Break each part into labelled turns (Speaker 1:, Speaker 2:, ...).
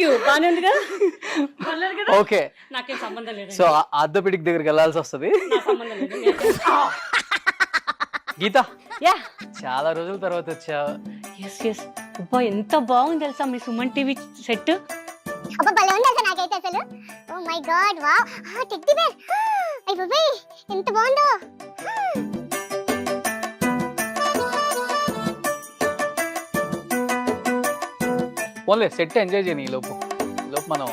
Speaker 1: You. బానే ఉంది కదా?
Speaker 2: ఓకే,
Speaker 1: నాకేం సంబంధం లేదు.
Speaker 2: సో ఆర్థోపెడిక్ దగ్గరికి వెళ్ళాల్సి వస్తుంది.
Speaker 1: నా సంబంధం లేదు.
Speaker 2: గీత,
Speaker 1: యా,
Speaker 2: చాలా రోజుల తర్వాత వచ్చావు.
Speaker 1: ఎస్. అబ్బా ఎంత బాగుంది తెలుసా మీ సుమన్ టీవీ సెట్.
Speaker 3: అబ్బా భలే ఉంది అసలు నాకైతే అసలు. Oh my God, wow, teddy bear. అయ్య బాబోయ్, ఎంత బాగుందో.
Speaker 2: ఓన్లీ సెట్ ఎంజాయ్ చేయని ఈ లోపు మనం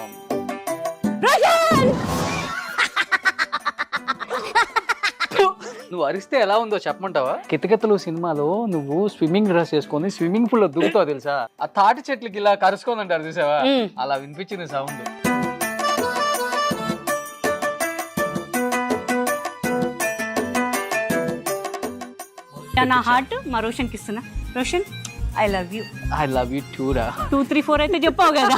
Speaker 2: నువ్వు అరిస్తే ఎలా ఉందో చెప్పమంటావా? కితకితలు సినిమాలో నువ్వు స్విమ్మింగ్ డ్రెస్ చేసుకొని స్విమ్మింగ్ పూల్ లో దిగుతావు తెలుసా? ఆ తాటి చెట్లకి ఇలా కరుచుకొని అంటారు చూసావా, అలా వినిపించింది సౌండ్.
Speaker 1: నా హార్ట్ మా రోషన్కి ఇస్తున్నా. Roshan, I love you.
Speaker 2: I love you too రా.
Speaker 1: 2, 3, 4 అయితే చెప్పావు కదా.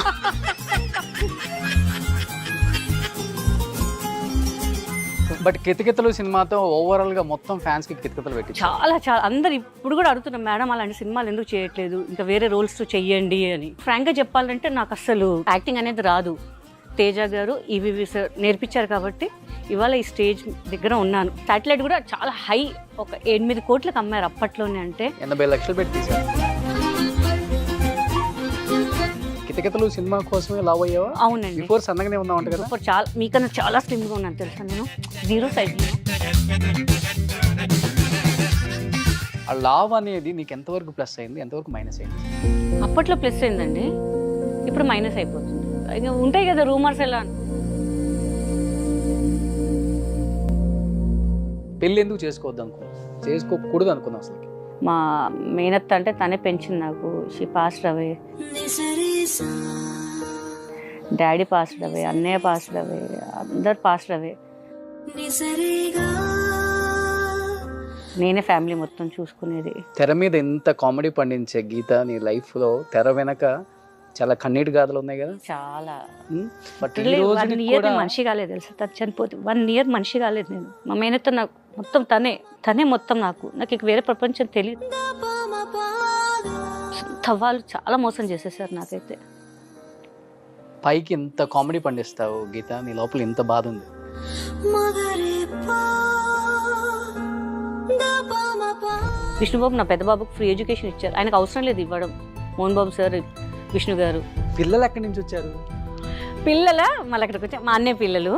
Speaker 2: బట్ కితకితలు సినిమాతో ఓవరాల్ గా మొత్తం ఫ్యాన్స్ కి కితకితలు పెట్టి
Speaker 1: చాలా అందరు ఇప్పుడు కూడా అడుగుతున్నారు, మేడం అలాంటి సినిమాలు ఎందుకు చేయట్లేదు, ఇంకా వేరే రోల్స్ చెయ్యండి అని. ఫ్రాంక్ గా చెప్పాలంటే నాకు అసలు యాక్టింగ్ అనేది రాదు. తేజ గారు ఈవీవి సార్ నేర్పించారు కాబట్టి ఇవాళ ఈ స్టేజ్ దగ్గర ఉన్నాను. శాటిలైట్ కూడా చాలా హై, ఒక 8 కోట్లకు అమ్మారు అప్పట్లోనే. అంటే
Speaker 2: 80 లక్షలు పెట్టి తీశారు. కితకితలు సినిమా కోసమే లవ్ అయ్యావా?
Speaker 1: అవునండి.
Speaker 2: బిఫోర్ సన్నగానే ఉన్నావు కదా?
Speaker 1: ఇప్పుడు చాలా మీకన్నా చాలా స్లిమ్ గా ఉన్నాను తెలుసా నేను. 0 సైజ్.
Speaker 2: ఆ లవ్ అనేది నీకు ఎంతవరకు ప్లస్ అయింది, ఎంతవరకు మైనస్ అయింది?
Speaker 1: అప్పట్లో ప్లస్ అయిందండి, ఇప్పుడు మైనస్ అయిపోతుంది. ఇక ఉంటాయి కదా రూమర్స్ ఎలా.
Speaker 2: పెళ్ళి ఎందుకు చేసుకోకూడదు అనుకున్నావు అసలు?
Speaker 1: మా మేనత్త అంటే తనే పెంచింది నాకు. She passed away, daddy passed away, అన్నయ్య పాస్డ్ అవే, అందరు పాస్డ్ అవే. నేనే ఫ్యామిలీ మొత్తం చూసుకునేది.
Speaker 2: తెర మీద ఎంత కామెడీ పండించే గీత, నీ లైఫ్ లో తెర వెనక చాలా కన్నీటి గాథలు ఉన్నాయి కదా?
Speaker 1: చాలా.
Speaker 2: బట్
Speaker 1: 1 ఇయర్ మనిషి కాలేదు తెలుసా, తను చనిపోతే 1 ఇయర్ మనిషి కాలేదు నేను. మా మేనత్త నాకు మొత్తం తనే మొత్తం. నాకు ఇక వేరే ప్రపంచం తెలియదు. వాళ్ళు చాలా మోసం చేసేసారు నాకైతే.
Speaker 2: పైకి ఇంత కామెడీ పండిస్తావు గీత, నీ లోపల ఇంత బాధ ఉంది.
Speaker 1: విష్ణుబాబు నా పెద్ద బాబుకి ఫ్రీ ఎడ్యుకేషన్ ఇచ్చారు. ఆయనకు అవసరం లేదు ఇవ్వడం. మోహన్ బాబు సార్, విష్ణు గారు.
Speaker 2: పిల్లలు ఎక్కడి నుంచి వచ్చారు?
Speaker 1: మళ్ళీ అక్కడికి వచ్చా మా అన్నయ్య పిల్లలు.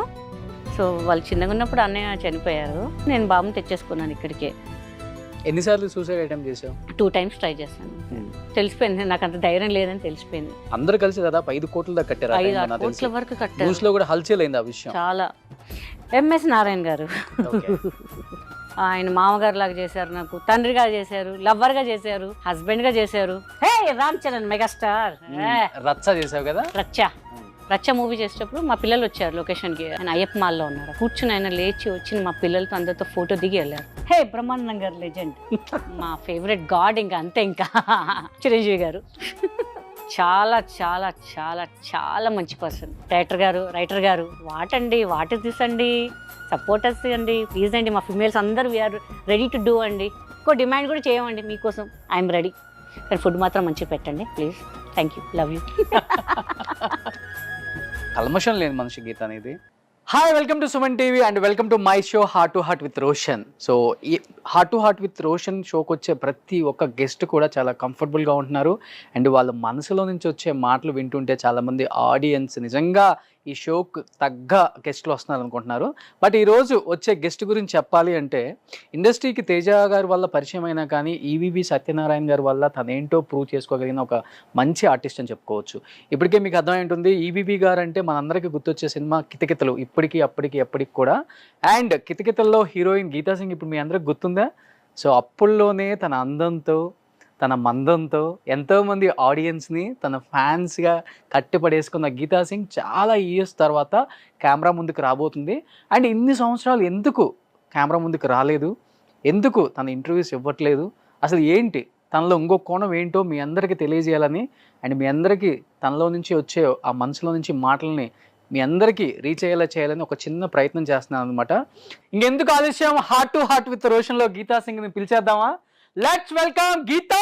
Speaker 1: సో వాళ్ళు చిన్నగా ఉన్నప్పుడు అన్నయ్య చనిపోయారు. నేను బాబుని తెచ్చేసుకున్నాను ఇక్కడికే.
Speaker 2: ఎన్నిసార్లు సూసైడ్ అటెంప్ట్ చేసావు?
Speaker 1: 2 times ట్రై చేశాను. తెలిసిపోయింది నాకు అంత ధైర్యం లేదని తెలిసిపోయింది.
Speaker 2: అందరూ కలిసి దాదాపు 5 కోట్ల దాకా కట్టారు.
Speaker 1: 5-6 కోట్ల వరకు కట్టారు.
Speaker 2: న్యూస్ లో కూడా హల్చల్ అయింది ఆ విషయం చాలా.
Speaker 1: ఎంఎస్ నారాయణ గారు ఆయన మామగారు లాగా చేశారు, నాకు తండ్రిగా చేశారు, లవ్వర్ గా చేశారు, హస్బెండ్ గా చేశారు. హే రామ్ చరణ్ మెగాస్టార్.
Speaker 2: రచ్చ చేసావు కదా?
Speaker 1: రచ్చ మూవీ చేసేటప్పుడు మా పిల్లలు వచ్చారు లొకేషన్ కి. ఆయన అయ్యప్ప మాల్లో ఉన్నారు. కూర్చుని ఆయన లేచి వచ్చి మా పిల్లలతో అందరితో ఫోటో దిగి వెళ్ళారు. హే బ్రహ్మానందం గారు లెజెండ్, మా ఫేవరెట్ గాడ్. ఇంకా అంతే. ఇంకా చిరంజీవి గారు చాలా చాలా చాలా చాలా మంచి పర్సన్. రైటర్ గారు వాటండి, వాటి తీసండి, సపోర్టర్స్ అండి, ప్లీజ్ అండి. మా ఫిమేల్స్ అందరూ వీఆర్ రెడీ టు డూ అండి. ఇంకో డిమాండ్ కూడా చేయమండి మీకోసం, ఐఎమ్ రెడీ. కానీ ఫుడ్ మాత్రం మంచిగా పెట్టండి please. Thank you, love you.
Speaker 2: కల్మషం లేని మనిషి గీత అనేది. Hi, welcome to Suman TV and welcome to my show heart to heart with Roshan. So ఈ heart to heart with Roshan షోకి వచ్చే ప్రతి ఒక్క గెస్ట్ కూడా చాలా కంఫర్టబుల్గా ఉంటున్నారు. అండ్ వాళ్ళ మనసులో నుంచి వచ్చే మాటలు వింటుంటే చాలామంది ఆడియన్స్ నిజంగా ఈ షోకు తగ్గ గెస్ట్లు వస్తున్నారు అనుకుంటున్నారు. బట్ ఈరోజు వచ్చే గెస్ట్ గురించి చెప్పాలి అంటే, ఇండస్ట్రీకి తేజ గారి వల్ల పరిచయం అయినా కానీ ఈవీవి సత్యనారాయణ గారి వల్ల తనేంటో ప్రూవ్ చేసుకోగలిగిన ఒక మంచి ఆర్టిస్ట్ అని చెప్పుకోవచ్చు. ఇప్పటికే మీకు అర్థమై ఉంటుంది, ఈవీవి గారు అంటే మనందరికీ గుర్తొచ్చే సినిమా కితకితలు, ఇప్పటికీ అప్పటికి ఎప్పటికి కూడా. అండ్ కితకితల్లో హీరోయిన్ గీతా సింగ్ ఇప్పుడు మీ అందరికి గుర్తుందా? సో అప్పుల్లోనే తన అందంతో, తన మందంతో ఎంతోమంది ఆడియన్స్ని తన ఫ్యాన్స్గా కట్టిపడేసుకున్న గీతా సింగ్ చాలా ఇయర్స్ తర్వాత కెమెరా ముందుకు రాబోతుంది. అండ్ ఇన్ని సంవత్సరాలు ఎందుకు కెమెరా ముందుకు రాలేదు, ఎందుకు తన ఇంటర్వ్యూస్ ఇవ్వట్లేదు, అసలు ఏంటి తనలో ఇంకో కోణం ఏంటో మీ అందరికీ తెలియజేయాలని, అండ్ మీ అందరికీ తనలో నుంచి వచ్చే ఆ మనసులో నుంచి మాటలని మీ అందరికీ రీచ్ అయ్యేలా చేయాలని ఒక చిన్న ప్రయత్నం చేస్తున్నాను అనమాట. ఇంకెందుకు ఆలస్యం, హార్ట్ టు హార్ట్ విత్ రోషన్లో గీతా సింగ్ని పిలిచేద్దామా? Let's welcome Geeta!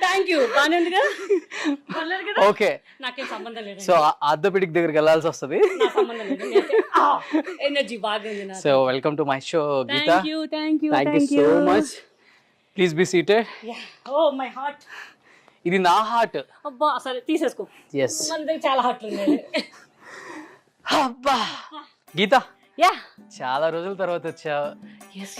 Speaker 1: Thank you. బాగానే ఉందిగా?
Speaker 2: ఓకే,
Speaker 1: నాకేం సంబంధం లేదు.
Speaker 2: సో ఆర్థోపెడిక్ దగ్గరికి వెళ్ళాల్సి వస్తుంది.
Speaker 1: నా సంబంధం లేదు. ఎనర్జీ బాగా ఉంది నాకు.
Speaker 2: So welcome to my show Geetha.
Speaker 1: Thank you.
Speaker 2: Thank you so much. Please be seated.
Speaker 1: Oh my heart.
Speaker 2: ఇది నా హార్ట్.
Speaker 1: అబ్బా సరే తీసేసుకో.
Speaker 2: ఎస్,
Speaker 1: మన దగ్గర చాలా హార్ట్లు ఉన్నాయి.
Speaker 2: అబ్బా గీత,
Speaker 1: యా,
Speaker 2: చాలా రోజుల తర్వాత వచ్చావు.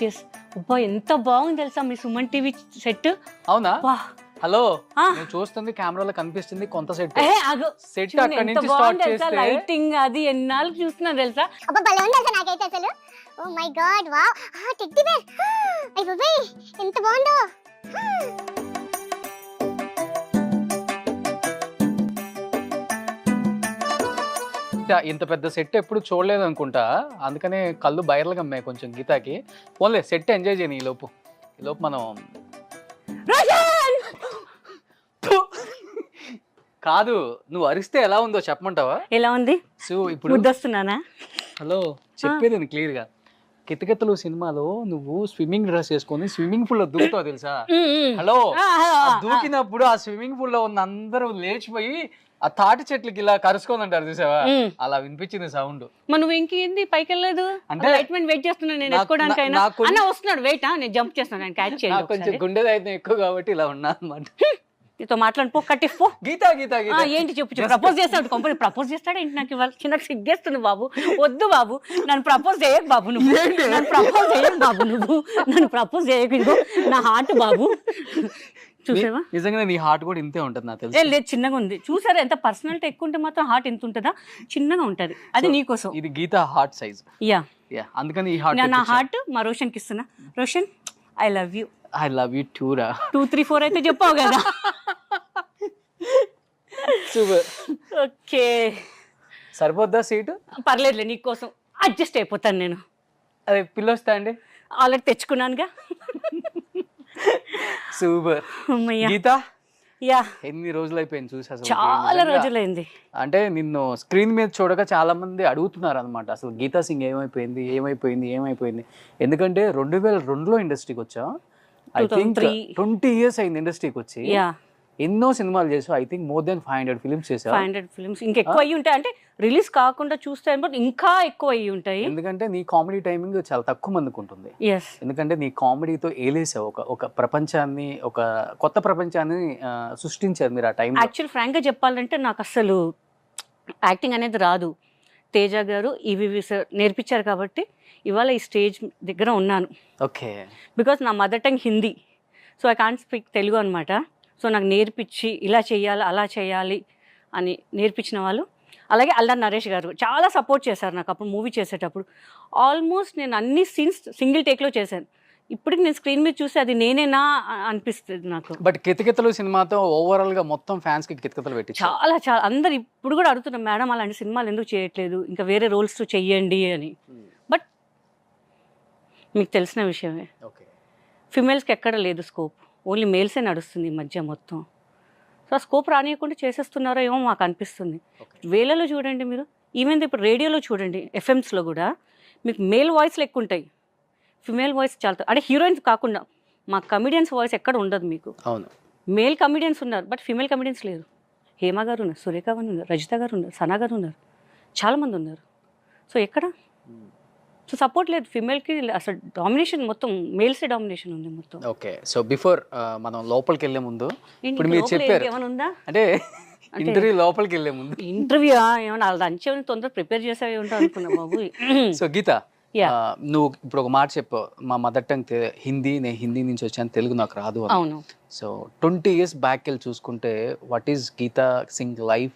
Speaker 1: ఎస్. అబ్బా ఎంత బాగుంది తెలుసా మీ సుమన్ టీవీ సెట్.
Speaker 2: అవునా?
Speaker 1: వా,
Speaker 2: హలో,
Speaker 1: ఆ.
Speaker 2: నేను చూస్తుంది కెమెరాలో కనిపిస్తుంది కొంత సెట్. సెట్
Speaker 1: చూడు
Speaker 2: అక్కడి
Speaker 1: ఎంత
Speaker 2: నుంచి
Speaker 1: బాగుంది
Speaker 2: స్టార్ట్
Speaker 1: తెలుసా,
Speaker 2: చేస్తే
Speaker 1: లైటింగ్ అది ఎన్నాళ్ళు చూస్తున్నా తెలుసా.
Speaker 3: అబ్బా భలే ఉంది తెలుసా నాకైతే అసలు. Oh my God wow, teddy bear. అయ్య బాబోయ్ ఎంత బాగుందో.
Speaker 2: ఇంత పెద్ద సెట్ ఎప్పుడు చూడలేదు అనుకుంటా, అందుకనే కళ్ళు బయర్లు గమ్మాయి కొంచెం గీతాకి. ఓన్లే సెట్ ఎంజాయ్ చేయని ఈ లోపు మనం కాదు, నువ్వు అరిస్తే ఎలా ఉందో చెప్పమంటావా?
Speaker 1: ఎలా ఉంది?
Speaker 2: సో ఇప్పుడు
Speaker 1: ముద్దొస్తున్నానా?
Speaker 2: హలో, చెప్పేది క్లియర్ గా. కితకితలు సినిమాలో నువ్వు స్విమ్మింగ్ డ్రెస్ వేసుకొని స్విమ్మింగ్ పూల్ లో దూకుతావు తెలుసా? హలో, దూకినప్పుడు ఆ స్విమ్మింగ్ పూల్ లో ఉన్న అందరూ లేచిపోయి ఆ తాటి చెట్లకి ఇలా కరుచుకొని అంటారు చూసావా, అలా వినిపించింది సౌండ్.
Speaker 1: మరి నువ్వు ఇంకేంది పైకి వెళ్ళలేదు?
Speaker 2: అంటే
Speaker 1: వెయిట్ చేస్తున్నాను నేను ఎత్తుకోవడానికి. అయినా అన్న వస్తున్నాడు, వెయిట్. నేను జంప్ చేస్తాను, నేను క్యాచ్ చేయాలి.
Speaker 2: కొంచెం గుండె అయితే ఎక్కువ కాబట్టి ఇలా ఉన్నా అనమాట.
Speaker 1: నీతో మాట్లాడి పో, కట్టిపో.
Speaker 2: గీతా గీతా గీతా
Speaker 1: ఏంటి చెప్పు. ప్రపోజ్ చేస్తాడు, కంపెనీ ప్రపోజ్ చేస్తాడు ఏంటి? నాకు ఇవాళ చిన్న సిగ్గేస్తుంది బాబు. వద్దు బాబు, నన్ను ప్రపోజ్ చేయకు బాబు. నువ్వు నన్ను ప్రపోజ్ చేయకు బాబు. నువ్వు నన్ను ప్రపోజ్ చేయకు. ఇదిగో నా హార్ట్ బాబు. చూసావా?
Speaker 2: నిజంగా నీ హార్ట్ కూడా ఇంతే ఉంటుంది నాకు తెలుసు.
Speaker 1: లేదు, చిన్నగా ఉంది. చూసారా ఎంత పర్సనాలిటీ ఎక్కువ ఉంటే మాత్రం హార్ట్ ఎంత ఉంటుందా? చిన్నగా ఉంటది. అది నీకోసం.
Speaker 2: ఇది గీతా హార్ట్ సైజ్.
Speaker 1: యా,
Speaker 2: అందుకని ఈ హార్ట్
Speaker 1: నా హార్ట్ మా రోషన్కి ఇస్తున్నా. Roshan, I love you.
Speaker 2: I love you too రా.
Speaker 1: 2, 3, 4 అయితే చెప్పావు కదా.
Speaker 2: సూపర్.
Speaker 1: ఓకే,
Speaker 2: సరిపోద్దా సీటు?
Speaker 1: పర్లేదులే, నీకోసం అడ్జస్ట్ అయిపోతాను నేను.
Speaker 2: అదే పిల్లొస్తా అండి,
Speaker 1: ఆల్రెడీ తెచ్చుకున్నానుగా.
Speaker 2: సూపర్.
Speaker 1: అమ్మయ్య.
Speaker 2: గీతా,
Speaker 1: యా,
Speaker 2: ఎన్ని రోజులు అయిపోయింది చూసి అసలు.
Speaker 1: చాలా రోజులైంది.
Speaker 2: అంటే నిన్ను స్క్రీన్ మీద చూడగా చాలా మంది అడుగుతున్నారు అనమాట, అసలు గీతా సింగ్ ఏమైపోయింది. ఎందుకంటే 2002లో ఇండస్ట్రీకి వచ్చా. ఐ థింక్ 20 years అయింది ఇండస్ట్రీకి వచ్చి.
Speaker 1: యా,
Speaker 2: ఎన్నో సినిమాలు చేసావు. I think more than 500 films చేసావు.
Speaker 1: 500 ఫిల్మ్స్ ఇంకా ఎక్కువ అయ్యి ఉంటాయి. అంటే రిలీజ్ కాకుండా చూస్తే ఇంకా ఎక్కువ అయ్యి ఉంటాయి.
Speaker 2: ఎందుకంటే నీ కామెడీ టైమింగ్ చాలా తక్కువ మందికి ఉంటుంది.
Speaker 1: ఎస్,
Speaker 2: ఎందుకంటే నీ కామెడీతో ఏలేసావు, ఒక ప్రపంచాన్ని, ఒక కొత్త ప్రపంచాన్ని సృష్టించారు మీరు ఆ టైంలో.
Speaker 1: యాక్చువల్ ఫ్రాంక్గా చెప్పాలంటే నాకు అసలు యాక్టింగ్ అనేది రాదు. తేజ గారు, ఈవీవి సార్ నేర్పించారు కాబట్టి ఇవాళ ఈ స్టేజ్ దగ్గర ఉన్నాను.
Speaker 2: ఓకే,
Speaker 1: బికాస్ నా mother tongue Hindi, so I can't speak Telugu అనమాట. సో నాకు నేర్పించి ఇలా చేయాలి, అలా చేయాలి అని నేర్పించిన వాళ్ళు. అలాగే అల్లరి నరేష్ గారు చాలా సపోర్ట్ చేశారు నాకు అప్పుడు మూవీ చేసేటప్పుడు. ఆల్మోస్ట్ నేను అన్ని సీన్స్ సింగిల్ టేక్లో చేశాను. ఇప్పటికి నేను స్క్రీన్ మీద చూసి అది నేనేనా అనిపిస్తుంది నాకు.
Speaker 2: బట్ కితకితలు సినిమాతో ఓవరాల్ గా మొత్తం ఫ్యాన్స్ కి కితకితలు పెట్టి
Speaker 1: చాలా అందరు ఇప్పుడు కూడా అడుగుతున్నారు, మేడం అలాంటి సినిమాలు ఎందుకు చేయట్లేదు, ఇంకా వేరే రోల్స్ చెయ్యండి అని. బట్ మీకు తెలిసిన విషయమే, ఫిమేల్స్కి ఎక్కడ లేదు స్కోప్, ఓన్లీ మేల్సే నడుస్తుంది ఈ మధ్య మొత్తం. సో ఆ స్కోప్ రానియకుండా చేసేస్తున్నారో ఏమో మాకు అనిపిస్తుంది. వేలలో చూడండి మీరు, ఈవెన్ ఇప్పుడు రేడియోలో చూడండి, ఎఫ్ఎంస్లో కూడా మీకు మేల్ వాయిస్లు ఎక్కువ ఉంటాయి, ఫిమేల్ వాయిస్ చాలా. అంటే హీరోయిన్స్ కాకుండా మా కమిడియన్స్ వాయిస్ ఎక్కడ ఉండదు మీకు.
Speaker 2: అవును,
Speaker 1: మేల్ కమిడియన్స్ ఉన్నారు బట్ ఫిమేల్ కమిడియన్స్ లేరు. హేమ గారు ఉన్నారు, సురేఖ గారు ఉన్నారు, రజిత గారు ఉన్నారు, సనా గారు ఉన్నారు, చాలామంది ఉన్నారు. సో ఎక్కడ సో సపోర్ట్ లేదు ఫిమేల్కి. అసలు డామినేషన్ మొత్తం మేల్సే డామినేషన్ ఉంది మొత్తం.
Speaker 2: ఓకే, సో బిఫోర్ మనం లోపలికి వెళ్ళే ముందు ఇప్పుడు మీరు చెప్పారు
Speaker 1: ఏమైనా ఉందా
Speaker 2: అంటే ఇంటర్వ్యూ లోపలికి వెళ్ళే ముందు
Speaker 1: ఇంటర్వ్యూ ఏమన్నా లంచ్ ఏమైనా తొందర ప్రిపేర్ చేసేవి ఉంటా అనుకున్నా బాబు.
Speaker 2: సో గీత, నువ్వు ఇప్పుడు ఒక మాట చెప్పావు, మా మదర్ టంగ్ హిందీ, నేను హిందీ నుంచి వచ్చాను, తెలుగు నాకు రాదు అని.
Speaker 1: అవును.
Speaker 2: సో 20 years బ్యాక్ వెళ్ళి చూసుకుంటే what is Geetha Singh life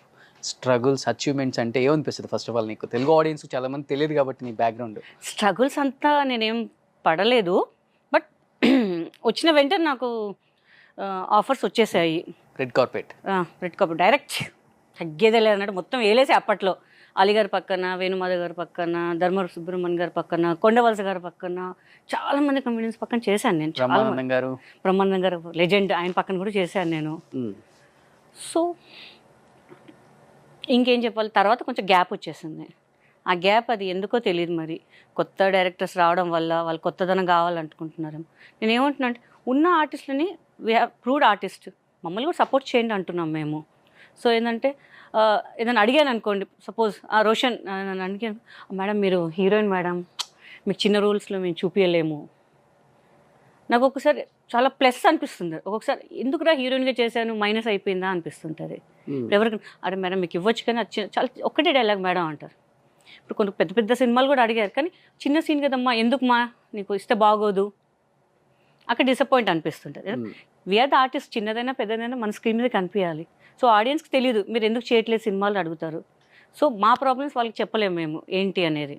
Speaker 2: struggles, achievements అంటే ఏమనిపిస్తుంది? ఫస్ట్ ఆఫ్ ఆల్ నీకు తెలుగు ఆడియన్స్ చాలా మంది తెలియదు కాబట్టి నీ బ్యాక్గ్రౌండ్.
Speaker 1: స్ట్రగుల్స్ అంతా నేనేం పడలేదు, బట్ వచ్చిన వెంటనే నాకు ఆఫర్స్ వచ్చేసాయి.
Speaker 2: రెడ్ కార్పెట్
Speaker 1: డైరెక్ట్ తగ్గేదే లేదన్నట్టు మొత్తం వేలేసి అప్పట్లో అలీ గారి పక్కన, వేణుమాధవ్ గారి పక్కన, ధర్మవరపు సుబ్రహ్మణ్యం గారి పక్కన, కొండవలస గారి పక్కన చాలా మంది కమెడియన్స్ పక్కన చేశాను నేను. చాలా
Speaker 2: బ్రహ్మానందం గారు,
Speaker 1: బ్రహ్మానందం గారు లెజెండ్, ఆయన పక్కన కూడా చేశాను నేను. సో ఇంకేం చెప్పాలి, తర్వాత కొంచెం గ్యాప్ వచ్చేసింది. ఆ గ్యాప్ అది ఎందుకో తెలియదు, మరి కొత్త డైరెక్టర్స్ రావడం వల్ల వాళ్ళు కొత్తదనం కావాలనుకుంటున్నారు. నేను ఏమంటున్నా అంటే ఉన్న ఆర్టిస్టులని వీ హ్యావ్ ప్రూవ్డ్ ఆర్టిస్ట్, మమ్మల్ని కూడా సపోర్ట్ చేయండి అంటున్నాం మేము. సో ఏంటంటే ఏదైనా అడిగాను అనుకోండి, సపోజ్ రోషన్ నన్ను అడిగాను, మేడం మీరు హీరోయిన్ మేడం, మీకు చిన్న రూల్స్లో మేము చూపించలేము. నాకు ఒక్కొక్కసారి చాలా ప్లస్ అనిపిస్తుంది, ఒక్కొక్కసారి ఎందుకురా హీరోయిన్గా చేశాను మైనస్ అయిపోయిందా అనిపిస్తుంటుంది. ఎవరికి అరే మేడం మీకు ఇవ్వచ్చు కానీ అది చాలా ఒక్కటే డైలాగ్ మేడం అంటారు. ఇప్పుడు కొన్ని పెద్ద పెద్ద సినిమాలు కూడా అడిగారు, కానీ చిన్న సీన్ కదమ్మా ఎందుకుమా నీకు ఇస్తే బాగోదు, అక్కడ డిసప్పాయింట్ అనిపిస్తుంటుంది. వీఆర్ ద ఆర్టిస్ట్, చిన్నదైనా పెద్దదైనా మన స్క్రీన్ మీద కనిపించాలి. సో ఆడియన్స్కి తెలియదు మీరు ఎందుకు చేయట్లేదు సినిమాలు అడుగుతారు. సో మా ప్రాబ్లమ్స్ వాళ్ళకి చెప్పలేము మేము ఏంటి అనేది.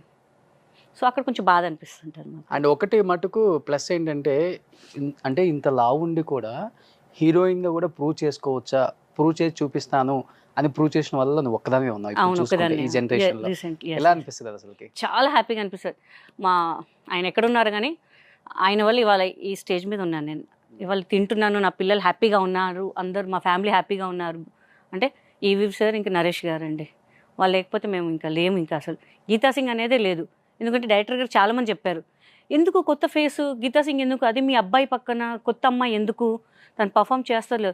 Speaker 1: సో అక్కడ కొంచెం బాధ అనిపిస్తుంటుంది.
Speaker 2: అండ్ ఒకటి మటుకు ప్లస్ ఏంటంటే అంటే ఇంత లావు ఉండి కూడా హీరోయిన్గా కూడా ప్రూవ్ చేసుకోవచ్చా, ప్రూవ్ చేసి చూపిస్తాను అని ప్రూవ్ చేసిన వల్ల నువ్వు ఒక్కదానివే ఉన్నావు ఈ జనరేషన్లో. ఎలా అనిపిస్తుంది అసలుకి? చాలా
Speaker 1: హ్యాపీగా అనిపిస్తుంది. మా ఆయన ఎక్కడున్నారు కానీ ఆయన వల్ల ఇవాళ ఈ స్టేజ్ మీద ఉన్నాను నేను. ఇవాళ తింటున్నాను, నా పిల్లలు హ్యాపీగా ఉన్నారు, అందరు మా ఫ్యామిలీ హ్యాపీగా ఉన్నారు అంటే ఈవీ సార్ ఇంకా నరేష్ గారు అండి. వాళ్ళు లేకపోతే మేము ఇంకా లేము. ఇంకా అసలు గీతా సింగ్ అనేదే లేదు. ఎందుకంటే డైరెక్టర్ గారు చాలామంది చెప్పారు, ఎందుకు కొత్త ఫేసు గీతా సింగ్ ఎందుకు, అది మీ అబ్బాయి పక్కన కొత్త అమ్మాయి ఎందుకు తను పర్ఫామ్ చేస్తారు.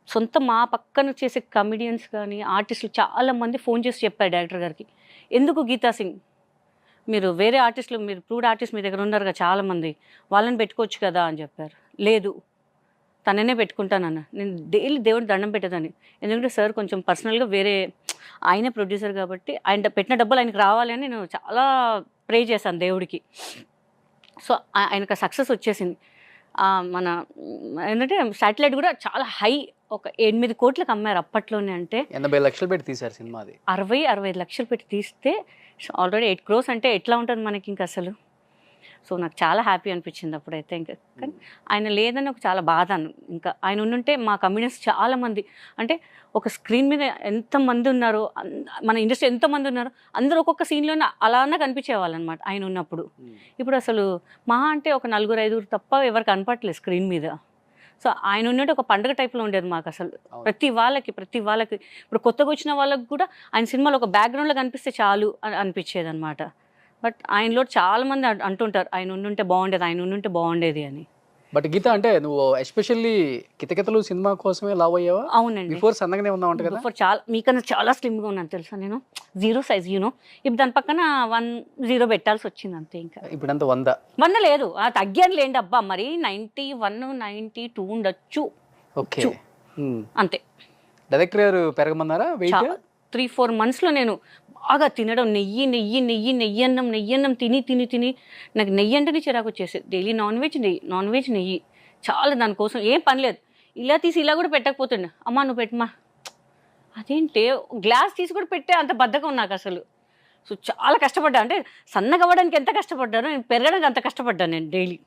Speaker 1: సొంత మా పక్కన చేసే కమెడియన్స్ కానీ ఆర్టిస్టులు చాలామంది ఫోన్ చేసి చెప్పారు డైరెక్టర్ గారికి, ఎందుకు గీతా సింగ్, మీరు వేరే ఆర్టిస్టులు, మీరు ప్రూవ్డ్ ఆర్టిస్ట్ మీ దగ్గర ఉన్నారు కదా చాలామంది, వాళ్ళని పెట్టుకోవచ్చు కదా అని చెప్పారు. లేదు తననే పెట్టుకుంటానన్న, నేను డైలీ దేవుడి దండం పెట్టదని. ఎందుకంటే సార్ కొంచెం పర్సనల్గా వేరే ఆయనే ప్రొడ్యూసర్ కాబట్టి ఆయన పెట్టిన డబ్బులు ఆయనకు రావాలని నేను చాలా ప్రే చేశాను దేవుడికి. సో ఆయనకు సక్సెస్ వచ్చేసింది. మన ఏంటంటే శాటిలైట్ కూడా చాలా హై, ఒక 8 కోట్లకు అమ్మారు అప్పట్లోనే. అంటే
Speaker 2: 80 లక్షలు పెట్టి తీశారు సినిమా, అది
Speaker 1: 65 లక్షలు పెట్టి తీస్తే ఆల్రెడీ 8 crores అంటే ఎట్లా ఉంటుంది మనకి ఇంకా అసలు. సో నాకు చాలా హ్యాపీ అనిపించింది అప్పుడైతే. ఇంకా కానీ ఆయన లేదని ఒక చాలా బాధ. ఇంకా ఆయన ఉండుంటే మా కమ్యూనిటీస్ చాలామంది, అంటే ఒక స్క్రీన్ మీద ఎంతమంది ఉన్నారో, మన ఇండస్ట్రీ ఎంతమంది ఉన్నారో అందరూ ఒక్కొక్క సీన్లోనే అలానే కనిపించేవాళ్ళు అనమాట ఆయన ఉన్నప్పుడు. ఇప్పుడు అసలు మహా అంటే ఒక 4-5 తప్ప ఎవరికి కనపట్లేదు స్క్రీన్ మీద. సో ఆయన ఉన్నట్టు ఒక పండుగ టైప్లో ఉండేది మాకు అసలు. ప్రతి వాళ్ళకి ఇప్పుడు కొత్తగా వచ్చిన వాళ్ళకి కూడా ఆయన సినిమాలో ఒక బ్యాక్గ్రౌండ్లో కనిపిస్తే చాలు అని అనిపించేది అనమాట. బట్ ఆయనలో చాలా మంది అంటుంటారు ఆయన ఉండుంటే బాగుండేది, ఆయన ఉండుంటే బాగుండేది అని.
Speaker 2: బట్ గీత అంటే నువ్వు ఎస్పెషల్లీ కితకితలు సినిమా కోసమే లావ్ అయ్యావా?
Speaker 1: అవునండి,
Speaker 2: బిఫోర్ సన్నగానే ఉన్నావు కదా.
Speaker 1: బిఫోర్ చాలా మీకన్నా చాలా స్లిమ్గా ఉన్నాను తెలుసా నేను, 0 size ఇప్పుడు దాని పక్కన 1 0 పెట్టాల్సి వచ్చింది అంతే. ఇంకా
Speaker 2: ఇప్పుడు అంత 100
Speaker 1: లేదు, తగ్గాను లేండి అబ్బా, మరి 91 92 ఉండొచ్చు.
Speaker 2: ఓకే
Speaker 1: అంతే.
Speaker 2: డైరెక్టర్ గారు పెరగమన్నారా వెయిట్?
Speaker 1: 3-4 monthsలో నేను బాగా తినడం, నెయ్యన్నం తిని నాకు నెయ్యి అంటేనే చిరాకు వచ్చేసి. డైలీ నాన్ వెజ్ నెయ్యి చాలా, దానికోసం ఏం పని లేదు. ఇలా తీసి ఇలా కూడా పెట్టకపోతుండే, అమ్మా నువ్వు పెట్టమా, అదేంటి గ్లాస్ తీసి కూడా పెట్టే అంత బద్ధకం నాకు అసలు. సో చాలా కష్టపడ్డా, అంటే సన్నగా అవ్వడానికి ఎంత కష్టపడ్డానో నేను పెరగడానికి అంత కష్టపడ్డాను నేను. డైలీ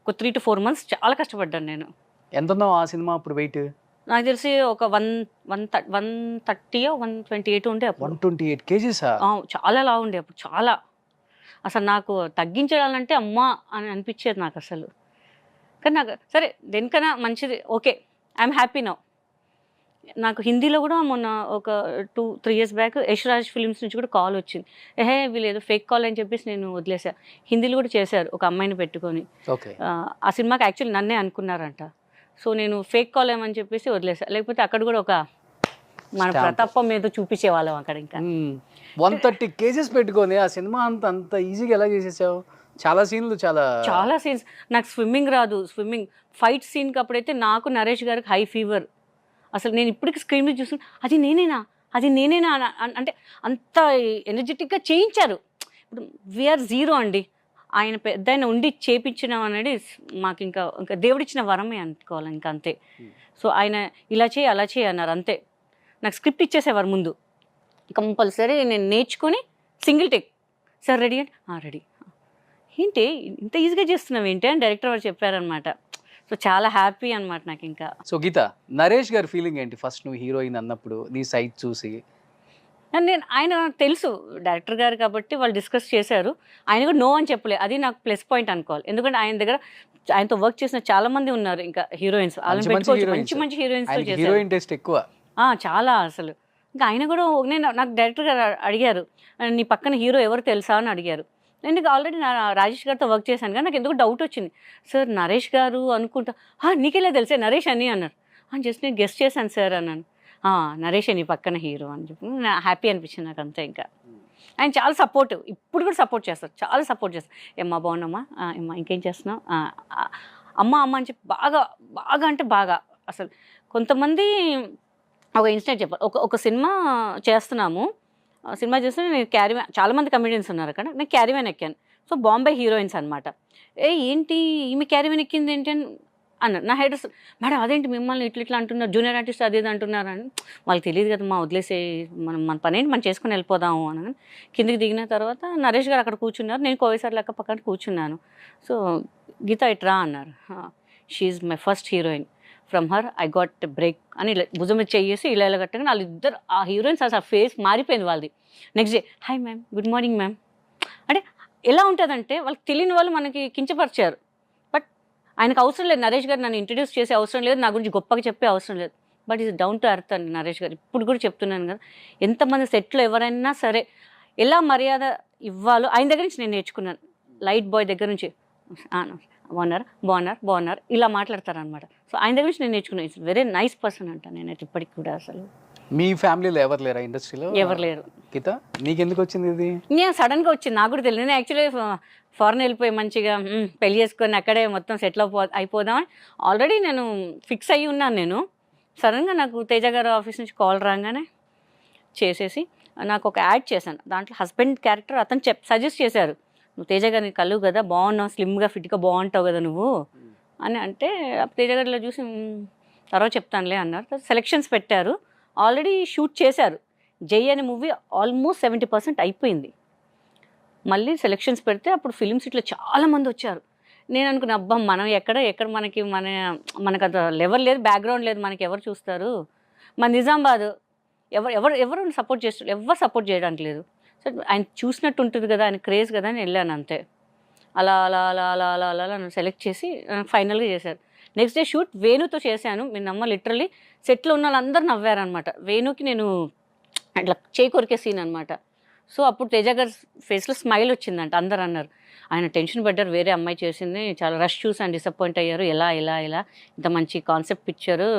Speaker 1: ఒక 3 to 4 months చాలా కష్టపడ్డాను నేను.
Speaker 2: ఎంత ఉన్నావు ఆ సినిమా అప్పుడు వెయిట్?
Speaker 1: నాకు తెలిసి ఒక 130 or 128 ఉండే అప్పుడు.
Speaker 2: 128 kgs?
Speaker 1: చాలా లా ఉండే అప్పుడు, చాలా. అసలు నాకు తగ్గించాలంటే అమ్మా అని అనిపించేది నాకు అసలు. కానీ నాకు సరే దేనికైనా మంచిది, ఓకే ఐఎమ్ హ్యాపీ నౌ. నాకు హిందీలో కూడా మొన్న ఒక 2-3 years బ్యాక్ యశ్రాజ్ ఫిలిమ్స్ నుంచి కూడా కాల్ వచ్చింది. వీళ్ళు ఏదో ఫేక్ కాల్ అని చెప్పేసి నేను వదిలేసా. హిందీలో కూడా చేశారు ఒక అమ్మాయిని పెట్టుకొని. ఆ సినిమాకి యాక్చువల్లీ నన్నే అనుకున్నారంట. సో నేను ఫేక్ కాల్ ఏమని చెప్పేసి వదిలేసా, లేకపోతే అక్కడ కూడా ఒక మన ప్రతాపం మీద చూపించేవాళ్ళం అక్కడ. ఇంకా
Speaker 2: 130 kgs పెట్టుకొని ఆ సినిమా అంత ఈజీగా ఎలా చేసేసావు? చాలా సీన్స్. నాకు స్విమ్మింగ్ రాదు. ఫైట్ సీన్కి అప్పుడైతే నాకు నరేష్ గారికి హై ఫీవర్. అసలు నేను ఇప్పటికి స్క్రీన్ మీద చూస్తున్నా, అది నేనేనా అంటే అంత ఎనర్జెటిక్గా చేయించారు. ఇప్పుడు వీఆర్ 0 అండి, ఆయన పెద్ద ఆయన ఉండి చేపించడం అనేది మాకు ఇంకా దేవుడిచ్చిన వరమే అనుకోవాలి ఇంకా అంతే. సో ఆయన ఇలా చేయి అలా చేయి అన్నారు అంతే. నాకు స్క్రిప్ట్ ఇచ్చేసేవారు ముందు, కంపల్సరీ నేను నేర్చుకొని సింగిల్ టేక్, సార్ రెడీ అంటే రెడీ, ఏంటి ఇంత ఈజీగా చేస్తున్నావు ఏంటి అని డైరెక్టర్ వారు చెప్పారనమాట. సో చాలా హ్యాపీ అనమాట నాకు ఇంకా. సో గీత, నరేష్ గారి ఫీలింగ్ ఏంటి ఫస్ట్ నువ్వు హీరోయిన్ అన్నప్పుడు నీ సైట్ చూసి?
Speaker 1: అని ఆయన నాకు తెలుసు డైరెక్టర్ గారు కాబట్టి వాళ్ళు డిస్కస్ చేశారు. ఆయన కూడా నో అని చెప్పలే. అది నాకు ప్లస్ పాయింట్ అనుకోవాలి. ఎందుకంటే ఆయన దగ్గర ఆయనతో వర్క్ చేసిన చాలా మంది ఉన్నారు ఇంకా హీరోయిన్స్. వాళ్ళని పెట్టుకోవచ్చు, మంచి మంచి హీరోయిన్స్తో చేశారు.
Speaker 2: హీరోయిన్ టేస్ట్ ఎక్కువ.
Speaker 1: చాలా అసలు. ఇంకా ఆయన కూడా నేను నాకు డైరెక్టర్ గారు అడిగారు, నీ పక్కన హీరో ఎవరు తెలుసా అని అడిగారు. నేను ఆల్రెడీ రాజేష్ గారితో వర్క్ చేశాను కానీ నాకు ఎందుకు డౌట్ వచ్చింది. సార్ నరేష్ గారు అనుకుంటా, నీకెలా తెలిసే నరేష్ అని అన్నారు. జస్ట్ నేను గెస్ట్ చేశాను సార్ అన్నాను. నరేష్ నీ పక్కన హీరో అని చెప్పి హ్యాపీ అనిపించింది నాకు అంతే. ఇంకా ఆయన చాలా సపోర్టివ్, ఇప్పుడు కూడా సపోర్ట్ చేస్తారు, చాలా సపోర్ట్ చేస్తారు. ఏమ్మా బాగున్నామ్మా, ఏమ్మా ఇంకేం చేస్తున్నావు, అమ్మ అమ్మ అని చెప్పి బాగా బాగా అంటే బాగా. అసలు కొంతమంది ఒక ఇన్సిడెంట్ చెప్పాలి. ఒక సినిమా చేస్తున్నాము, సినిమా చేస్తే నేను క్యారీవ్యాన్, చాలామంది కమెడియన్స్ ఉన్నారు అక్కడ, నేను క్యారీవ్యాన్ ఎక్కాను. సో బాంబే హీరోయిన్స్ అనమాట. ఏంటి ఈమె క్యారీవ్యాన్ ఎక్కింది ఏంటి అని అన్నారు. నా హెడ్ మేడం అదేంటి మిమ్మల్ని ఇట్లా అంటున్నారు, జూనియర్ ఆర్టిస్ట్ అది ఇది అంటున్నారు అని. వాళ్ళకి తెలియదు కదా, మా వదిలేసే మన పని ఏంటి మనం చేసుకుని వెళ్ళిపోదాము అని. కిందికి దిగిన తర్వాత నరేష్ గారు అక్కడ కూర్చున్నారు, నేను కోవిసార్ లెక్క పక్కన కూర్చున్నాను. సో గీత ఇట్రా అన్నారు. She my first heroine, from her I got break అని ఇలా భుజం మీద చేసి ఇలా కట్టగా వాళ్ళిద్దరు ఆ హీరోయిన్స్ అసలు ఫేస్ మారిపోయింది వాళ్ళది. Next day hi ma'am, good morning ma'am. అంటే ఎలా ఉంటుందంటే వాళ్ళకి తెలియని వాళ్ళు మనకి కించపరిచారు. బట్ ఆయనకు అవసరం లేదు, నరేష్ గారు నన్ను ఇంట్రడ్యూస్ చేసే అవసరం లేదు, నా గురించి గొప్పగా చెప్పే అవసరం లేదు. బట్ ఇది డౌన్ టు ఎర్త్ అండి నరేష్ గారు. ఇప్పుడు కూడా చెప్తున్నాను కదా, ఎంతమంది సెట్లో ఎవరైనా సరే ఎలా మర్యాద ఇవ్వాలో ఆయన దగ్గర నుంచి నేను నేర్చుకున్నాను. లైట్ బాయ్ దగ్గర నుంచి బాగున్నారు ఇలా మాట్లాడతారనమాట. సో ఆయన దగ్గర నుంచి నేను నేర్చుకున్నాను. ఇట్స్ వెరీ నైస్ పర్సన్ అంట నేనైతే ఇప్పటికి కూడా. అసలు
Speaker 2: మీ ఫ్యామిలీలో ఎవరు లేరా ఇండస్ట్రీలో?
Speaker 1: ఎవరు లేరు.
Speaker 2: గీత నీకెందుకు వచ్చింది ఇది?
Speaker 1: నేను సడన్గా వచ్చింది, నాకు కూడా తెలియదు. నేను యాక్చువల్లీ ఫారెన్ వెళ్ళిపోయి మంచిగా పెళ్లి చేసుకొని అక్కడే మొత్తం సెటిల్ అయిపోదామని ఆల్రెడీ నేను ఫిక్స్ అయ్యి ఉన్నాను. నేను సడన్గా నాకు తేజ గారు ఆఫీస్ నుంచి కాల్ రాగానే చేసేసి నాకు ఒక యాడ్ చేశాను. దాంట్లో హస్బెండ్ క్యారెక్టర్ అతను సజెస్ట్ చేశారు, నువ్వు తేజ గారిని కలువు కదా, బాగున్నావు, స్లిమ్గా ఫిట్గా బాగుంటావు కదా నువ్వు అని అంటే, తేజ గారిలో చూసి తర్వాత చెప్తానులే అన్నారు. సెలెక్షన్స్ పెట్టారు, ఆల్రెడీ షూట్ చేశారు. జై అనే మూవీ ఆల్మోస్ట్ 70% అయిపోయింది. మళ్ళీ సెలెక్షన్స్ పెడితే అప్పుడు ఫిలిం సిటీలో చాలామంది వచ్చారు. నేను అనుకున్నా అబ్బా మనం ఎక్కడ మనకు అంత లెవెల్ లేదు, బ్యాక్గ్రౌండ్ లేదు, మనకి ఎవరు చూస్తారు. మన నిజామాబాద్ ఎవరు సపోర్ట్ చేస్తారు, ఎవరు సపోర్ట్ చేయడానికి లేదు. సో ఆయన చూసినట్టు ఉంటుంది కదా, ఆయన క్రేజ్ కదా అని వెళ్ళాను అంతే. అలా అలా అలా అలా అలా అలా నన్ను సెలెక్ట్ చేసి ఫైనల్గా చేశారు. నెక్స్ట్ డే షూట్ వేణుతో చేశాను. మీరు నమ్మ లిటరలీ సెట్లో ఉన్న వాళ్ళందరూ నవ్వారనమాట. వేణుకి నేను అట్లా చేయి కొరికే సీన్ అనమాట. సో అప్పుడు తేజ గారి ఫేస్లో స్మైల్ వచ్చిందంట. అందరు అన్నారు ఆయన టెన్షన్ పడ్డారు, వేరే అమ్మాయి చేసింది, చాలా రష్ చూసి ఆయన డిసప్పాయింట్ అయ్యారు, ఎలా ఇంత మంచి కాన్సెప్ట్ పిక్చరు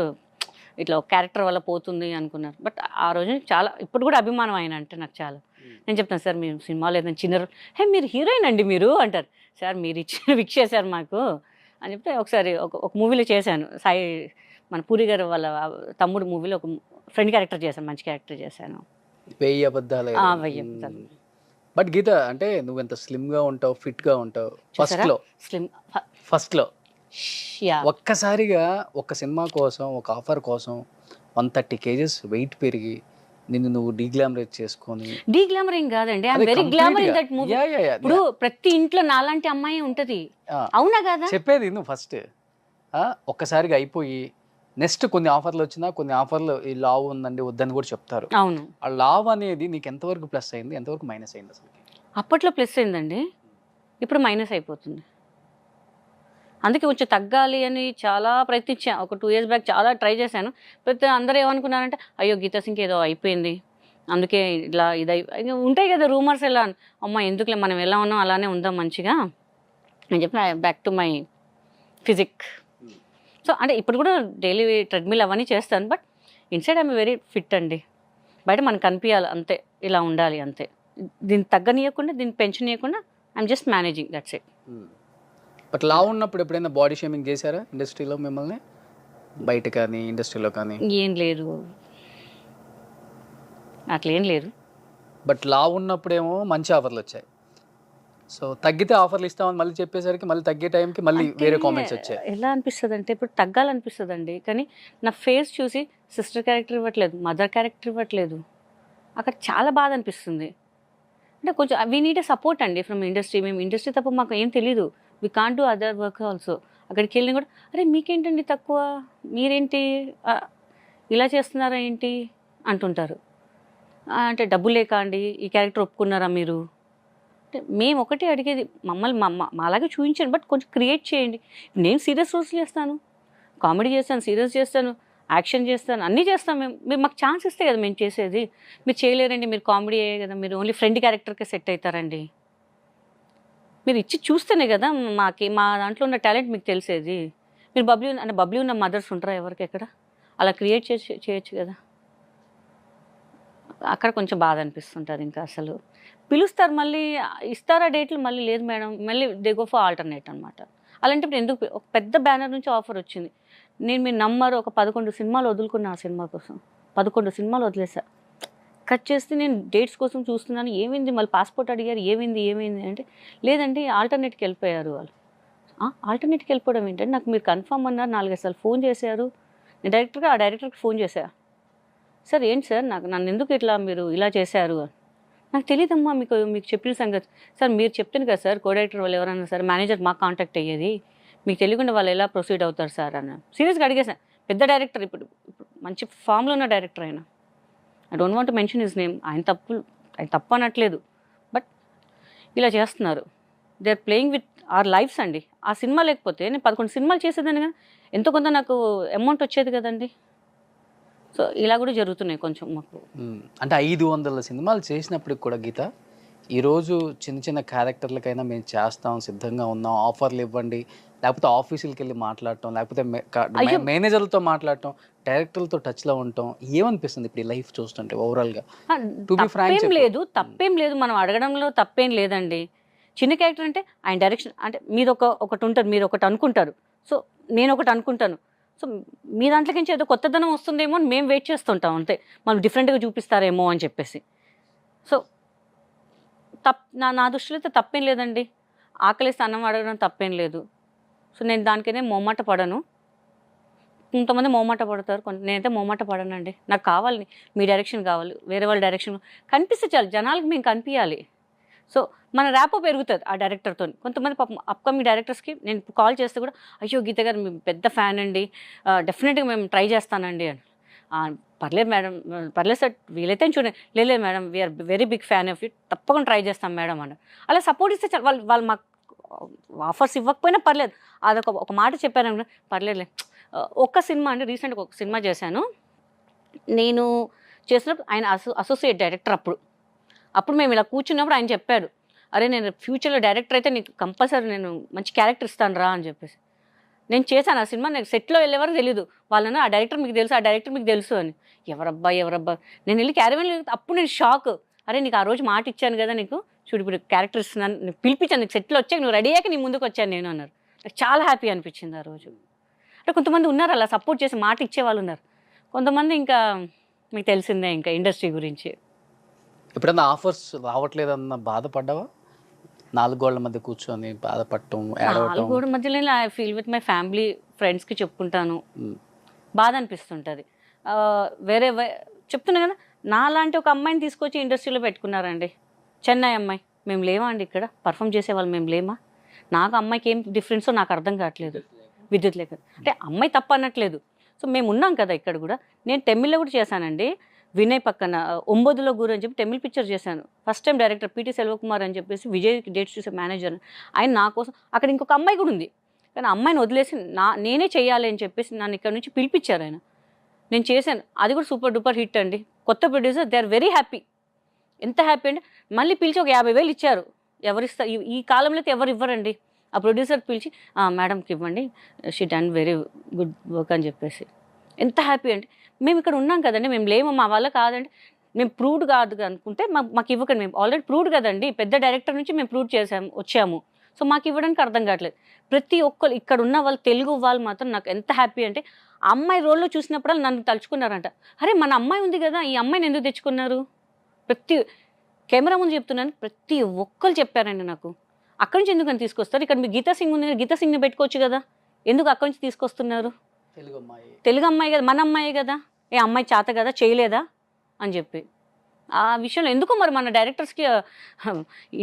Speaker 1: ఇట్లా ఒక క్యారెక్టర్ వల్ల పోతుంది అనుకున్నారు. బట్ ఆ రోజు చాలా ఇప్పుడు కూడా అభిమానం ఆయన అంటే నాకు చాలా. నేను చెప్తాను సార్ మీరు సినిమాలో ఏదైనా చిన్న మీరు హీరోయిన్ అండి మీరు అంటారు. సార్ మీరు ఇచ్చిన విక్ చేశారు మాకు అని చెప్తే ఒకసారి ఒక మూవీలో చేశాను, సాయి మన పూరి గారు వాళ్ళ తమ్ముడు మూవీలో ఒక ఫ్రెండ్ క్యారెక్టర్ చేశాను, మంచి క్యారెక్టర్ చేశాను.
Speaker 2: 1000 అబద్ధాలు.
Speaker 1: 1000 అబద్ధాలు.
Speaker 2: బట్ గీత అంటే నువ్వు ఎంత స్లిమ్గా ఉంటావు, ఫిట్గా ఉంటావు. ఫస్ట్లో ఒక్కసారిగా ఒక సినిమా కోసం, ఒక ఆఫర్ కోసం 130 kgs వెయిట్ పెరిగి నిన్ను నువ్వు డీగ్లామరేజ్ చేసుకొని.
Speaker 1: డీగ్లామరింగ్ కాదండి, I am very glamouring that movie. ఇప్పుడు ప్రతి ఇంట్లో నాలాంటి అమ్మాయి ఉంటది, అవునా కదా?
Speaker 2: చెప్పేది నువ్వు ఫస్ట్ ఒక్కసారిగా అయిపోయి నెక్స్ట్ కొన్ని ఆఫర్లు వచ్చినా కొన్ని ఆఫర్లు ఈ లావ్ ఉందండి వద్దని కూడా చెప్తారు.
Speaker 1: అవును.
Speaker 2: ఆ లావ్ అనేది నీకు ఎంతవరకు ప్లస్ అయింది, ఎంతవరకు మైనస్ అయింది? అసలు
Speaker 1: అప్పట్లో ప్లస్ అయిందండి, ఇప్పుడు మైనస్ అయిపోతుంది. అందుకే కొంచెం తగ్గాలి అని చాలా ప్రయత్నించాను. ఒక 2 years బ్యాక్ చాలా ట్రై చేశాను. ప్రతి అందరూ ఏమనుకున్నారంటే అయ్యో గీతా సింగ్ ఏదో అయిపోయింది అందుకే ఇలా ఇది ఉంటాయి కదా రూమర్స్. ఎలా అమ్మ ఎందుకులే మనం ఎలా ఉన్నాం అలానే ఉందాం మంచిగా అని చెప్పి back to my physique. So అంటే ఇప్పుడు కూడా డైలీ ట్రెడ్మిల్ అవన్నీ చేస్తాను. But inside I'm very fit అండి. బయట మనకు కనిపించాలి అంతే, ఇలా ఉండాలి అంతే. దీన్ని తగ్గనీయకుండా దీన్ని పెంచనీయకుండా I'm just managing, that's it.
Speaker 2: But లావు ఉన్నప్పుడు ఎప్పుడైనా బాడీ షేమింగ్ చేశారా ఇండస్ట్రీలో మిమ్మల్ని, బయట కానీ ఇండస్ట్రీలో కానీ?
Speaker 1: ఏం లేదు, అట్లేం లేదు.
Speaker 2: బట్ లావు ఉన్నప్పుడేమో మంచి ఆఫర్లు వచ్చాయి, సో తగ్గితే ఆఫర్లు ఇస్తామని మళ్ళీ చెప్పేసరికి మళ్ళీ తగ్గే టైంకి మళ్ళీ వేరే కామెంట్స్ వచ్చాయి.
Speaker 1: ఎలా అనిపిస్తుంది అంటే ఇప్పుడు తగ్గాలనిపిస్తుందండి, కానీ నా ఫేస్ చూసి సిస్టర్ క్యారెక్టర్ ఇవ్వట్లేదు, మదర్ క్యారెక్టర్ ఇవ్వట్లేదు, అక్కడ చాలా బాధ అనిపిస్తుంది. అంటే కొంచెం వీ నీడ్ ఎ సపోర్ట్ అండి ఫ్రమ్ ఇండస్ట్రీ. మేము ఇండస్ట్రీ తప్ప మాకు ఏం తెలీదు, we can't do other work also. అక్కడికి వెళ్ళిన కూడా అరే మీకేంటండి తక్కువ, మీరేంటి ఇలా చేస్తున్నారా ఏంటి అంటుంటారు. అంటే డబ్బులు లేక అండి ఈ క్యారెక్టర్ ఒప్పుకున్నారా మీరు అంటే మేము ఒకటే అడిగేది మమ్మల్ని అలాగే చూపించండి బట్ కొంచెం క్రియేట్ చేయండి. నేను సీరియస్ రోల్స్ చేస్తాను, కామెడీ చేస్తాను, సీరియస్ చేస్తాను, యాక్షన్ చేస్తాను, అన్నీ చేస్తాం మేము. మీరు మాకు ఛాన్స్ ఇస్తే కదా మేము చేసేది. మీరు చేయలేరండి, మీరు కామెడీ అయ్యే కదా, మీరు ఓన్లీ ఫ్రెండ్ క్యారెక్టర్కే సెట్ అవుతారండి. మీరు ఇచ్చి చూస్తేనే కదా మా దాంట్లో ఉన్న టాలెంట్ మీకు తెలిసేది. మీరు బబ్లీ ఉన్న మదర్స్ ఉంటారా ఎవరికి ఎక్కడ అలా క్రియేట్ చేయొచ్చు కదా. అక్కడ కొంచెం బాధ అనిపిస్తుంటుంది. ఇంకా అసలు పిలుస్తారు మళ్ళీ ఇస్తారా డేట్లు, మళ్ళీ లేదు మేడం, మళ్ళీ దే గో ఫర్ ఆల్టర్నేట్ అనమాట. అలాంటప్పుడు ఎందుకు ఒక పెద్ద బ్యానర్ నుంచి ఆఫర్ వచ్చింది. మీరు నమ్మరు, ఒక 11 సినిమాలు వదులుకున్నా ఆ సినిమా కోసం. 11 సినిమాలు వదిలేసా. కట్ చేస్తే నేను డేట్స్ కోసం చూస్తున్నాను. ఏమైంది మళ్ళీ పాస్పోర్ట్ అడిగారు, ఏమైంది అంటే లేదండి ఆల్టర్నేట్కి వెళ్ళిపోయారు వాళ్ళు. ఆల్టర్నేట్కి వెళ్ళిపోవడం ఏంటంటే నాకు మీరు కన్ఫర్మ్ అన్నారు, 4 సార్లు ఫోన్ చేశారు. నేను ఆ డైరెక్టర్కి ఫోన్ చేశా. సార్ ఏంటి సార్ నన్ను ఎందుకు ఇట్లా మీరు ఇలా చేశారు? నాకు తెలియదమ్మా మీకు చెప్పిన సంగతి. సార్ మీరు చెప్తాను కదా సార్, కో డైరెక్టర్ వాళ్ళు ఎవరైనా సరే మేనేజర్ మాకు కాంటాక్ట్ అయ్యేది, మీకు తెలియకుండా వాళ్ళు ఎలా ప్రొసీడ్ అవుతారు సార్ అన్న. సీరియస్గా అడిగేసాను. పెద్ద డైరెక్టర్, ఇప్పుడు మంచి ఫామ్లో ఉన్న డైరెక్టర్ ఆయన. I don't want to mention his name. ఆయన తప్పు అనట్లేదు, బట్ ఇలా చేస్తున్నారు. They are playing with our lives అండి. ఆ సినిమా లేకపోతే నేను 11 సినిమాలు చేసేదాన్ని కదా, ఎంతో కొంత నాకు అమౌంట్ వచ్చేది కదండి. సో ఇలా కూడా జరుగుతున్నాయి కొంచెం మాకు.
Speaker 2: అంటే 500 సినిమాలు చేసినప్పటికి కూడా గీత ఈరోజు చిన్న చిన్న క్యారెక్టర్లకైనా మేము చేస్తాం, సిద్ధంగా ఉన్నాం, ఆఫర్లు ఇవ్వండి, లేకపోతే ఆఫీసులకి వెళ్ళి మాట్లాడటం, లేకపోతే మేనేజర్లతో మాట్లాడటం, డైరెక్టర్లతో టచ్లో ఉండటం, ఏమనిపిస్తుంది ఇప్పుడు ఈ లైఫ్ చూస్తుంటే ఓవరాల్గా?
Speaker 1: తప్పేం లేదు, మనం అడగడంలో తప్పేం లేదండి. చిన్న క్యారెక్టర్ అంటే ఆయన డైరెక్షన్ అంటే మీరు ఒకటి ఉంటుంది, మీరు ఒకటి అనుకుంటారు, సో నేను ఒకటి అనుకుంటాను. సో మీ దాంట్లోకి నుంచి ఏదో కొత్తదనం వస్తుందేమో అని మేము వెయిట్ చేస్తుంటాం అంతే, మనం డిఫరెంట్గా చూపిస్తారేమో అని చెప్పేసి. సో నా దృష్టిలో అయితే తప్పేం లేదండి. ఆకలిస్తే అన్నం అడగడం తప్పేం లేదు. సో నేను దానికైనా మొహమాట పడను. కొంతమంది మొహమాట పడతారు, నేనైతే మొహమాట పడనండి. నాకు కావాలి, మీ డైరెక్షన్ కావాలి, వేరే వాళ్ళ డైరెక్షన్ కనిపిస్తే చాలు, జనాలకు మేము కనిపించాలి. సో మన ర్యాపో పెరుగుతుంది ఆ డైరెక్టర్తో. కొంతమంది పాపం అప్కమింగ్ డైరెక్టర్స్కి నేను కాల్ చేస్తే కూడా, అయ్యో గీత గారు మేము పెద్ద ఫ్యాన్ అండి, డెఫినెట్గా మేము ట్రై చేస్తానండి అని. పర్లేదు మేడం, పర్లేదు సార్, వీలైతే చూడండి, లేదు madam we are very big fan of you, తప్పకుండా ట్రై చేస్తాం మేడం అని అలా సపోర్ట్ ఇస్తే చాలు. వాళ్ళు మాకు ఆఫర్స్ ఇవ్వకపోయినా పర్లేదు, ఒక మాట చెప్పాను, పర్లేదులే. ఒక్క సినిమా అండి, రీసెంట్గా ఒక సినిమా చేశాను నేను. చేసినప్పుడు ఆయన అసోసియేట్ డైరెక్టర్. అప్పుడు మేము ఇలా కూర్చున్నప్పుడు ఆయన చెప్పాడు, అరే నేను ఫ్యూచర్లో డైరెక్టర్ అయితే నీకు కంపల్సరీ నేను మంచి క్యారెక్టర్ ఇస్తాను రా అని చెప్పేసి. నేను చేశాను ఆ సినిమా. నాకు సెట్లో వెళ్ళేవారు తెలియదు, వాళ్ళని ఆ డైరెక్టర్ మీకు తెలుసు, ఆ డైరెక్టర్ మీకు తెలుసు అని. ఎవరబ్బా నేను వెళ్ళి క్యారవెన్, అప్పుడు నేను షాక్. అరే నీకు ఆ రోజు మాట ఇచ్చాను కదా, నీకు చూడు ఇప్పుడు క్యారెక్టర్ ఇస్తున్నాను, నీకు పిలిపించాను, నీకు సెట్లో వచ్చాక నువ్వు రెడీ అయ్యాక నీ ముందుకు వచ్చాను నేను అన్నారు. నాకు చాలా హ్యాపీ అనిపించింది ఆ రోజు. అంటే కొంతమంది ఉన్నారు అలా సపోర్ట్ చేసి మాట ఇచ్చేవాళ్ళు ఉన్నారు. కొంతమంది ఇంకా మీకు తెలిసిందే ఇంకా ఇండస్ట్రీ గురించి.
Speaker 2: ఎప్పుడన్నా ఆఫర్స్ రావట్లేదన్న బాధపడ్డావా? 4 గోళ్ల మధ్య కూర్చొని బాధపడటం,
Speaker 1: 4 గోళ్ల మధ్యలో I feel with my family, ఫ్రెండ్స్కి చెప్పుకుంటాను, బాధ అనిపిస్తుంటుంది. వేరే చెప్తున్నా కదా, నాలాంటి ఒక అమ్మాయిని తీసుకొచ్చి ఇండస్ట్రీలో పెట్టుకున్నారండి, చెన్నై అమ్మాయి. మేము లేమా అండి ఇక్కడ పర్ఫామ్ చేసేవాళ్ళు, మేము లేమా? నాకు అమ్మాయికి ఏం డిఫరెన్సో నాకు అర్థం కావట్లేదు. విద్యుత్ లేక అంటే అమ్మాయి తప్ప అనట్లేదు. సో మేము ఉన్నాం కదా ఇక్కడ కూడా. నేను తమిళ్లో కూడా చేశానండి, వినయ్ పక్కన ఒంబొదులో గురు అని చెప్పి తమిళ్ పిక్చర్ చేశాను. First time director PT Selvakumar అని చెప్పేసి విజయ్ డేట్స్ చూసే మేనేజర్, ఆయన నా కోసం. అక్కడ ఇంకొక అమ్మాయి కూడా ఉంది, కానీ అమ్మాయిని వదిలేసి నేనే చేయాలి అని చెప్పేసి నన్ను ఇక్కడ నుంచి పిలిపించారు ఆయన. నేను చేశాను, అది కూడా సూపర్ డూపర్ హిట్ అండి. కొత్త producer, they are very happy. ఎంత హ్యాపీ అంటే మళ్ళీ పిలిచి ఒక 50,000 ఇచ్చారు. ఎవరిస్తారు ఈ కాలంలో అయితే ఎవరు ఇవ్వరండి. ఆ ప్రొడ్యూసర్ పిలిచి మేడంకి ఇవ్వండి, she done very good work అని చెప్పేసి. ఎంత హ్యాపీ అంటే మేము ఇక్కడ ఉన్నాం కదండి, మేము లేము, మా వల్ల కాదండి, మేము ప్రూవ్డ్ కాదు అనుకుంటే మాకు ఇవ్వకండి. మేము ఆల్రెడీ ప్రూవ్డ్ కదండి, పెద్ద డైరెక్టర్ నుంచి మేము ప్రూవ్ వచ్చాము. సో మాకు ఇవ్వడానికి అర్థం కావట్లేదు. ప్రతి ఒక్కరు ఇక్కడ ఉన్న వాళ్ళు, తెలుగు వాళ్ళు మాత్రం నాకు ఎంత హ్యాపీ అంటే, అమ్మాయి రోల్లో చూసినప్పుడు నన్ను తలుచుకున్నారంట. అరే మన అమ్మాయి ఉంది కదా, ఈ అమ్మాయిని ఎందుకు తెచ్చుకున్నారు? ప్రతి కెమెరా ముందు చెప్తున్నాను, ప్రతి ఒక్కరు చెప్పారండి నాకు. అక్కడి నుంచి ఎందుకని తీసుకొస్తారు? ఇక్కడ మీ గీతా సింగ్ ఉంది, గీతా సింగ్ని పెట్టుకోవచ్చు కదా, ఎందుకు అక్కడి నుంచి తీసుకొస్తున్నారు? తెలుగు అమ్మాయి కదా, మన అమ్మాయి కదా, ఏ అమ్మాయి చేత కదా, చేయలేదా అని చెప్పి. ఆ విషయంలో ఎందుకో మరి మన డైరెక్టర్స్కి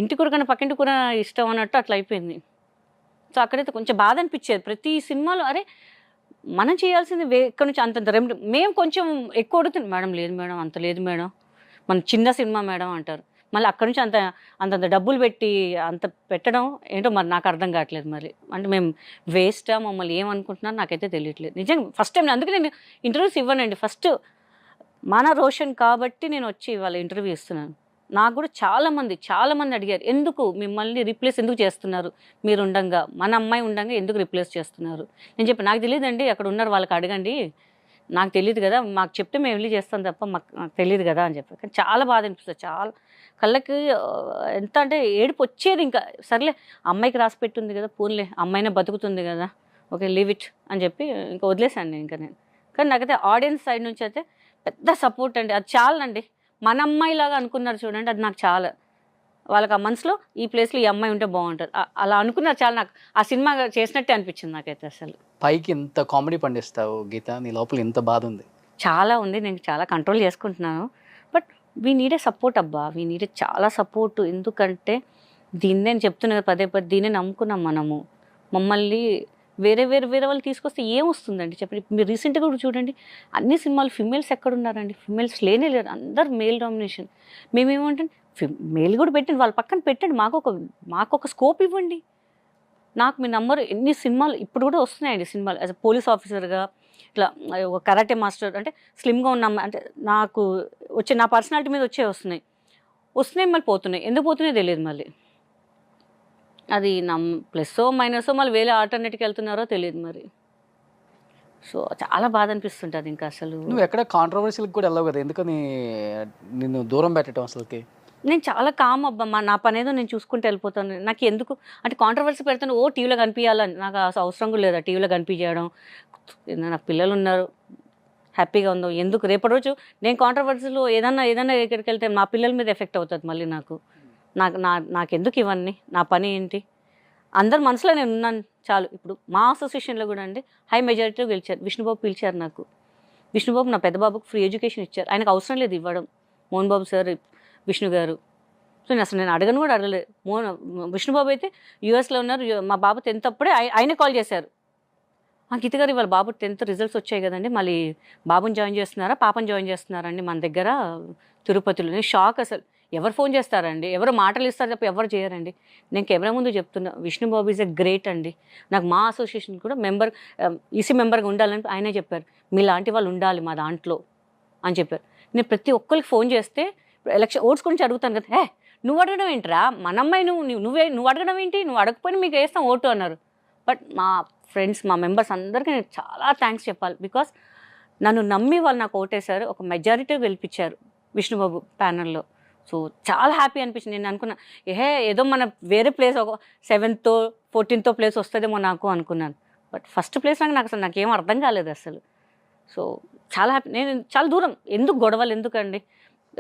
Speaker 1: ఇంటి కూర కన్నా పక్కింటి కూర ఇష్టం అన్నట్టు అట్లా అయిపోయింది. సో అక్కడైతే కొంచెం బాధ అనిపించేది. ప్రతి సినిమాలో అరే మనం చేయాల్సింది ఇక్కడ నుంచి అంతంత మేము కొంచెం ఎక్కువ అడుగుతుంది, మేడం లేదు మేడం, అంత లేదు మేడం, మన చిన్న సినిమా మేడం అంటారు. మళ్ళీ అక్కడి నుంచి అంతంత డబ్బులు పెట్టి అంత పెట్టడం ఏంటో మరి నాకు అర్థం కావట్లేదు. మరి అంటే మేము వేస్టా, మమ్మల్ని ఏమనుకుంటున్నారో నాకైతే తెలియట్లేదు నిజంగా. ఫస్ట్ టైం అందుకే నేను ఇంటర్వ్యూస్ ఇవ్వనండి. ఫస్ట్ మన రోషన్ కాబట్టి నేను వచ్చి ఇవాళ ఇంటర్వ్యూ ఇస్తున్నాను. నాకు కూడా చాలామంది అడిగారు, ఎందుకు మిమ్మల్ని రీప్లేస్ ఎందుకు చేస్తున్నారు, మీరు ఉండంగా, మన అమ్మాయి ఉండంగా ఎందుకు రీప్లేస్ చేస్తున్నారు. నేను చెప్పి నాకు తెలియదండి, అక్కడ ఉన్నారు వాళ్ళకి అడగండి, నాకు తెలియదు కదా, మాకు చెప్తే మేము వెళ్ళి చేస్తాం తప్ప నాకు తెలియదు కదా అని చెప్పి. కానీ చాలా బాధ అనిపిస్తుంది, చాలా కళ్ళకి ఎంత అంటే ఏడుపు వచ్చేది. ఇంకా సర్లే అమ్మాయికి రాసి పెట్టుంది కదా, పోన్లే అమ్మాయినే బతుకుతుంది కదా, ఓకే లీవ్ ఇట్ అని చెప్పి ఇంకా వదిలేశాను నేను. కానీ నాకైతే ఆడియన్స్ సైడ్ నుంచి అయితే పెద్ద సపోర్ట్ అండి, అది చాలండి. మన అమ్మాయిలాగా అనుకున్నారు చూడండి, అది నాకు చాలా. వాళ్ళకి ఆ మనసులో ఈ ప్లేస్లో ఈ అమ్మాయి ఉంటే బాగుంటుంది అలా అనుకున్నారు చాలా. నాకు ఆ సినిమా చేసినట్టే అనిపించింది నాకైతే. అసలు
Speaker 2: పైకి ఇంత కామెడీ పండిస్తావు గీత, నీ లోపల ఇంత బాధ ఉంది.
Speaker 1: చాలా ఉంది, నేను చాలా కంట్రోల్ చేసుకుంటున్నాను. బట్ వీ నీడే సపోర్ట్ అబ్బా, వీ నీడే చాలా సపోర్ట్. ఎందుకంటే దీన్ని నేను చెప్తున్నాను పదే దీన్నే నమ్ముకున్నాం మనము. మమ్మల్ని వేరే వాళ్ళు తీసుకొస్తే ఏమొస్తుందండి చెప్పండి. మీరు రీసెంట్గా కూడా చూడండి, అన్ని సినిమాలు ఫిమేల్స్ ఎక్కడున్నారండి, ఫిమేల్స్ లేనే లేరు, అందరు మేల్ డామినేషన్. మేమేమంటే మేల్ కూడా పెట్టండి, వాళ్ళ పక్కన పెట్టండి, మాకు ఒక స్కోప్ ఇవ్వండి. నాకు మీ నంబర్ ఎన్ని సినిమాలు ఇప్పుడు కూడా వస్తున్నాయండి సినిమాలు. యాజ్ అ పోలీస్ ఆఫీసర్గా, ఇట్లా ఒక కరాటే మాస్టర్ అంటే స్లిమ్గా ఉన్న అంటే నాకు వచ్చే నా పర్సనాలిటీ మీద వస్తున్నాయి మళ్ళీ పోతున్నాయి. ఎందుకు పోతున్నాయో తెలియదు. మళ్ళీ అది ప్లస్సో మైనసో మళ్ళీ వేరే ఆల్టర్నేట్కి వెళ్తున్నారో తెలియదు మరి. సో చాలా బాధ అనిపిస్తుంటుంది ఇంకా. అసలు
Speaker 2: నువ్వు ఎక్కడ కాంట్రవర్సీలకు కూడా వెళ్ళవు కదా, ఎందుకని నిన్ను దూరం పెట్టడం అసలుకి?
Speaker 1: నేను చాలా కామ్ అబ్బా, నా పని ఏదో నేను చూసుకుంటూ వెళ్ళిపోతాను. నాకు ఎందుకు అంటే కాంట్రవర్సీ పెడతాను, టీవీలో కనిపించాలని నాకు అవసరం కూడా లేదా టీవీలో కనిపించడం. నాకు పిల్లలు ఉన్నారు, హ్యాపీగా ఉందో ఎందుకు. రేపటి రోజు నేను కాంట్రవర్సీలో ఏదన్నా ఎక్కడికి వెళ్తే నా పిల్లల మీద ఎఫెక్ట్ అవుతుంది మళ్ళీ. నాకెందుకు ఇవన్నీ, నా పని ఏంటి, అందరు మనసులో నేను ఉన్నాను చాలు. ఇప్పుడు మా అసోసియేషన్లో కూడా అండి హై మెజారిటీలో గెలిచారు. విష్ణుబాబు పిలిచారు నాకు. విష్ణుబాబు నా పెద్ద బాబుకు ఫ్రీ ఎడ్యుకేషన్ ఇచ్చారు. ఆయనకు అవసరం లేదు ఇవ్వడం, మోహన్ బాబు సార్, విష్ణు గారు. సో నేను అడగను కూడా అడగలేదు. విష్ణుబాబు అయితే యూఎస్లో ఉన్నారు. మా బాబు 10th అప్పుడే ఆయనే కాల్ చేశారు, గీత గారు ఇవాళ బాబు 10th రిజల్ట్స్ వచ్చాయి కదండి, మళ్ళీ బాబుని జాయిన్ చేస్తున్నారా పాపని జాయిన్ చేస్తున్నారండి మన దగ్గర తిరుపతిలో. నేను షాక్ అసలు. ఎవరు ఫోన్ చేస్తారండి, ఎవరు మాటలు ఇస్తారు తప్ప ఎవరు చేయరండి. నేను కెమెరా ముందు చెప్తున్నా, విష్ణుబాబు ఈజ్ ఎ గ్రేట్ అండి. నాకు మా అసోసియేషన్ కూడా ఈసీ మెంబర్గా ఉండాలని ఆయనే చెప్పారు. మీలాంటి వాళ్ళు ఉండాలి మా దాంట్లో అని చెప్పారు. నేను ప్రతి ఒక్కరికి ఫోన్ చేస్తే ఎలక్షన్ ఓట్స్ గురించి అడుగుతాను కదా, నువ్వు అడగడం ఏంట్రా, మన అమ్మాయి నువ్వు అడగడం ఏంటి, నువ్వు అడగకపోయినా మీకు వేస్తాం ఓటు అన్నారు. బట్ మా ఫ్రెండ్స్, మా మెంబర్స్ అందరికీ నేను చాలా థ్యాంక్స్ చెప్పాలి. బికాస్ నన్ను నమ్మి వాళ్ళు నాకు ఓటేశారు, ఒక మెజారిటీ గెలిపించారు విష్ణుబాబు ప్యానల్లో. సో చాలా హ్యాపీ అనిపించింది. నేను అనుకున్నా ఏదో మన వేరే ప్లేస్ ఒక 7th 14th ప్లేస్ వస్తుందేమో నాకు అనుకున్నాను. బట్ ఫస్ట్ ప్లేస్ నాకు అసలు నాకేం అర్థం కాలేదు అసలు. సో చాలా హ్యాపీ. నేను చాలా దూరం, ఎందుకు గొడవలు ఎందుకండి,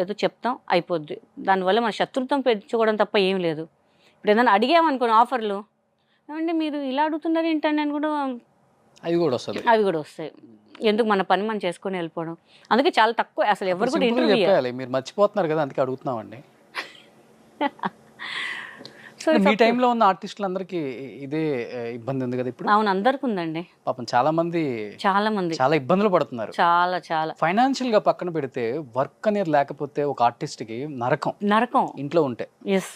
Speaker 1: ఏదో చెప్తాం అయిపోద్ది, దానివల్ల మన శత్రుత్వం పెంచుకోవడం తప్ప ఏం లేదు. ఇప్పుడు ఏదైనా అడిగామనుకోండి ఆఫర్లు, ఏమంటే మీరు ఇలా అడుగుతున్నారు ఏంటండి అని కూడా
Speaker 2: అవి కూడా వస్తాయి.
Speaker 1: ఎందుకు మన పని మనం చేసుకొని వెళ్ళిపోవడం. అందుకే చాలా తక్కువ అసలు ఎవరు కూడా ఇంటర్వ్యూ
Speaker 2: చెప్పాలి. మీరు మర్చిపోతున్నారు కదా, అందుకే అడుగుతున్నామండి. సో మీ టైంలో ఉన్న ఆర్టిస్టులందరికీ ఇదే ఇబ్బంది ఉంది కదా ఇప్పుడు?
Speaker 1: అవును, అందరికి ఉందండి.
Speaker 2: పాపం చాలా మంది చాలా ఇబ్బందులు పడుతున్నారు. చాలా ఫైనాన్షియల్ గా పక్కన పెడితే వర్క్ అనేది లేకపోతే ఒక ఆర్టిస్ట్ కి నరకం ఇంట్లో ఉంటే.
Speaker 1: ఎస్,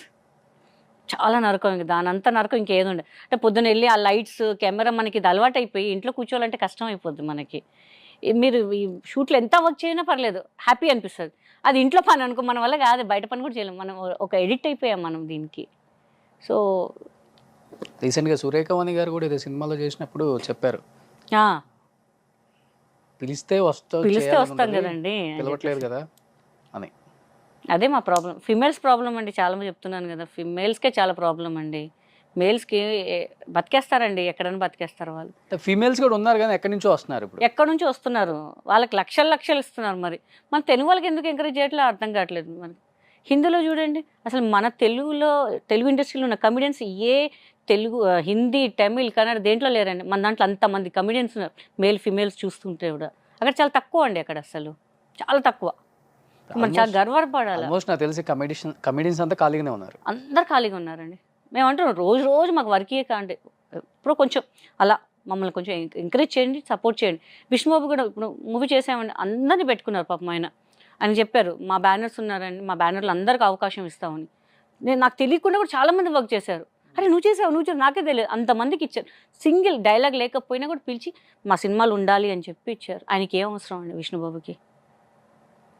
Speaker 1: చాలా నరకం. ఇంక దాని అంతా నరకం ఇంకేది ఉండే. అంటే పొద్దున్న వెళ్ళి ఆ లైట్స్ కెమెరా మనకి ఇది అలవాటు అయిపోయి ఇంట్లో కూర్చోవాలంటే కష్టం అయిపోద్ది మనకి. మీరు ఈ షూట్లో ఎంత వర్క్ చేసినా పర్లేదు, హ్యాపీ అనిపిస్తుంది. అది ఇంట్లో పని అనుకో, మన వల్ల కాదు, బయట పని కూడా చేయలేము. మనం ఒక ఎడిక్ట్ అయిపోయాం మనం దీనికి. సో
Speaker 2: రీసెంట్గా సూర్యకవాణి గారు కూడా ఏదో సినిమాలో చేసినప్పుడు చెప్పారు, పిలిస్తే
Speaker 1: వస్తాం కదండి,
Speaker 2: పిలవట్లేదు కదా అని.
Speaker 1: అదే మా ప్రాబ్లం, ఫిమేల్స్ ప్రాబ్లం అండి. చాలా చెప్తున్నాను కదా, ఫిమేల్స్కే చాలా ప్రాబ్లం అండి. మేల్స్కి బతికేస్తారండి, ఎక్కడైనా బతికేస్తారు వాళ్ళు.
Speaker 2: ఫీమేల్స్ కూడా ఉన్నారు కానీ ఎక్కడి నుంచో వస్తున్నారు, ఇప్పుడు
Speaker 1: ఎక్కడి నుంచో వస్తున్నారు, వాళ్ళకి లక్షలు ఇస్తున్నారు. మరి మన తెలుగు వాళ్ళకి ఎందుకు ఎంకరేజ్ చేయట్లేదు అర్థం కావట్లేదు. మనకి హిందీలో చూడండి, అసలు మన తెలుగు ఇండస్ట్రీలో ఉన్న కమిడియన్స్ తెలుగు, హిందీ, తమిళ్, కన్నడ దేంట్లో లేరండి. మన దాంట్లో అంతమంది కమిడియన్స్ ఉన్నారు, మేల్ ఫిమేల్స్ చూస్తుంటే కూడా. అక్కడ చాలా తక్కువ అండి, అక్కడ అసలు చాలా తక్కువ. మనం చాలా గర్వపడాలి.
Speaker 2: ఆల్మోస్ట్ నాకు తెలిసి కమిడియన్స్ అంతా ఖాళీగానే ఉన్నారు,
Speaker 1: అందరు ఖాళీగా ఉన్నారండి. మేము అంటున్నాం రోజు మాకు వర్కే కాండి, ఇప్పుడు కొంచెం అలా మమ్మల్ని కొంచెం ఎంకరేజ్ చేయండి, సపోర్ట్ చేయండి. విష్ణుబాబు కూడా ఇప్పుడు మూవీ చేసామండి, అందరినీ పెట్టుకున్నారు పాపం ఆయన. అని చెప్పారు మా బ్యానర్స్ ఉన్నారండి, మా బ్యానర్లు అందరికీ అవకాశం ఇస్తామని. నాకు తెలియకుండా కూడా చాలామంది వర్క్ చేశారు. అరే నువ్వు చేసావు నాకే తెలియదు, అంతమందికి ఇచ్చారు. సింగిల్ డైలాగ్ లేకపోయినా కూడా పిలిచి మా సినిమాలు ఉండాలి అని చెప్పి ఇచ్చారు. ఆయనకి ఏం అవసరం అండి విష్ణుబాబుకి.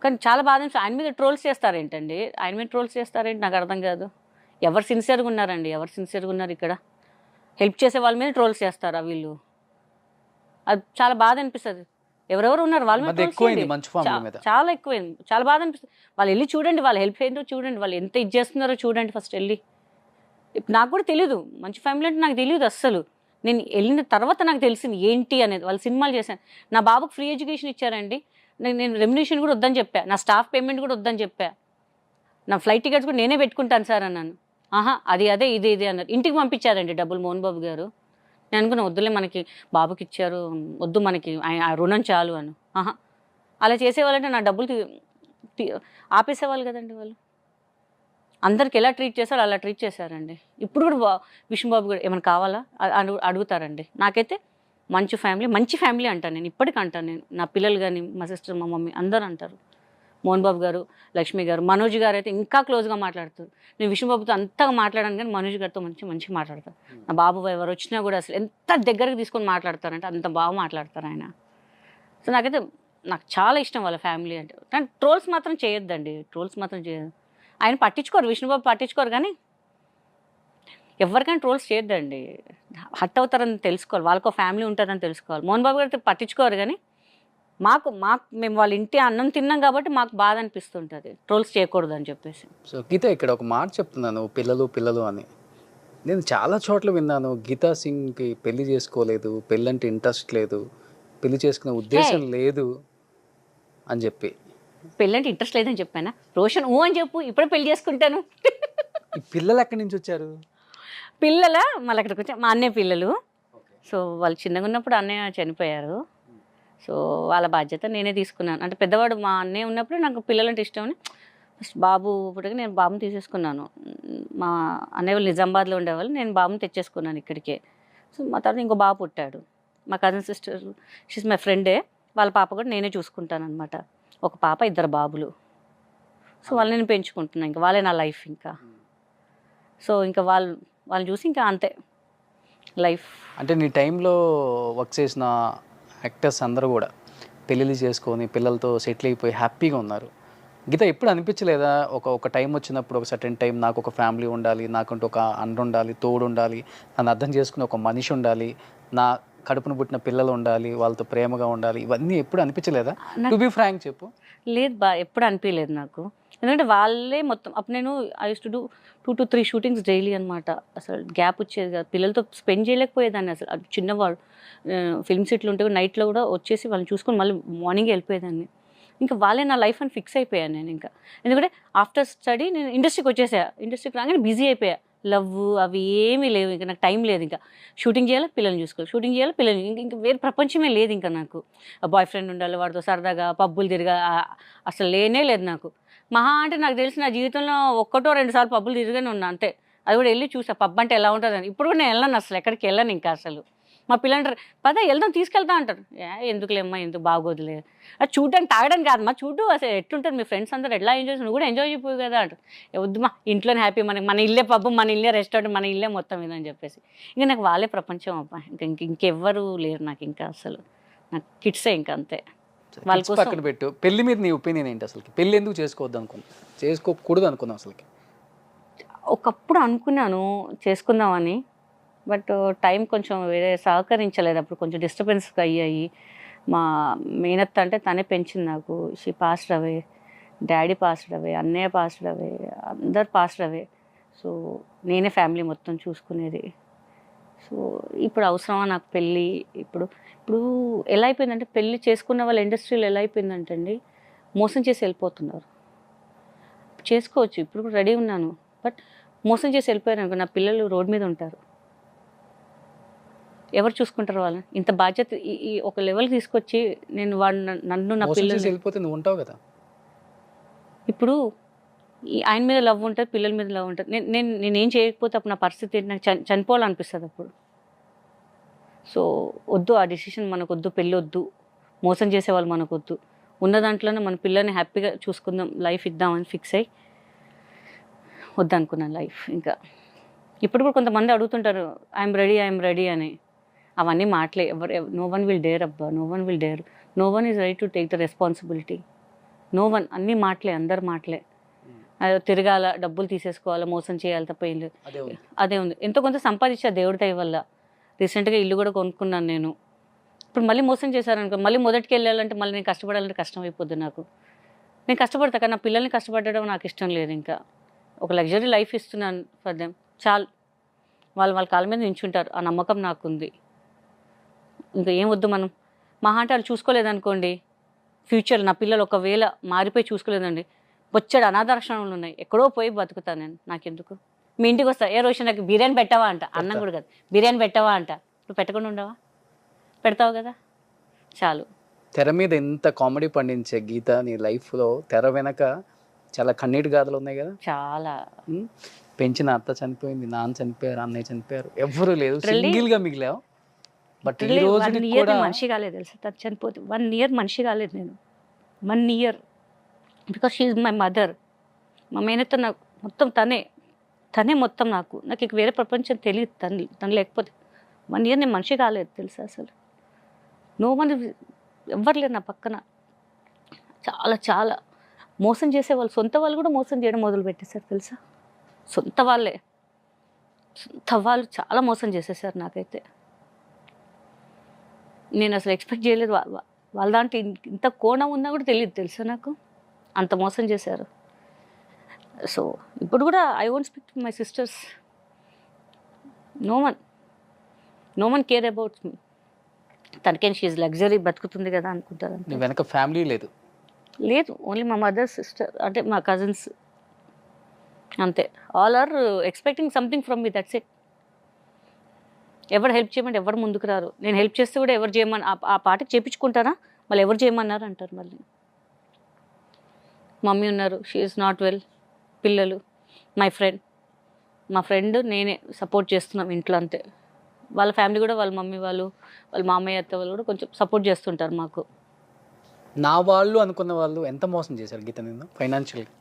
Speaker 1: కానీ చాలా బాధ ఆయన మీద ట్రోల్స్ చేస్తారేంటండి, ఆయన మీద ట్రోల్స్ చేస్తారేంటి నాకు అర్థం కాదు. ఎవరు సిన్సియర్గా ఉన్నారండి, ఎవరు సిన్సియర్గా ఉన్నారు ఇక్కడ? హెల్ప్ చేసే వాళ్ళ మీద ట్రోల్స్ చేస్తారా వీళ్ళు? అది చాలా బాధ అనిపిస్తుంది. ఎవరెవరు ఉన్నారు వాళ్ళ మీద చాలా ఎక్కువైంది, చాలా బాధ అనిపిస్తుంది. వాళ్ళు వెళ్ళి చూడండి, వాళ్ళ హెల్ప్ ఏంటో చూడండి, వాళ్ళు ఎంత ఇది చేస్తున్నారో చూడండి ఫస్ట్ వెళ్ళి. నాకు కూడా తెలియదు మంచి ఫ్యామిలీ అంటే, నాకు తెలియదు అస్సలు. నేను వెళ్ళిన తర్వాత నాకు తెలిసింది ఏంటి అనేది. వాళ్ళు సినిమాలు చేశాను, నా బాబుకు ఫ్రీ ఎడ్యుకేషన్ ఇచ్చారండి. నేను రెమ్యునేషన్ కూడా వద్దని చెప్పా, నా స్టాఫ్ పేమెంట్ కూడా వద్దని చెప్పా, నా ఫ్లైట్ టికెట్స్ కూడా నేనే పెట్టుకుంటాను సార్ అన్నాను. అది అదే ఇదే అన్నారు. ఇంటికి పంపించారండి డబ్బులు మోహన్ బాబు గారు. నేను అనుకున్నా వద్దులే, మనకి బాబుకి ఇచ్చారు, వద్దు మనకి ఆ రుణం చాలు అని. అలా చేసేవాళ్ళంటే నా డబ్బులు ఆపేసేవాళ్ళు కదండి వాళ్ళు. అందరికి ఎలా ట్రీట్ చేశారో అలా ట్రీట్ చేశారండి. ఇప్పుడు కూడా విష్ణుబాబు కూడా ఏమైనా కావాలా అడుగుతారండి. నాకైతే మంచి ఫ్యామిలీ అంటాను నేను, ఇప్పటికీ అంటాను నేను. నా పిల్లలు కానీ, మా సిస్టర్, మా మమ్మీ అందరూ అంటారు. మోహన్ బాబు గారు, లక్ష్మి గారు, మనోజ్ గారు అయితే ఇంకా క్లోజ్గా మాట్లాడుతారు. నేను విష్ణుబాబుతో అంతగా మాట్లాడాను కానీ మనోజ్ గారితో మంచిగా మాట్లాడతారు. నా బాబు ఎవరు వచ్చినా కూడా అసలు ఎంత దగ్గరకు తీసుకొని మాట్లాడతారంటే అంత బాగా మాట్లాడతారు ఆయన. సో నాకు చాలా ఇష్టం వాళ్ళ ఫ్యామిలీ అంటే. కానీ ట్రోల్స్ మాత్రం చేయొద్దండి, ట్రోల్స్ మాత్రం చేయదు. ఆయన పట్టించుకోరు, విష్ణుబాబు పట్టించుకోరు. కానీ ఎవరికైనా ట్రోల్స్ చేయొద్దండి, హట్ అవుతారని తెలుసుకోవాలి, వాళ్ళకో ఫ్యామిలీ ఉంటుందని తెలుసుకోవాలి. మోహన్ బాబు గారు పట్టించుకోరు కానీ మాకు మేము వాళ్ళ ఇంటి అన్నం తిన్నాం కాబట్టి మాకు బాధ అనిపిస్తుంటుంది ట్రోల్స్ చేయకూడదు అని చెప్పేసి.
Speaker 2: సో గీత, ఇక్కడ ఒక మాట చెప్తున్నాను, పిల్లలు అని. నేను చాలా చోట్ల విన్నాను, గీతా సింగ్కి పెళ్లి చేసుకోలేదు, పెళ్ళంటే ఇంట్రెస్ట్ లేదు, పెళ్లి చేసుకునే ఉద్దేశం లేదు అని చెప్పి.
Speaker 1: పెళ్ళంటే ఇంట్రెస్ట్ లేదని చెప్పానా? రోషన్ అని చెప్పు, ఇప్పుడే పెళ్లి చేసుకుంటాను.
Speaker 2: ఈ పిల్లలు ఎక్కడి నుంచి వచ్చారు?
Speaker 1: మళ్ళీ అక్కడికి వచ్చా, మా అన్నయ్య పిల్లలు. సో వాళ్ళు చిన్నగా ఉన్నప్పుడు అన్నయ్య చనిపోయారు. సో వాళ్ళ బాధ్యత నేనే తీసుకున్నాను. అంటే పెద్దవాడు మా అన్నయ్య ఉన్నప్పుడు నాకు పిల్లలంటే ఇష్టం అని ఫస్ట్ బాబు పుట్టగా నేను బాబుని తీసేసుకున్నాను. మా అన్నయ్య వాళ్ళు నిజామాబాద్లో ఉండేవాళ్ళు, నేను బాబుని తెచ్చేసుకున్నాను ఇక్కడికే. సో మా తర్వాత ఇంకో బాబు పుట్టాడు. మా కజిన్ సిస్టర్, షీస్ మై ఫ్రెండే, వాళ్ళ పాప కూడా నేనే చూసుకుంటాను అనమాట. ఒక పాప, 2 బాబులు. సో వాళ్ళని నేను పెంచుకుంటున్నాను, ఇంకా వాళ్ళే నా లైఫ్ ఇంకా. సో ఇంకా వాళ్ళని చూసి ఇంకా అంతే లైఫ్. అంటే
Speaker 2: నీ టైంలో వర్క్ చేసిన యాక్టర్స్ అందరూ కూడా పెళ్ళిళ్ళు చేసుకొని పిల్లలతో సెటిల్ అయిపోయి హ్యాపీగా ఉన్నారు. గీత ఎప్పుడు అనిపించలేదా, ఒక టైం వచ్చినప్పుడు, ఒక సర్టెన్ టైం, నాకు ఒక ఫ్యామిలీ ఉండాలి, నాకంటూ ఒక అండ ఉండాలి, తోడు ఉండాలి, నన్ను అర్థం చేసుకుని ఒక మనిషి ఉండాలి, నా కడుపున పుట్టిన పిల్లలు ఉండాలి, వాళ్ళతో ప్రేమగా ఉండాలి, ఇవన్నీ ఎప్పుడు అనిపించలేదా? టు బి ఫ్రాంక్ చెప్పు.
Speaker 1: లేదు ఎప్పుడు అనిపించలేదు నాకు. ఎందుకంటే వాళ్ళే మొత్తం. అప్పుడు నేను I use to do 2 to 3 shootings daily అనమాట. అసలు గ్యాప్ వచ్చేది కాదు, పిల్లలతో స్పెండ్ చేయలేకపోయేదాన్ని అసలు. అది చిన్నవాడు ఫిల్మ్ సిట్లు ఉంటే నైట్లో కూడా వచ్చేసి వాళ్ళని చూసుకొని మళ్ళీ మార్నింగే వెళ్ళిపోయేదాన్ని. ఇంకా వాళ్ళే నా లైఫ్ అని ఫిక్స్ అయిపోయాను నేను ఇంకా. ఎందుకంటే ఆఫ్టర్ స్టడీ నేను ఇండస్ట్రీకి రాగానే బిజీ అయిపోయా. లవ్ అవి ఏమీ లేవు, ఇంకా నాకు టైం లేదు. ఇంకా షూటింగ్ చేయాలి, పిల్లల్ని చూసుకోవాలి, ఇంకా వేరే ప్రపంచమే లేదు ఇంకా నాకు. బాయ్ ఫ్రెండ్ ఉండాలి, వాడితో సరదాగా పబ్బులు తిరగా అసలు లేనే లేదు నాకు. మహా అంటే నాకు తెలిసి నా జీవితంలో 1-2 సార్లు పబ్బులు తిరిగానే ఉన్నా అంతే. అది కూడా వెళ్ళి చూసా పబ్ అంటే ఎలా ఉంటుందని. ఇప్పుడు కూడా నేను వెళ్ళను, అసలు ఎక్కడికి వెళ్ళను ఇంకా అసలు. మా పిల్లలు అంటారు పద వెళ్దాం, తీసుకెళ్తా అంటారు. ఎందుకులేమ్మా, ఎందుకు బాగోదులే, అది చూడడానికి తాగడానికి కాదు మా, చూడు అసలు ఎట్లుంటుంది, మీ ఫ్రెండ్స్ అందరూ ఎట్లా ఎంజాయ్ చేసి నువ్వు కూడా ఎంజాయ్ అయిపోయి కదా అంటారు. వద్దుమా, ఇంట్లోనే హ్యాపీ, మన ఇల్లే పబ్బు, మన ఇల్లే రెస్టారెంట్, మన ఇల్లే మొత్తం ఇదని చెప్పేసి. ఇంకా నాకు వాళ్ళే ప్రపంచం అబ్బా, ఇంకెవ్వరు లేరు నాకు ఇంకా అసలు. నాకు కిడ్సే ఇంకా అంతే. వాళ్ళ కోసం
Speaker 2: పక్కన పెట్టు. పెళ్లి మీద నీ ఒపీనియన్ ఏంటి అసలు? పెళ్లి ఎందుకు చేసుకోకూడదు అనుకున్నావు అసలుకి?
Speaker 1: ఒకప్పుడు అనుకున్నాను చేసుకుందామని, బట్ టైం కొంచెం వేరే సహకరించలేదు. అప్పుడు కొంచెం డిస్టర్బెన్స్ అయ్యాయి. మా మేనత్త అంటే తనే పెంచింది నాకు. She passed away, daddy passed away, అన్నయ్య పాస్డ్ అవే, అందరు పాస్డ్ అవే. సో నేనే ఫ్యామిలీ మొత్తం చూసుకునేది. సో ఇప్పుడు అవసరమా నాకు పెళ్ళి? ఇప్పుడు ఎలా అయిపోయిందంటే, పెళ్ళి చేసుకున్న వాళ్ళ ఇండస్ట్రీలో ఎలా అయిపోయిందంటే అండి, మోసం చేసి వెళ్ళిపోతున్నారు. చేసుకోవచ్చు, ఇప్పుడు కూడా రెడీ ఉన్నాను, బట్ మోసం చేసి వెళ్ళిపోయారు అనుకో, నా పిల్లలు రోడ్ మీద ఉంటారు, ఎవరు చూసుకుంటారు వాళ్ళని? ఇంత బాధ్యత ఈ ఒక లెవెల్ తీసుకొచ్చి నేను నన్ను నా పిల్లలు
Speaker 2: వెళ్ళిపోతే నువ్వు ఉంటావు కదా.
Speaker 1: ఇప్పుడు ఆయన మీద లవ్ ఉంటుంది, పిల్లల మీద లవ్ ఉంటుంది. నేనేం చేయకపోతే అప్పుడు నా పరిస్థితి ఏంటి? నాకు చనిపోవాలనిపిస్తుంది అప్పుడు. సో వద్దు, ఆ డిసిషన్ మనకు వద్దు, పెళ్ళి వద్దు, మోసం చేసేవాళ్ళు మనకు వద్దు. ఉన్న దాంట్లోనే మన పిల్లల్ని హ్యాపీగా చూసుకుందాం, లైఫ్ ఇద్దామని ఫిక్స్ అయ్యి వద్దనుకున్నాను లైఫ్. ఇంకా ఇప్పుడు కూడా కొంతమంది అడుగుతుంటారు ఐఎమ్ రెడీ అని. అవన్నీ మాటలే. నో వన్ విల్ డేర్ అబ్బా, no one will dare, no one is ready to take the responsibility. No one, అన్నీ మాటలే, అందరు మాటలే. తిరగాల, డబ్బులు తీసేసుకోవాలా, మోసం చేయాలి తప్ప ఏం లేదు. అదే ఉంది. ఎంతో కొంత సంపాదించా దేవుడి దయ వల్ల. రీసెంట్గా ఇల్లు కూడా కొనుక్కున్నాను నేను. ఇప్పుడు మళ్ళీ మోసం చేశారనుకో, మళ్ళీ మొదటికి వెళ్ళాలంటే మళ్ళీ నేను కష్టపడాలంటే కష్టం అయిపోద్ది నాకు. నేను కష్టపడతా కానీ నా పిల్లల్ని కష్టపడడం నాకు ఇష్టం లేదు. ఇంకా ఒక లగ్జరీ లైఫ్ ఇస్తున్నాను ఫర్ దెమ్, చాలు. వాళ్ళ కాళ్ళ మీద నించుంటారు, ఆ నమ్మకం నాకుంది. ఇంకా ఏం వద్దు మనం. మహా అంటే వాళ్ళు చూసుకోలేదనుకోండి, ఫ్యూచర్ నా పిల్లలు ఒకవేళ మారిపోయి చూసుకోలేదండి, వచ్చాడు అనాథాశ్రమాలు ఉన్నాయి, ఎక్కడో పోయి బతుకుతాను నేను. నాకెందుకు? మీ ఇంటికి వస్తా, ఏ రోజు నాకు బిర్యానీ పెట్టావా అంట. అన్నం కూడా కాదు, బిర్యానీ పెట్టావా అంట. ఇప్పుడు పెట్టకుండా ఉండవా? పెడతావు కదా, చాలు.
Speaker 2: తెర మీద ఎంత కామెడీ పండించే గీత, నీ లైఫ్లో తెర వెనక చాలా కన్నీటి గాథలు ఉన్నాయి కదా.
Speaker 1: చాలా.
Speaker 2: పెంచిన అత్త చనిపోయింది, నాన్న చనిపోయారు, అన్నయ్య చనిపోయారు, ఎవ్వరూ లేదు, సింగిల్గా మిగిలావు. బట్ ఈ రోజు
Speaker 1: 1 year మనిషి కాలేదు తెలుసా, తను చనిపోతే 1 year మనిషి కాలేదు నేను. 1 year because she is my mother. మా మేనత్త నాకు మొత్తం తనే మొత్తం. నాకు ఇక వేరే ప్రపంచం తెలియదు తను లేకపోతే. 1 year నేను మనిషి కాలేదు తెలుసా అసలు. నో వన్, ఎవ్వరు లేరు నా పక్కన. చాలా చాలా మోసం చేసేవాళ్ళు, సొంత వాళ్ళు కూడా మోసం చేయడం మొదలు పెట్టేశారు తెలుసా. సొంత వాళ్ళు చాలా మోసం చేసేసారు నాకైతే. నేను అసలు ఎక్స్పెక్ట్ చేయలేదు. వాళ్ళ దాంట్లో ఇంత కోణం ఉన్నా కూడా తెలియదు తెలుసా నాకు, అంత మోసం చేశారు. సో ఇప్పుడు కూడా I won't speak to my sisters. No one care about me. తనకేం షీఈ్ లగ్జరీ బతుకుతుంది కదా అనుకుంటారు.
Speaker 2: నీ వెనక ఫ్యామిలీ లేదు?
Speaker 1: లేదు, ఓన్లీ మా మదర్, సిస్టర్, అంటే మా కజిన్స్, అంతే. All are expecting something from me, that's it. ఎవరు హెల్ప్ చేయమంటే ఎవరు ముందుకు రారు. నేను హెల్ప్ చేస్తే కూడా ఎవరు చేయమని ఆ పాటకి చేయించుకుంటారా, మళ్ళీ ఎవరు చేయమన్నారు అంటారు. మళ్ళీ మమ్మీ ఉన్నారు, షీ ఈజ్ నాట్ వెల్, పిల్లలు, మా ఫ్రెండ్ నేనే సపోర్ట్ చేస్తున్నాం ఇంట్లో, అంతే. వాళ్ళ ఫ్యామిలీ కూడా, వాళ్ళ మమ్మీ వాళ్ళ మామయ్య అత్త వాళ్ళు కూడా కొంచెం సపోర్ట్ చేస్తుంటారు మాకు.
Speaker 2: నా వాళ్ళు అనుకున్న వాళ్ళు ఎంత మోసం చేశారు గీత నిన్ను ఫైనాన్షియల్గా?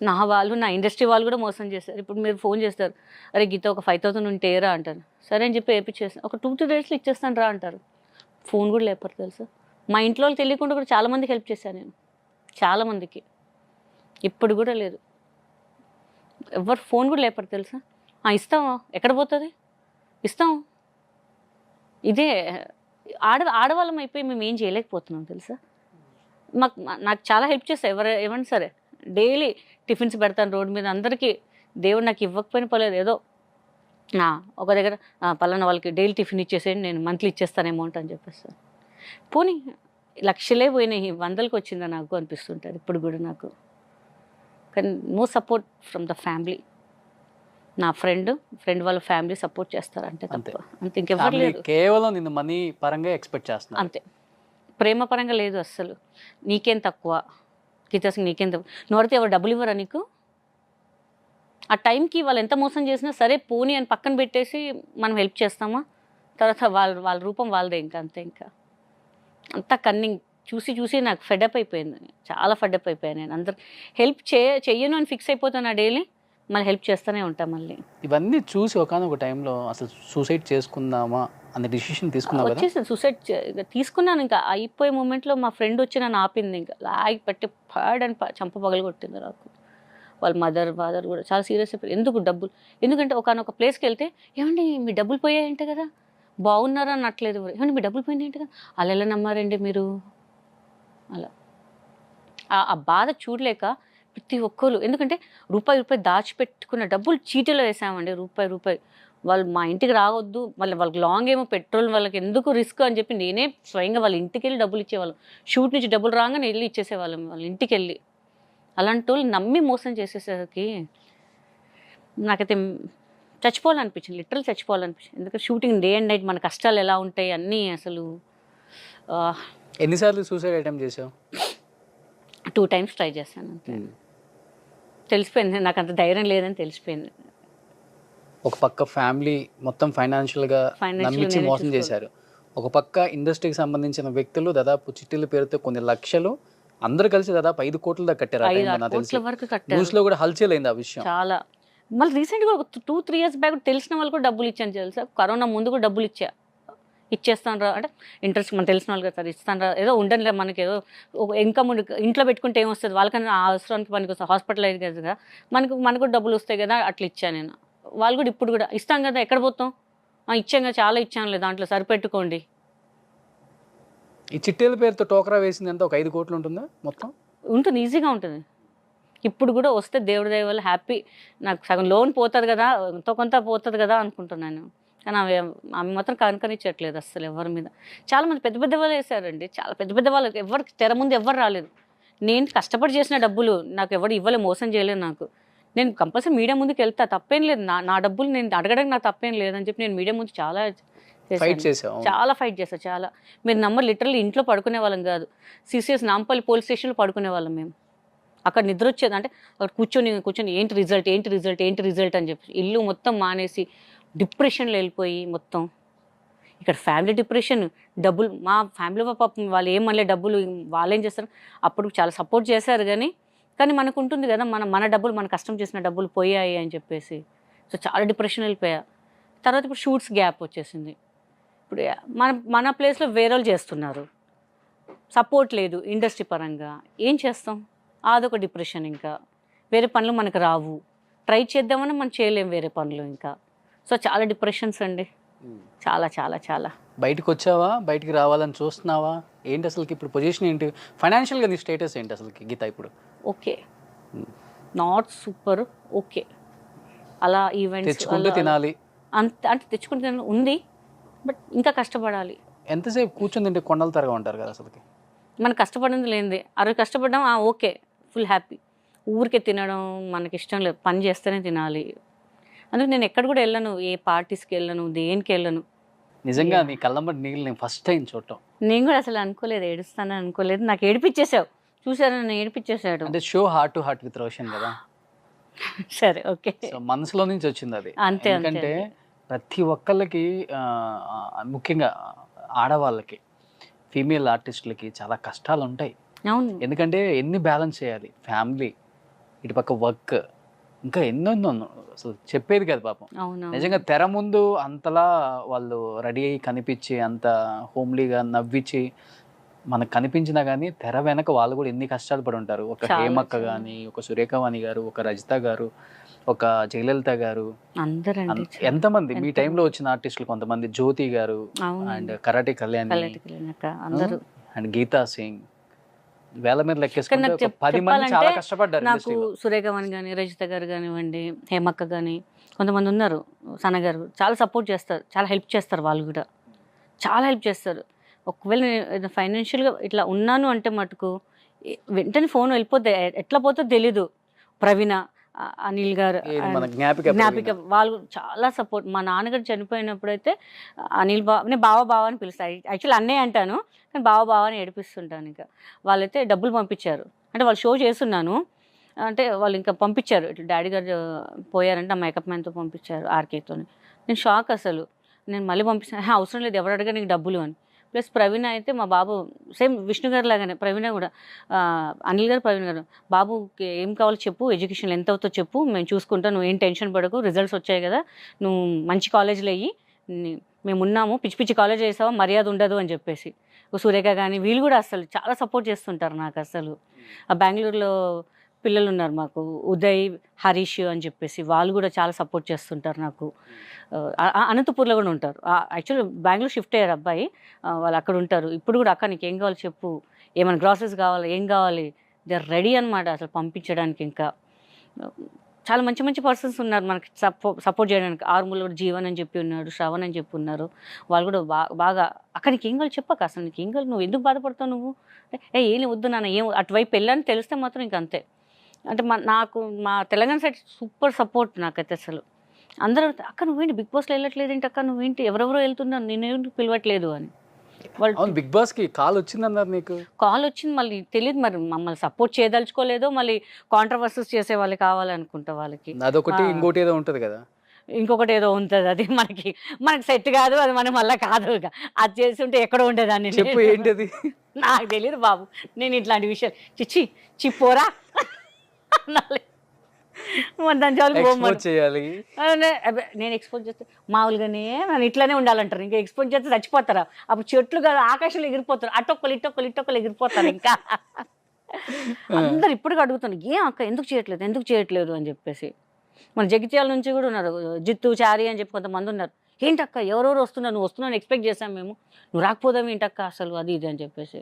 Speaker 1: నా వాళ్ళు, నా ఇండస్ట్రీ వాళ్ళు కూడా మోసం చేస్తారు. ఇప్పుడు మీరు ఫోన్ చేస్తారు, అరే గీత ఒక 5,000 ఉంటే ఏరా అంటారు. సరే అని చెప్పి వేయించేస్తాను, ఒక 2-3 daysలో ఇచ్చేస్తాను రా అంటారు. ఫోన్ కూడా లేపారు తెలుసా. మా ఇంట్లో వాళ్ళు తెలియకుండా కూడా చాలామందికి హెల్ప్ చేశాను నేను, చాలామందికి. ఇప్పుడు కూడా లేదు, ఎవరు ఫోన్ కూడా లేపారు తెలుసా. ఇస్తావా, ఎక్కడ పోతుంది, ఇస్తాం. ఇదే ఆడవాళ్ళం అయిపోయి మేము ఏం చేయలేకపోతున్నాం తెలుసా. నాకు చాలా హెల్ప్ చేస్తాను ఏమన్నా సరే. డైలీ టిఫిన్స్ పెడతాను రోడ్డు మీద అందరికీ. దేవుడు నాకు ఇవ్వకపోయినా పర్లేదు, ఏదో ఒక దగ్గర పలానా వాళ్ళకి డైలీ టిఫిన్ ఇచ్చేసేయండి, నేను మంత్లీ ఇచ్చేస్తాను అమౌంట్ అని చెప్పేస్తాను. పోనీ లక్షలే పోయినాయి, 100లకు వచ్చిందా నాకు అనిపిస్తుంటుంది ఇప్పుడు కూడా నాకు. కానీ no support from the family. నా ఫ్రెండ్ వాళ్ళ ఫ్యామిలీ సపోర్ట్ చేస్తారు అంటే తప్ప, అంతే. ఇంకెవరు లేదు.
Speaker 2: కేవలం నిన్ను మనీ పరంగా ఎక్స్పెక్ట్ చేస్తున్నా,
Speaker 1: అంతే. ప్రేమ పరంగా లేదు అస్సలు. నీకేం తక్కువ గీతా సింగ్, నీకేం తక్కువ, నువ్వు ఎవరు డబ్బులు ఇవ్వరా నీకు? ఆ టైంకి వాళ్ళు ఎంత మోసం చేసినా సరే పోనీ అని పక్కన పెట్టేసి మనం హెల్ప్ చేస్తామా? తర్వాత వాళ్ళ రూపం వాళ్ళదే ఇంకా, అంతే. ఇంకా అంతా కన్నింగ్ చూసి నాకు ఫెడప్ అయిపోయింది, చాలా ఫెడప్ అయిపోయాను నేను. అందరు హెల్ప్ చెయ్యను అని ఫిక్స్ అయిపోతాను డైలీ, మళ్ళీ హెల్ప్ చేస్తూనే ఉంటాం మళ్ళీ.
Speaker 2: ఇవన్నీ చూసి ఒకనొక టైంలో అసలు సూసైడ్ చేసుకుందామా అన్న డిసిషన్ తీసుకున్నాను.
Speaker 1: వచ్చేసి సూసైడ్ తీసుకున్నాను. ఇంకా అయిపోయే మూమెంట్లో మా ఫ్రెండ్ వచ్చి నన్ను ఆపింది. ఇంకా లాగి పెట్టి పాడని చంప పగలగొట్టింది నాకు. వాళ్ళ మదర్ ఫాదర్ కూడా చాలా సీరియస్ అయిపోయింది. ఎందుకు డబ్బులు, ఎందుకంటే ఒకనొక ప్లేస్కి వెళ్తే ఏమండి మీ డబ్బులు పోయాయంటే కదా, బాగున్నారా అనట్లేదు. ఏమండి మీ డబ్బులు పోయినాయంటే కదా, అలా ఎలా నమ్మారండి మీరు? అలా ఆ బాధ చూడలేక ప్రతి ఒక్కరు, ఎందుకంటే రూపాయి దాచిపెట్టుకున్న డబ్బులు చీటీలో వేసామండి, రూపాయి. వాళ్ళు మా ఇంటికి రావద్దు, మళ్ళీ వాళ్ళకి లాంగ్ ఏమో పెట్రోల్, వాళ్ళకి ఎందుకు రిస్క్ అని చెప్పి నేనే స్వయంగా వాళ్ళ ఇంటికి వెళ్ళి డబ్బులు ఇచ్చేవాళ్ళం. షూట్ నుంచి డబ్బులు రాగానే వెళ్ళి ఇచ్చేసేవాళ్ళం వాళ్ళ ఇంటికి వెళ్ళి. అలాంటి వాళ్ళు నమ్మి మోసం చేసేసరికి నాకైతే చచ్చిపోవాలనిపించింది, లిటరల్ చచ్చిపోవాలనిపించింది. ఎందుకంటే షూటింగ్ డే అండ్ నైట్, మన కష్టాలు ఎలా ఉంటాయి అన్నీ అసలు.
Speaker 2: ఎన్నిసార్లు సూసైడ్ అటెంప్ట్ చేసావు?
Speaker 1: 2 times ట్రై చేశాను అంతే. తెలిసిపోయింది నాకు అంత ధైర్యం లేదని తెలిసిపోయింది.
Speaker 2: ఒక పక్క ఫ్యామిలీ మొత్తం ఫైనాన్షియల్గా నమ్మించి మోసం చేశారు, ఒక పక్క ఇండస్ట్రీకి సంబంధించిన వ్యక్తులు దాదాపు చిట్టీల పేరుతో కొన్ని లక్షలు అందరు కలిసి దాదాపు 5 కోట్ల దాకా కట్టారు ఆ
Speaker 1: 5
Speaker 2: టైంలో నాకు తెలిసి.
Speaker 1: కోట్ల వరకు కట్టారు.
Speaker 2: న్యూస్ లో కూడా హల్చల్ అయింది ఆ విషయం.
Speaker 1: చాలా. మళ్ళీ రీసెంట్గా ఒక 2-3 ఇయర్స్ బ్యాక్ తెలిసిన వాళ్ళు కూడా డబ్బులు ఇచ్చాను తెలుసా. కరోనా ముందు కూడా డబ్బులు ఇచ్చేస్తాను రా అంటే ఇంట్రెస్ట్ మనకు తెలిసిన వాళ్ళు కదా సార్ ఇస్తాను రా, ఏదో ఉండనిలే మనకి ఏదో ఇన్కమ్ ఇంట్లో పెట్టుకుంటే ఏమొస్తుంది, వాళ్ళకన్నా ఆ అవసరానికి మనకి వస్తుంది, హాస్పిటల్ అయ్యేది కదా మనకు కూడా డబ్బులు వస్తాయి కదా, అట్లా ఇచ్చాను నేను. వాళ్ళు కూడా ఇప్పుడు కూడా ఇస్తాం కదా, ఎక్కడ పోతాం, ఇచ్చాం కదా, చాలా ఇచ్చానులే, దాంట్లో సరిపెట్టుకోండి.
Speaker 2: ఈ చిట్టేల పేరుతో టోకరా వేసింది ఎంత, ఒక 5 కోట్లు ఉంటుందా మొత్తం?
Speaker 1: ఉంటుంది, ఈజీగా ఉంటుంది. ఇప్పుడు కూడా వస్తే దేవుడి దయ వల్ల హ్యాపీ. నాకు సగం లోన్ పోతుంది కదా, ఎంతో కొంత పోతుంది కదా అనుకుంటున్నాను. కానీ ఆమె మాత్రం కనుకనిచ్చట్లేదు అసలు ఎవరి మీద. చాలామంది పెద్ద పెద్ద వాళ్ళు వేసారండి, చాలా పెద్ద పెద్ద వాళ్ళు, ఎవరికి తెర ముందు ఎవరు రాలేదు. నేను కష్టపడి చేసిన డబ్బులు నాకు ఎవరు ఇవ్వలే, మోసం చేయలేదు. నాకు నేను కంపల్సరీ మీడియా ముందుకు వెళ్తా, తప్పేం లేదు. నా డబ్బులు నేను అడగడానికి నాకు తప్పేం లేదని చెప్పి నేను మీడియా ముందు చాలా చాలా ఫైట్ చేశాను. చాలా మీరు నమ్మరు, లిటరల్లీ ఇంట్లో పడుకునే వాళ్ళం కాదు, సిసిఎస్ నాంపల్లి పోలీస్ స్టేషన్లో పడుకునే వాళ్ళం మేము. అక్కడ నిద్ర వచ్చేది అంటే అక్కడ కూర్చొని ఏంటి రిజల్ట్ అని చెప్పి ఇల్లు మొత్తం మానేసి డిప్రెషన్లో వెళ్ళిపోయి మొత్తం. ఇక్కడ ఫ్యామిలీ డిప్రెషన్, డబ్బులు మా ఫ్యామిలీ పాపం వాళ్ళు ఏమనలే, డబ్బులు వాళ్ళు ఏం చేస్తారు, అప్పుడు చాలా సపోర్ట్ చేశారు. కానీ మనకు ఉంటుంది కదా, మన డబ్బులు, మన కష్టం చేసిన డబ్బులు పోయాయి అని చెప్పేసి. సో చాలా డిప్రెషన్ వెళ్ళిపోయా. తర్వాత ఇప్పుడు షూట్స్ గ్యాప్ వచ్చేసింది. ఇప్పుడు మన ప్లేస్లో వేరే వాళ్ళు చేస్తున్నారు, సపోర్ట్ లేదు ఇండస్ట్రీ పరంగా, ఏం చేస్తాం, అదొక డిప్రెషన్. ఇంకా వేరే పనులు మనకు రావు, ట్రై చేద్దామని మనం చేయలేం వేరే పనులు ఇంకా. సో చాలా డిప్రెషన్స్ అండి, చాలా చాలా చాలా.
Speaker 2: బయటకు వచ్చావా, బయటికి రావాలని చూస్తున్నావా, ఏంటి అసలుకి ఇప్పుడు పొజిషన్ ఏంటి, ఫైనాన్షియల్గా నీ స్టేటస్ ఏంటి అసలుకి గీత ఇప్పుడు?
Speaker 1: ఓకే, నాట్ సూపర్, ఓకే, అలా ఈవెంట్స్
Speaker 2: తెచ్చుకుంటూ తినాలి
Speaker 1: అంటే తెచ్చుకుంటే ఉంది, బట్ ఇంకా కష్టపడాలి.
Speaker 2: ఎంతసేపు కూర్చొని తింటే కొండలు తరగా ఉంటారు కదా అసలుకి.
Speaker 1: మనం కష్టపడింది లేనిది, అరవై కష్టపడ్డాం ఓకే, ఫుల్ హ్యాపీ. ఊరికే తినడం మనకి ఇష్టం లేదు, పని చేస్తేనే తినాలి. అందుకే నేను ఎక్కడ కూడా వెళ్ళను, ఏ పార్టీస్కి వెళ్ళను, దేనికి వెళ్ళను.
Speaker 2: నిజంగా నీ కళ్ళంబడి నీళ్ళు నేను ఫస్ట్ టైం చూడటం.
Speaker 1: నేను కూడా అసలు అనుకోలేదు, ఏడుస్తానని అనుకోలేదు. నాకు ఏడిపించేసావు, చూసారా, నన్ను ఏడిపించేసాడు.
Speaker 2: అంటే show heart to heart with Roshan కదా.
Speaker 1: సరే ఓకే,
Speaker 2: సో మనసులో నుంచి వచ్చింది అది.
Speaker 1: అంతే.
Speaker 2: ఎందుకంటే ప్రతి ఒక్కళ్ళకి ముఖ్యంగా ఆడవాళ్ళకి, ఫీమేల్ ఆర్టిస్టులకి చాలా కష్టాలు ఉంటాయి.
Speaker 1: అవును,
Speaker 2: ఎందుకంటే ఎన్ని బ్యాలెన్స్ చేయాలి, ఫ్యామిలీ, ఇటుపక్క వర్క్, ఇంకా ఎన్నెన్నో అసలు చెప్పేది కదా పాపం.
Speaker 1: అవును.
Speaker 2: నిజంగా తెర ముందు అంతలా వాళ్ళు రెడీ అయ్యి కనిపించి అంత హోమ్లీగా నవ్వించి మనకు కనిపించినా కానీ తెర వెనక వాళ్ళు కూడా ఎన్ని కష్టాలు పడి ఉంటారు. ఒక హేమక్క కానీ, ఒక సురేఖవాణి గారు, ఒక రజిత గారు, ఒక జయలలిత గారు,
Speaker 1: అందరండి
Speaker 2: ఎంతమంది మీ టైంలో వచ్చిన ఆర్టిస్టులు, కొంతమంది జ్యోతి గారు అండ్ కరాటే కళ్యాణి
Speaker 1: అందరూ
Speaker 2: అండ్ గీతా సింగ్, వేల మీద లెక్కేసుకుంటే 10 మంది చాలా కష్టపడ్డారు.
Speaker 1: నాకు సురేఖవాణి కానీ, రజిత గారు కానివ్వండి, హేమక్క కానీ, కొంతమంది ఉన్నారు, సన గారు, చాలా సపోర్ట్ చేస్తారు, చాలా హెల్ప్ చేస్తారు. వాళ్ళు కూడా చాలా హెల్ప్ చేస్తారు. ఒకవేళ నేను ఫైనాన్షియల్గా ఇట్లా ఉన్నాను అంటే మటుకు వెంటనే ఫోన్ వెళ్ళిపోతే ఎట్లా పోతుందో తెలీదు. ప్రవీణ, అనిల్ గారు, జ్ఞాపిక, వాళ్ళు చాలా సపోర్ట్. మా నాన్నగారు చనిపోయినప్పుడైతే అనిల్ నేను బావ అని పిలుస్తాను. యాక్చువల్లీ అన్నయ్య అంటాను, కానీ బావ అని ఏడిపిస్తుంటాను. ఇంకా వాళ్ళైతే డబ్బులు పంపించారు. అంటే వాళ్ళు షో చేస్తున్నాను అంటే వాళ్ళు ఇంకా పంపించారు, ఇట్లా డాడీ గారు పోయారంటే ఆ మేకప్ మ్యాన్తో పంపించారు, ఆర్కేతో. నేను షాక్ అసలు. నేను మళ్ళీ పంపిస్తాను, అవసరం లేదు, ఎవరు అడిగా నీకు డబ్బులు అని. ప్లస్ ప్రవీణ అయితే మా బాబు సేమ్ విష్ణు గారు లాగానే, ప్రవీణ కూడా అనిల్ గారు, ప్రవీణ గారు, బాబుకి ఏం కావాలో చెప్పు, ఎడ్యుకేషన్ ఎంత అవుతుందో చెప్పు, మేము చూసుకుంటాం, నువ్వు ఏం టెన్షన్ పడకు, రిజల్ట్స్ వచ్చాయి కదా, నువ్వు మంచి కాలేజీలో అయ్యి, మేము ఉన్నాము, పిచ్చి పిచ్చి కాలేజ్ చేసావా మర్యాద ఉండదు అని చెప్పేసి. సూర్యక కానీ వీళ్ళు కూడా అసలు చాలా సపోర్ట్ చేస్తుంటారు నాకు. అసలు ఆ బెంగళూరులో పిల్లలు ఉన్నారు మాకు, ఉదయ్, హరీష్ అని చెప్పేసి, వాళ్ళు కూడా చాలా సపోర్ట్ చేస్తుంటారు నాకు. అనంతపూర్లో కూడా ఉంటారు. యాక్చువల్లీ బెంగళూరు షిఫ్ట్ అయ్యారు అబ్బాయి, వాళ్ళు అక్కడ ఉంటారు. ఇప్పుడు కూడా అక్క నీకు ఏం కావాలి చెప్పు, ఏమైనా గ్రాసరీస్ కావాలి, ఏం కావాలి, దే ఆర్ రెడీ అనమాట అసలు పంపించడానికి. ఇంకా చాలా మంచి మంచి పర్సన్స్ ఉన్నారు మనకి సపోర్ట్ చేయడానికి. ఆర్మూలో కూడా జీవన్ అని చెప్పి ఉన్నాడు, శ్రవణ్ అని చెప్పి ఉన్నారు. వాళ్ళు కూడా బాగా అక్కడ నీకు ఏం కావాలి చెప్పక, అసలు నీకు ఏం కావాలి, నువ్వు ఎందుకు బాధపడతావు, నువ్వు ఏం వద్దు నాన్న, ఏం అటువైపు వెళ్ళని తెలిస్తే మాత్రం ఇంక అంతే. అంటే నాకు మా తెలంగాణ సైడ్ సూపర్ సపోర్ట్ నాకైతే. అసలు అందరూ అక్క నువ్వేంటి బిగ్ బాస్లో వెళ్ళట్లేదు ఏంటి అక్క, నువ్వేంటి ఎవరెవరో వెళ్తున్నావు, నేనేంటి పిలవట్లేదు అని.
Speaker 2: వాళ్ళు బిగ్ బాస్ కి కాల్ వచ్చిందన్నారు, నీకు
Speaker 1: కాల్ వచ్చింది, మళ్ళీ తెలియదు మరి మమ్మల్ని సపోర్ట్ చేయదలుచుకోలేదో, మళ్ళీ కాంట్రవర్సీస్ చేసే వాళ్ళు కావాలనుకుంటా వాళ్ళకి.
Speaker 2: అదొకటి, ఇంకోటి ఏదో ఉంటుంది కదా,
Speaker 1: ఇంకొకటి ఏదో ఉంటుంది, అది మనకి సెట్ కాదు, అది మనం మళ్ళీ కాదు, అది చేసి ఉంటే ఎక్కడో ఉండేదాన్ని.
Speaker 2: చెప్పు ఏంటది.
Speaker 1: నాకు తెలియదు బాబు, నేను ఇట్లాంటి విషయాలు చిప్పోరా అనాలి. మరి దాని జోలికి
Speaker 2: ఎక్స్పోజ్
Speaker 1: పోమను.
Speaker 2: చేయాలి.
Speaker 1: నేను ఎక్స్పోజ్ చేస్తే మామూలుగానే నన్ను ఇట్లానే ఉండాలంటారు. ఇంకా ఎక్స్పోజ్ చేస్తే చచ్చిపోతారా? అప్పుడు చెట్లు కాదు ఆకాశంలో ఎగిరిపోతారు, అటొక్కలు ఇటొక్కలు ఎగిరిపోతారు. ఇంకా అందరు ఇప్పటికి అడుగుతాను, ఏం అక్క ఎందుకు చేయట్లేదు అని చెప్పేసి. మన జగిత్యాల నుంచి కూడా ఉన్నారు, జిత్తు చారి అని చెప్పి కొంతమంది ఉన్నారు. ఏంటక్క ఎవరెవరు వస్తున్నారు, నువ్వు వస్తున్నావు ఎక్స్పెక్ట్ చేసాం మేము, నువ్వు రాకపోదాం ఏంటక్క అసలు అది ఇది అని చెప్పేసి.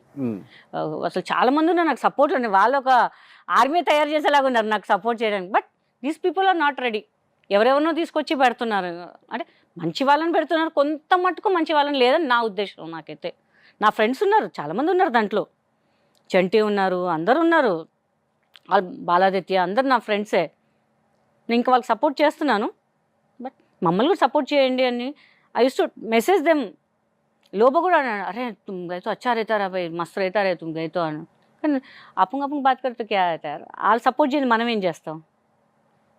Speaker 1: అసలు చాలా మంది ఉన్నారు నాకు సపోర్ట్ ఉన్నాయి. వాళ్ళు ఒక ఆర్మీ తయారు చేసేలాగా ఉన్నారు నాకు సపోర్ట్ చేయడానికి. But these people are not ready. ఎవరెవరినో తీసుకొచ్చి పెడుతున్నారు, అంటే మంచి వాళ్ళని పెడుతున్నారు, కొంత మట్టుకు మంచి వాళ్ళని లేదని నా ఉద్దేశం. నాకైతే నా ఫ్రెండ్స్ ఉన్నారు, చాలామంది ఉన్నారు దాంట్లో. చంటి ఉన్నారు, అందరు ఉన్నారు, బాలాదిత్య అందరు నా ఫ్రెండ్సే. నేను ఇంకా వాళ్ళకి సపోర్ట్ చేస్తున్నాను. బట్ మమ్మల్ని కూడా సపోర్ట్ చేయండి అని I use to message them. లోప కూడా అన్నాడు, అరే తుమ్ గైతో అచ్చా రేతారా భాయ్, మస్తు రేతారే తుమ్ గైతో అని. కానీ అప్పుంగ బాత్ కడితే క్యా అవుతారు, వాళ్ళు సపోర్ట్ చేయండి, మనం ఏం చేస్తాం.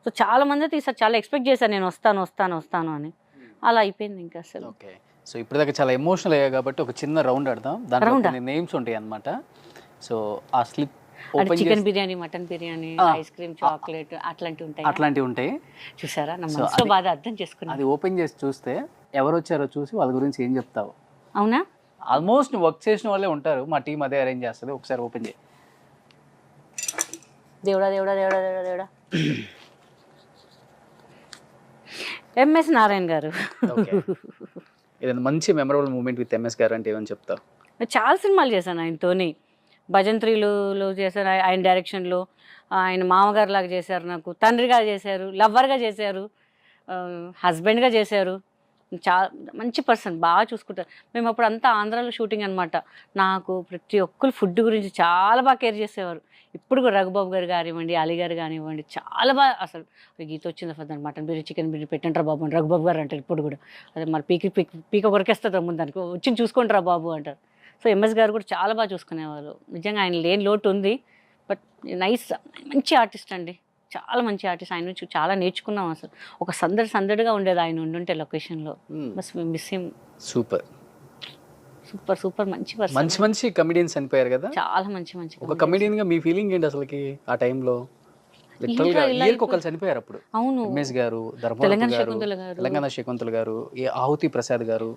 Speaker 1: సో చాలా మంది అయితే ఈసారి చాలా ఎక్స్పెక్ట్ చేశాను నేను వస్తాను అని. అలా అయిపోయింది ఇంకా అసలు.
Speaker 2: ఓకే, సో ఇప్పుడు దాకా చాలా ఎమోషనల్ అయ్యా కాబట్టి ఒక చిన్న రౌండ్ ఆడదాం. దాంట్లో కొన్ని నేమ్స్ ఉంటాయి అన్నమాట. సో ఆ స్లిప్
Speaker 1: అంటే chicken biryani, mutton biryani, ice cream, chocolate
Speaker 2: అట్లాంటివి ఉంటాయి.
Speaker 1: చూసారా నా మనసులో బాధ అర్థం చేసుకున్నా.
Speaker 2: అది ఓపెన్ చేసి చూస్తే ఎవరు వచ్చారో చూసి వాళ్ళ గురించి ఏం చెప్తావు?
Speaker 1: అవునా?
Speaker 2: ఆల్మోస్ట్ వర్క్ చేసిన వాళ్ళే ఉంటారు, మా టీం అదే అరేంజ్ చేస్తుంది. ఒకసారి ఓపెన్ చేయి.
Speaker 1: దేవుడా దేవుడా దేవుడా దేవుడా దేవుడా ఎంఎస్ నారాయణ గారు.
Speaker 2: ఏదైనా మంచి మెమరబుల్ మూమెంట్ విత్ ఎంఎస్ గారు అంటే ఏమని చెప్తావు?
Speaker 1: చాలా సినిమాలు చేశాను ఆయనతోని. భజంత్రీలో చేశారు ఆయన డైరెక్షన్లో. ఆయన మామగారు లాగా చేశారు, నాకు తండ్రిగా చేశారు, లవ్వర్గా చేశారు, హస్బెండ్గా చేశారు. చాలా మంచి పర్సన్, బాగా చూసుకుంటారు. మేము అప్పుడు అంతా ఆంధ్రాలో షూటింగ్ అనమాట. నాకు ప్రతి ఒక్కరు ఫుడ్ గురించి చాలా బాగా కేర్ చేసేవారు. ఇప్పుడు కూడా రఘుబాబు గారు కానివ్వండి, అలీ గారు కానివ్వండి, చాలా బాగా అసలు గీత వచ్చింది first mutton biryani, chicken biryani పెట్టంటారా బాబు అని రఘుబాబు గారు అంటారు ఇప్పుడు కూడా. అదే మరి పీక కొరికేస్తారు ముందు దానికి, వచ్చి చూసుకుంటారా బాబు అంటారు. సో ఎంఎస్ గారు కూడా చాలా బాగా చూసుకునేవాళ్ళు. నిజంగా ఆయన లేని లోటు ఉంది. బట్ నైస్, మంచి ఆర్టిస్ట్ అండి, చాలా మంచి ఆర్టిస్ట్. ఆయన నుంచి చాలా నేర్చుకున్నాం. అసలు ఒక సందడిగా ఉండేది ఆయన ఉండుంటే లొకేషన్లో. Bus miss him.
Speaker 2: సూపర్
Speaker 1: మంచి పర్సన్.
Speaker 2: మంచి కమెడియన్స్ చనిపోయారు కదా,
Speaker 1: చాలా మంచి
Speaker 2: ఒక కమెడియన్ గా మీ ఫీలింగ్ ఏంటి అసలుకి ఆ టైంలో? ఒకళ్ళు చనిపోయారు అప్పుడు. అవును, ఎంఎస్ గారు, తెలంగాణ శకుంతల గారు, ఆహుతి ప్రసాద్ గారు,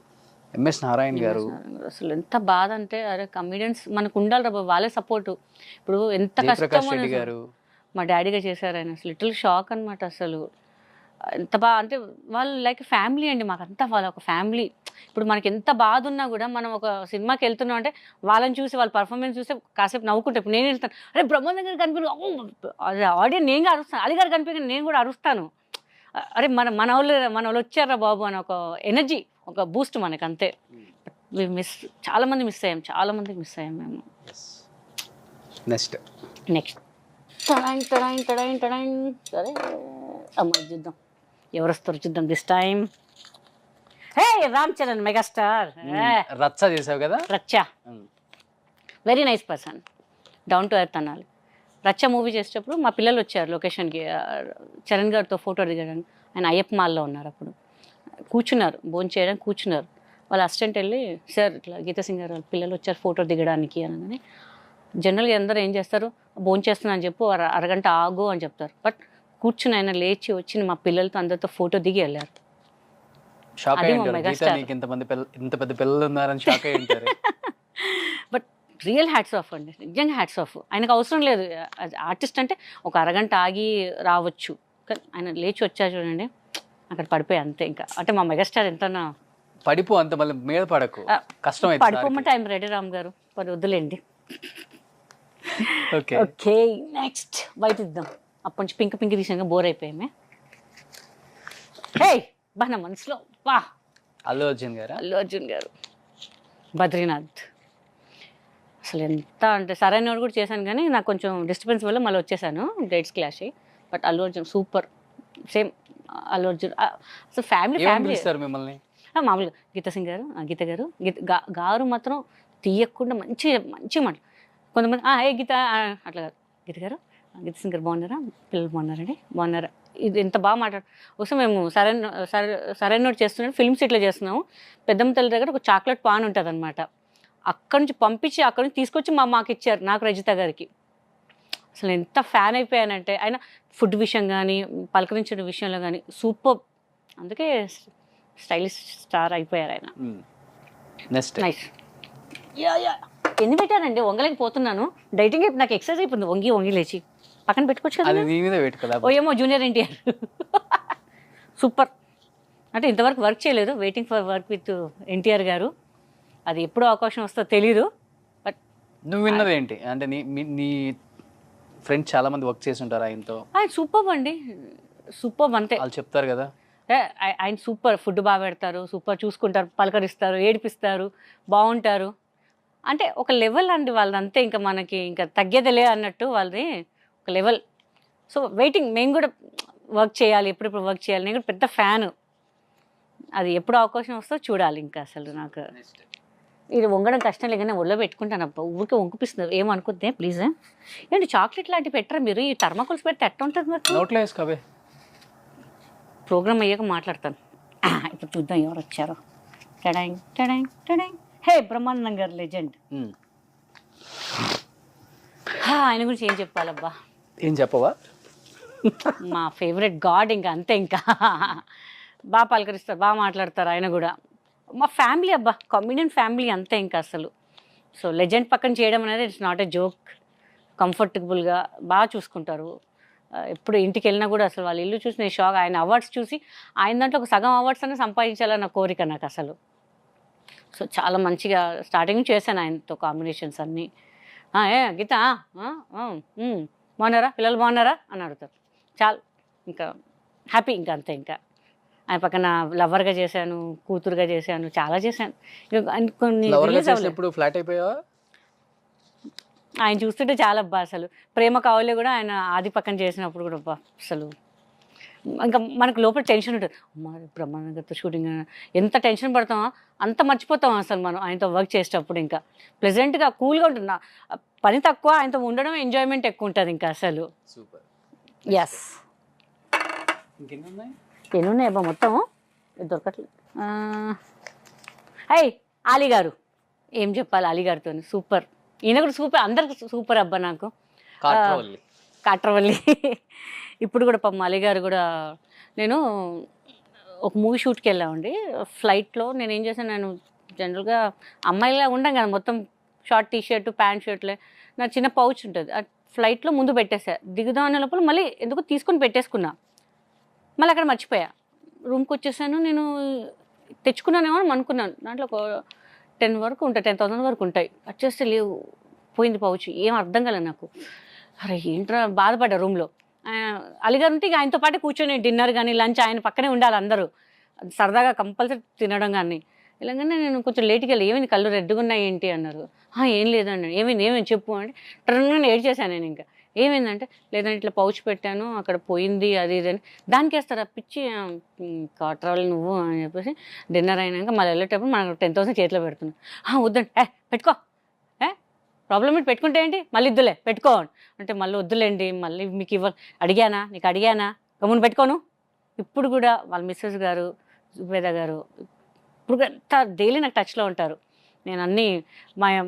Speaker 2: ఎంఎస్ నారాయణ గారు.
Speaker 1: అసలు ఎంత బాధ అంటే, అరే కమెడియన్స్ మనకు ఉండాలి రా, వాళ్ళే సపోర్టు. ఇప్పుడు ఎంత కష్టం
Speaker 2: గారు
Speaker 1: మా డాడీగా చేశారు ఆయన. అసలు లిటిల్ షాక్ అనమాట. అసలు ఎంత బాగా అంటే వాళ్ళు లైక్ ఫ్యామిలీ అండి మాకంతా, వాళ్ళ ఒక ఫ్యామిలీ. ఇప్పుడు మనకి ఎంత బాధ ఉన్నా కూడా మనం ఒక సినిమాకి వెళ్తున్నాం అంటే వాళ్ళని చూసి, వాళ్ళ పర్ఫార్మెన్స్ చూస్తే కాసేపు నవ్వుకుంటే. ఇప్పుడు నేను వెళ్తాను, అరే బ్రహ్మానంద గారు కనిపించు, అదే ఆడియన్స్ నేను అరుస్తాను, అలీ గారు కనిపించని నేను కూడా అరుస్తాను. అరే మన వాళ్ళు వచ్చారా బాబు అని ఒక ఎనర్జీ, ఒక బూస్ట్ మనకు అంతే. చాలా మందికి మిస్ అయ్యాం మేము.
Speaker 2: నెక్స్ట్
Speaker 1: సరే అమ్మ చూద్దాం ఎవరు వస్తారు చూద్దాం this time. Hey Ram Charan megastar.
Speaker 2: రచ్చ చేసావు కదా.
Speaker 1: రచ్చ very nice person, down to earth అనాలి. రచ్చ మూవీ చేసేటప్పుడు మా పిల్లలు వచ్చారు లొకేషన్కి, చరణ్ గారితో ఫోటో దిగడానికి. ఆయన అయ్యప్ప మాల్లో ఉన్నారు అప్పుడు. కూర్చున్నారు, భోజనం చేయడానికి కూర్చున్నారు. వాళ్ళ అసిస్టెంట్ వెళ్ళి, సార్ ఇట్లా గీతా సింగ్ గారు వాళ్ళ పిల్లలు వచ్చారు ఫోటో దిగడానికి అనగానే, జనరల్గా అందరూ ఏం చేస్తారు, భోజనం చేస్తున్నా అని చెప్పి అరగంట ఆగు అని చెప్తారు. బట్ కూర్చుని ఆయన లేచి వచ్చి మా పిల్లలతో అందరితో ఫోటో దిగి వెళ్ళారు.
Speaker 2: ఇంత పెద్ద పిల్లలు ఉన్నారని షాక్ అయ్యి ఉంటారు.
Speaker 1: బట్ రియల్ హ్యాట్స్ ఆఫ్ అండి, నిజంగా హ్యాట్స్ ఆఫ్. ఆయనకు అవసరం లేదు, ఆర్టిస్ట్ అంటే ఒక అరగంట ఆగి రావచ్చు, కానీ ఆయన లేచి వచ్చారు చూడండి, అక్కడ పడిపోయి అంతే. ఇంకా అంటే మా మెగాస్టార్ ఎంత
Speaker 2: పడిపో, అంత మళ్ళీ మీద పడకు, కష్టం అయితే
Speaker 1: పడిపోమంటే ఆయన రెడీ రామ్ గారు మరి వద్దులేండి. ఓకే నెక్స్ట్ బయట ఇద్దాం. అప్పటి నుంచి పింక్ తీసాక బోర్ అయిపోయామే. హే బా నా మనసులో వా
Speaker 2: అల్లు అర్జున్ గారు,
Speaker 1: బద్రీనాథ్. అసలు ఎంత అంటే సరైన కూడా చేశాను, కానీ నాకు కొంచెం డిస్టర్బెన్స్ వల్ల మళ్ళీ వచ్చేసాను, డేట్స్ క్లాష్ అయ్యి. But Allu Arjun super, same Allu Arjun. అసలు ఫ్యామిలీ
Speaker 2: మిమ్మల్ని
Speaker 1: మామూలుగా గీతా సింగ్ గారు, గారు మాత్రం తీయకుండా మంచి మాట. కొంతమంది ఏ గీత అట్లా కాదు, గీత సింగ్ గారు బాగున్నారా, పిల్లలు బాగున్నారా, ఇది ఎంత బాగా మాట్లాడు. ఒకసారి మేము సరైన నోట్ చేస్తున్నాం, ఫిల్మ్స్ ఇట్లా చేస్తున్నాము. పెద్దమ్మ తల్లి దగ్గర ఒక చాక్లెట్ పాన్ ఉంటుంది అనమాట. అక్కడి నుంచి పంపించి అక్కడి నుంచి తీసుకొచ్చి మాకు ఇచ్చారు, నాకు రజిత గారికి. అసలు ఎంత ఫ్యాన్ అయిపోయానంటే ఆయన ఫుడ్ విషయం కానీ పలకరించిన విషయంలో కానీ సూపర్. అందుకే స్టైలిష్ స్టార్ అయిపోయారు ఆయన.
Speaker 2: Next
Speaker 1: nice. ఎన్ని పెట్టారండి, వంగలేకపోతున్నాను. డైటింగ్ అయిపోయి నాకు ఎక్సర్సైజ్ అయిపోయింది, వంగి వంగి లేచి పక్కన పెట్టుకోవచ్చు
Speaker 2: అది
Speaker 1: కదా.
Speaker 2: నీ మీద వెయిట్ కదా.
Speaker 1: ఓ ఏమో జూనియర్ ఎన్టీఆర్. సూపర్. అంటే ఇంతవరకు వర్క్ చేయలేదు, waiting for work with NTR గారు. అది ఎప్పుడు అవకాశం వస్తుందో తెలీదు. బట్
Speaker 2: నువ్వు విన్నది ఏంటి అంటే నీ ఫ్రెండ్స్ చాలా మంది వర్క్ చేసి ఉంటారు ఆయనతో.
Speaker 1: ఆయన సూపర్ అండి, సూపర్ అంతే.
Speaker 2: వాళ్ళు చెప్తారు కదా
Speaker 1: ఆయన సూపర్, ఫుడ్ బాగా పెడతారు, సూపర్ చూసుకుంటారు, పలకరిస్తారు, ఏడిపిస్తారు, బాగుంటారు. అంటే ఒక లెవెల్ అండి వాళ్ళది అంతే. ఇంకా మనకి ఇంకా తగ్గేదిలే అన్నట్టు వాళ్ళది ఒక లెవెల్. సో వెయిటింగ్, మేము కూడా వర్క్ చేయాలి, ఎప్పుడెప్పుడు వర్క్ చేయాలి. నేను కూడా పెద్ద ఫ్యాను. అది ఎప్పుడు అవకాశం వస్తుందో చూడాలి. ఇంకా అసలు నాకు ఇది వంగడం కష్టం లేకనే ఒళ్ళో పెట్టుకుంటాను. అబ్బా ఊరికే వంకిపిస్తున్నారు, ఏమనుకుంటే ప్లీజ్. ఏంటి చాక్లెట్ లాంటివి పెట్టరా మీరు? ఈ థర్మాకోల్స్ పెడితే ఎట్లా ఉంటుంది మరి?
Speaker 2: నోట్లో వేసుకోవే.
Speaker 1: ప్రోగ్రామ్ అయ్యాక మాట్లాడతాను. ఇప్పుడు చూద్దాం ఎవరు వచ్చారో. టడాంగ్ టడాంగ్ టడాంగ్. హే బ్రహ్మానందం గారు లెజెండ్. ఆయన గురించి ఏం చెప్పాలబ్బా.
Speaker 2: ఏం చెప్పవా?
Speaker 1: మా ఫేవరెట్ గాడ్. ఇంకా అంతే. ఇంకా బాగా పలకరిస్తారు, బాగా మాట్లాడతారు ఆయన కూడా. మా ఫ్యామిలీ అబ్బా, కామెడియన్ ఫ్యామిలీ అంతే ఇంకా అసలు. సో లెజెండ్ పక్కన చేయడం అనేది ఇట్స్ నాట్ ఎ జోక్. కంఫర్టబుల్గా బాగా చూసుకుంటారు. ఎప్పుడు ఇంటికి వెళ్ళినా కూడా అసలు వాళ్ళ ఇల్లు చూసి నేను షాక్. ఆయన అవార్డ్స్ చూసి ఆయన దాంట్లో ఒక సగం అవార్డ్స్ అనే సంపాదించాలన్న కోరిక నాకు అసలు. సో చాలా మంచిగా స్టార్టింగ్ చేశాను ఆయనతో కాంబినేషన్స్ అన్నీ. ఏ గీత బాగున్నారా, పిల్లలు బాగున్నారా అని అడుగుతారు. చాలు ఇంకా హ్యాపీ. ఇంకా అంతే. ఇంకా ఆయన పక్కన లవర్గా చేశాను, కూతురుగా చేశాను, చాలా చేశాను. కొన్ని
Speaker 2: ఫ్లాట్ అయిపోయావా?
Speaker 1: ఆయన చూస్తుంటే చాలా అబ్బా అసలు. ప్రేమ కావాలే కూడా ఆయన ఆది పక్కన చేసినప్పుడు కూడా అబ్బా అసలు ఇంకా మనకు లోపల టెన్షన్ ఉంటుంది. అమ్మ బ్రహ్మానంద గారితో షూటింగ్, ఎంత టెన్షన్ పడతామో అంత మర్చిపోతాం అసలు మనం ఆయనతో వర్క్ చేసేటప్పుడు. ఇంకా ప్లెజెంట్గా కూల్గా ఉంటుంది. పని తక్కువ, ఆయనతో ఉండడం ఎంజాయ్మెంట్ ఎక్కువ ఉంటుంది ఇంకా అసలు.
Speaker 2: సూపర్.
Speaker 1: ఎస్. ఎన్నున్నాయి అబ్బా మొత్తం దొరకట్లేదు. అయ్యి అలీ గారు, ఏం చెప్పాలి అలీ గారితో. సూపర్. ఈయన కూడా సూపర్, అందరికి సూపర్ అబ్బా. నాకు కాట్రవల్లి. ఇప్పుడు కూడా పాపం అలీ గారు కూడా. నేను ఒక మూవీ షూట్కి వెళ్ళామండి ఫ్లైట్లో. నేను ఏం చేశాను, నేను జనరల్గా అమ్మాయిలా ఉండం కదా, మొత్తం షార్ట్ టీషర్టు ప్యాంట్ షర్ట్లే. నా చిన్న పౌచ్ ఉంటుంది, ఆ ఫ్లైట్లో ముందు పెట్టేసా. దిగుదాం అనే లోపల మళ్ళీ ఎందుకు తీసుకొని పెట్టేసుకున్నా. మళ్ళీ అక్కడ మర్చిపోయా. రూమ్కి వచ్చేసాను. నేను తెచ్చుకున్నానేమో అని అనుకున్నాను. దాంట్లో ఒక 10,000 వరకు ఉంటాయి. వచ్చేస్తే లేవు, పోయింది పౌచ్. ఏం అర్థం కాలేదు నాకు. అరే ఏంట్రా బాధపడ్డా రూమ్లో. అలీగారు ఉంటే ఇక ఆయనతో పాటు కూర్చొని డిన్నర్ కానీ లంచ్ ఆయన పక్కనే ఉండాలి అందరూ, సరదాగా కంపల్సరీ తినడం కానీ. ఇలాగనే నేను కొంచెం లేట్కి వెళ్ళి ఏమైంది కళ్ళు రెడ్డుగా ఉన్నాయి ఏంటి అన్నారు. ఏం లేదండి. ఏమైంది చెప్పు అంటే ట్రన్గా ఏడ్ చేశాను నేను. ఇంకా ఏమైందంటే లేదంటే ఇట్లా పౌచ్ పెట్టాను అక్కడ పోయింది అది ఇది అని. దానికి వేస్తారా పిచ్చి కాట్రాలు నువ్వు అని చెప్పేసి డిన్నర్ అయినాక మళ్ళీ వెళ్ళేటప్పుడు మనకు 10,000 చేతిలో పెడుతున్నాను. వద్దండి పెట్టుకో, ప్రాబ్లం ఏంటి పెట్టుకుంటే ఏంటి, మళ్ళీ ఇద్దులే పెట్టుకో అంటే మళ్ళీ వద్దులేండి మళ్ళీ మీకు అడిగానా, నీకు అడిగానా, గమ్మున పెట్టుకోను. ఇప్పుడు కూడా వాళ్ళ మిస్సెస్ గారు జుబేదా గారు ఇప్పుడు ఎంత డైలీ నాకు టచ్లో ఉంటారు. నేను అన్నీ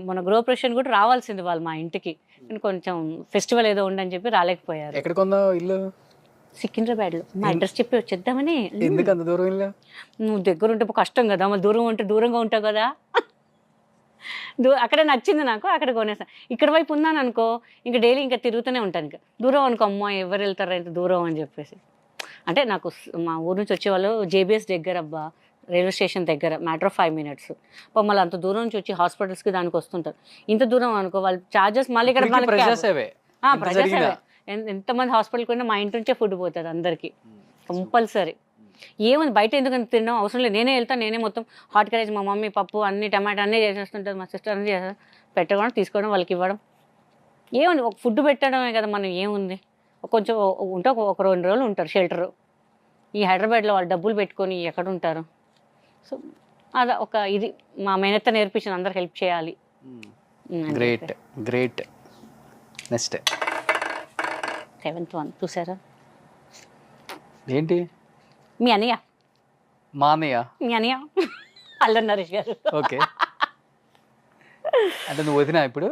Speaker 1: మన గృహప్రవేశం కూడా రావాల్సింది వాళ్ళు మా ఇంటికి. నేను కొంచెం ఫెస్టివల్ ఏదో ఉండని చెప్పి రాలేకపోయారు.
Speaker 2: ఎక్కడ కొన్నావు ఇల్లు?
Speaker 1: సికింద్రాబాద్లో. మా అడ్రస్ చెప్పి వచ్చేద్దామని.
Speaker 2: ఎందుకు అంత దూరం ఇల్లు?
Speaker 1: నువ్వు దగ్గర ఉంటే కష్టం కదా, మళ్ళీ దూరం ఉంటే దూరంగా ఉంటావు కదా. అక్కడ నచ్చింది నాకు, అక్కడ కొనేసాను. ఇక్కడ వైపు ఉన్నాను అనుకో ఇంకా డైలీ ఇంకా తిరుగుతూనే ఉంటాను. ఇంకా దూరం అనుకో అమ్మ ఎవరు వెళ్తారా ఇంత దూరం అని చెప్పేసి. అంటే నాకు మా ఊరు నుంచి వచ్చేవాళ్ళు జేబీఎస్ దగ్గర అబ్బా, రైల్వే స్టేషన్ దగ్గర, మ్యాటర్ ఆఫ్ 5 minutes. మళ్ళీ అంత దూరం నుంచి వచ్చి హాస్పిటల్స్కి దానికి వస్తుంటారు. ఇంత దూరం అనుకో వాళ్ళు చార్జెస్ మళ్ళీ ఇక్కడ
Speaker 2: ప్రజాసేవే.
Speaker 1: ఎంతమంది హాస్పిటల్కి పోయినా మా ఇంటి నుంచే ఫుడ్ పోతుంది అందరికీ కంపల్సరీ. ఏముంది బయట ఎందుకంటే తినడం అవసరం లేదు, నేనే వెళ్తాను, నేనే మొత్తం హాట్ కరేజ్ మా మమ్మీ పప్పు అన్ని టమాటా అన్నీ చేసేస్తుంటుంది, మా సిస్టర్ అన్నీ చేస్తారు. పెట్టుకోవడం తీసుకోవడం వాళ్ళకి ఇవ్వడం. ఏముంది ఒక ఫుడ్ పెట్టడమే కదా మనం. ఏముంది కొంచెం ఉంటే ఒక 2 రోజులు ఉంటారు షెల్టరు. ఈ హైదరాబాద్లో వాళ్ళు డబ్బులు పెట్టుకొని ఎక్కడ ఉంటారు. సో అలా ఒక ఇది మా మేనత్త నేర్పించిన అందరికి హెల్ప్ చేయాలి.
Speaker 2: Great great. Next
Speaker 1: 7th one చూసారా
Speaker 2: ఏంటి?
Speaker 1: మీ అన్నయ్య.
Speaker 2: మా అన్నయ్య?
Speaker 1: మీ అన్నయ్య అల్లరి నరేష్ గారు.
Speaker 2: ఓకే. అంటే నువ్వు వదినా ఇప్పుడు